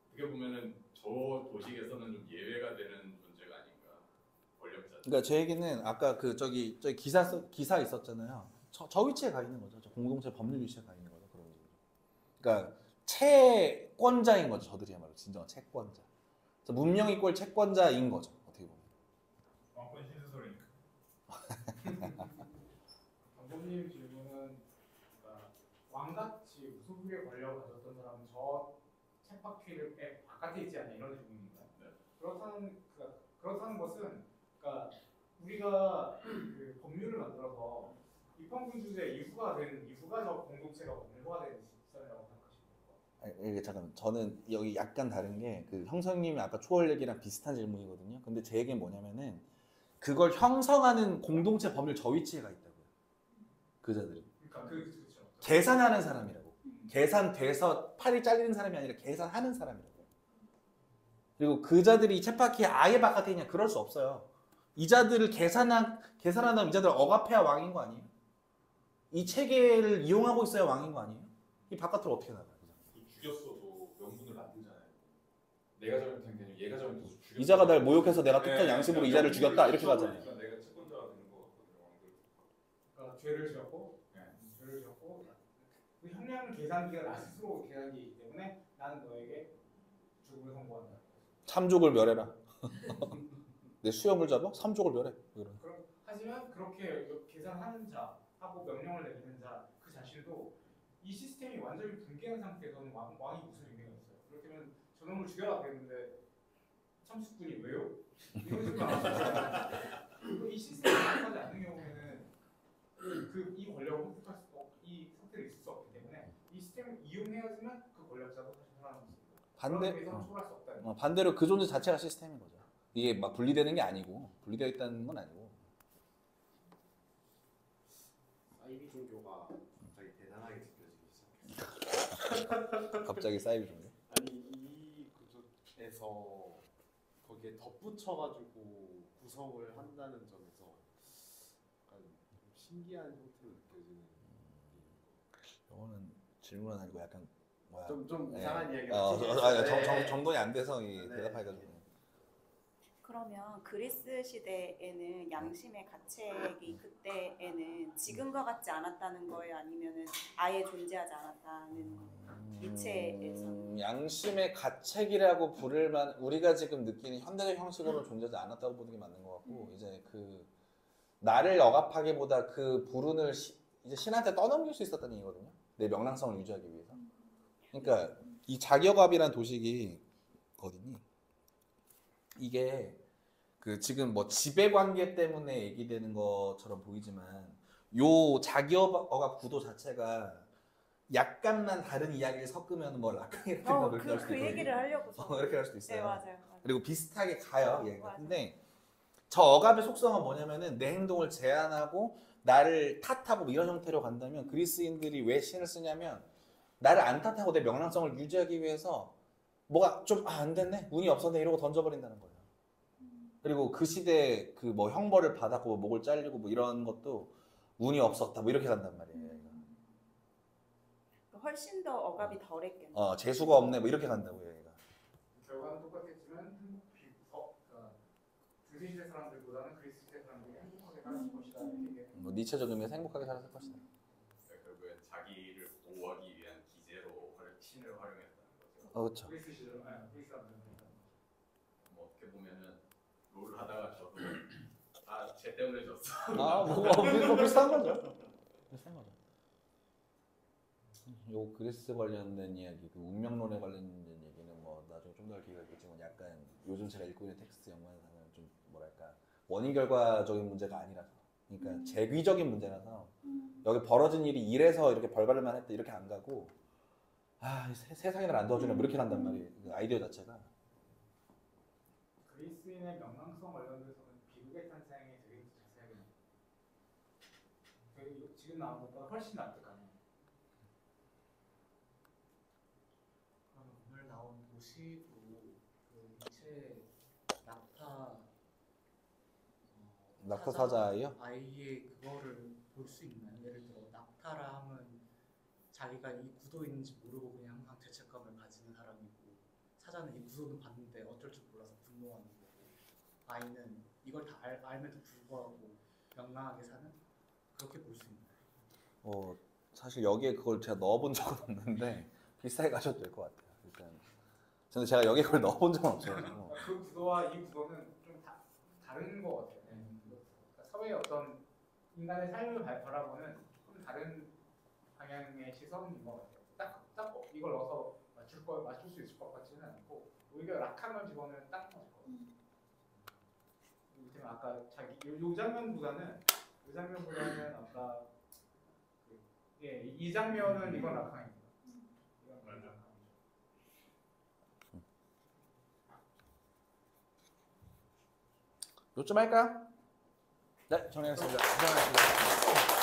어떻게 보면은 저 도식에서는 좀 예외가 되는 존재가 아닌가 권력자. 그러니까 제 얘기는 아까 그 저기 기사 있었잖아요. 저 위치에 가 있는 거죠. 저 공동체 법률 위치에 가 있는 거죠. 그런 식으로. 그러니까 채권자인 거죠. 저들이야말로 진정한 채권자. 그래서 문명 이꼴 채권자인 거죠. 어떻게 보면. 왕권 신수설이니까. 방법님 질문은 그러니까 왕같이 무소불위의 권력을 가졌던 사람은 저 쳇바퀴를 바깥에 있지 않냐 이런 질문인가요? 네. 그렇다는 것은 그러니까 우리가 그 법률을 만들어서 입헌군주제 이후가 저 공동체가 원래가 되는 시스템이라고 생각하시는 이게 잠깐 저는 여기 약간 다른 게 그 형성님이 아까 초월 얘기랑 비슷한 질문이거든요. 근데 제 얘기는 뭐냐면은 그걸 형성하는 공동체 법률 저 위치에 가 있다고요. 그자들은. 그러니까 그렇죠. 계산하는 사람이라고. 계산돼서 팔이 잘리는 사람이 아니라 계산하는 사람이라고요. 그리고 그자들이 쳇바퀴 아예 바깥에 있냐 그럴 수 없어요. 이자들을 계산하는 이자들 억압해야 왕인 거 아니에요? 이 체계를 이용하고 있어야 왕인 거 아니에요? 이 바깥으로 어떻게 나가요? 죽였어도 명분을 만들잖아요. 내가 잘못한 게 아니라 얘가 잘못해서 죽였어. 이자가 날 모욕해서 내가 뜻한 양심으로 네, 이자를 죽였다 이렇게 가잖아요. 그러니까 내가 채권자가 되는 거 같거든요. 왕들. 그러니까 죄를 지었고 그 형량 계산기가 나 스스로 계산기이기 때문에 나는 너에게 죽음을 선고한다. 삼족을 멸해라. 내 수염을 잡아? 삼족을 멸해. 이런. 하지만 그렇게 계산하는 자하고 명령을 내리는 자 그 자신도 이 시스템이 완전히 붕괴한 상태에서는 왕이 무슨 의미가 있어요? 그렇다면 저놈을 죽여라 그랬는데 참수꾼이 왜요? 이런 식으로 나왔어요. 그리고 이 시스템이 가능하지 않는 경우에는 이 권력을 획득할 수 이 상태를 있을 수 없기 때문에 이 시스템을 이용해야지만 그 권력자도 사실 살아남을 수 있고 초월할 수 없다는 반대로 그 존재 자체가 시스템인 거죠. 이게 막 분리되는 게 아니고 분리되어 있다는 건 아니고. 사이비 종교가 갑자기 대단하게 느껴지기 시작했어요. 갑자기 사이비 종교. 아니 이 구조에서 거기에 덧붙여가지고 구성을 한다는 점에서 약간 좀 신기한 형태로 느껴지는. 이거는 질문은 아니고 약간 뭐야? 좀 네. 이상한 이야기가 정돈이 안 돼서 이 네. 대답하기가. 그러면 그리스 시대에는 양심의 가책이 그때에는 지금과 같지 않았다는 거예요? 아니면은 아예 존재하지 않았다는 이체에서는? 양심의 가책이라고 부를 만 우리가 지금 느끼는 현대적 형식으로 존재하지 않았다고 보는 게 맞는 것 같고 이제 그 나를 억압하기보다 그 불운을 이제 신한테 떠넘길 수 있었다는 얘기거든요. 내 명랑성을 유지하기 위해서. 그러니까 이 자기억압이라는 도식이 어디니? 이게 그 지금 뭐 지배관계 때문에 얘기되는 것처럼 보이지만 요 자기억압 구도 자체가 약간만 다른 이야기를 섞으면 뭐 락강이라든가 그렇게 할 수도 그 있거든요. 얘기를 하려고 그렇게 할 수도 있어요. 네 맞아요. 그리고 비슷하게 가요. 얘가. 맞아요. 근데 저 억압의 속성은 뭐냐면은 내 행동을 제한하고 나를 탓하고 뭐 이런 형태로 간다면 그리스인들이 왜 신을 쓰냐면 나를 안 탓하고 내 명랑성을 유지하기 위해서 뭐가 좀 안 됐네 운이 없었네 이러고 던져버린다는 거예요. 그리고 그 시대에 그 뭐 형벌을 받았고 뭐 목을 잘리고 뭐 이런 것도 운이 없었다 뭐 이렇게 간단 말이에요. 훨씬 더 억압이 덜했겠네. 재수가 없네 뭐 이렇게 간다고요. 얘가. 결과는 똑같겠지만 그러니까 중세 시대 사람들보다는 그리스 시대 사람들이 행복하게 살았을 것이다 이렇게 얘기해요. 뭐 니체적 의미에서 행복하게 살았을 것이다. 결국엔 자기를 보호하기 위한 기제로 신을 활용했다는 거죠. 그렇죠. 그리스 시절 그리스 사람들은 뭐 어떻게 보면은 롤 하다가 저도 쟤 때문에 졌어. 뭐 비슷한 거죠. 비슷한 거죠. 요 그리스 관련된 이야기, 그 운명론에 관련된 얘기는 뭐 나중에 좀 더 할 기회가 있겠지만 약간 요즘 제가 읽고 있는 텍스트 연관상은 좀 뭐랄까 원인 결과적인 문제가 아니라서, 그러니까 재귀적인 문제라서 여기 벌어진 일이 이래서 이렇게 벌받을만 했다 이렇게 안 가고 세상이 날 안 도와주네 뭐 이렇게 간단 말이에요. 그 아이디어 자체가. 그리스인의 명랑성 관련돼서는 비극의 탄생이 되게 자세하게 나와요. 지금 나온 것보다 훨씬 납득하네. 그럼 오늘 나온 도시도 그 이체 낙타 사자예요? 아이의 그거를 볼 수 있나요? 예를 들어 낙타라 하면 자기가 이 구도인지 모르고 그냥 항상 죄책감을 가지는 사람이고, 사자는 이 구도는 봤는데 어쩔 줄 몰라서 분노하는 거고, 아이는 이걸 다 알면도 불구하고 명랑하게 사는, 그렇게 볼 수 있나요? 사실 여기에 그걸 제가 넣어본 적은 없는데 비슷하게 가셔도 될 것 같아요. 일단 저는 제가 여기에 그걸 넣어본 적은 없어요. 그 구도와 이 구도는 좀 다른 것 같아요. 그러니까 사회의 어떤 인간의 삶을 바라보는 좀 다른 방향의 시선인 것 같아요. 딱 이걸 넣어서 맞출 수 있을 것 같지는 않고, 오히려 락함을 집어넣으면 딱 맞을 것 같아요. 이를테면 아까 이 장면보다는 아까 이 장면은 이건 락함입니다. 이건 락함이죠. 요쯤 할까요? 네, 정리하겠습니다. 고생하셨습니다.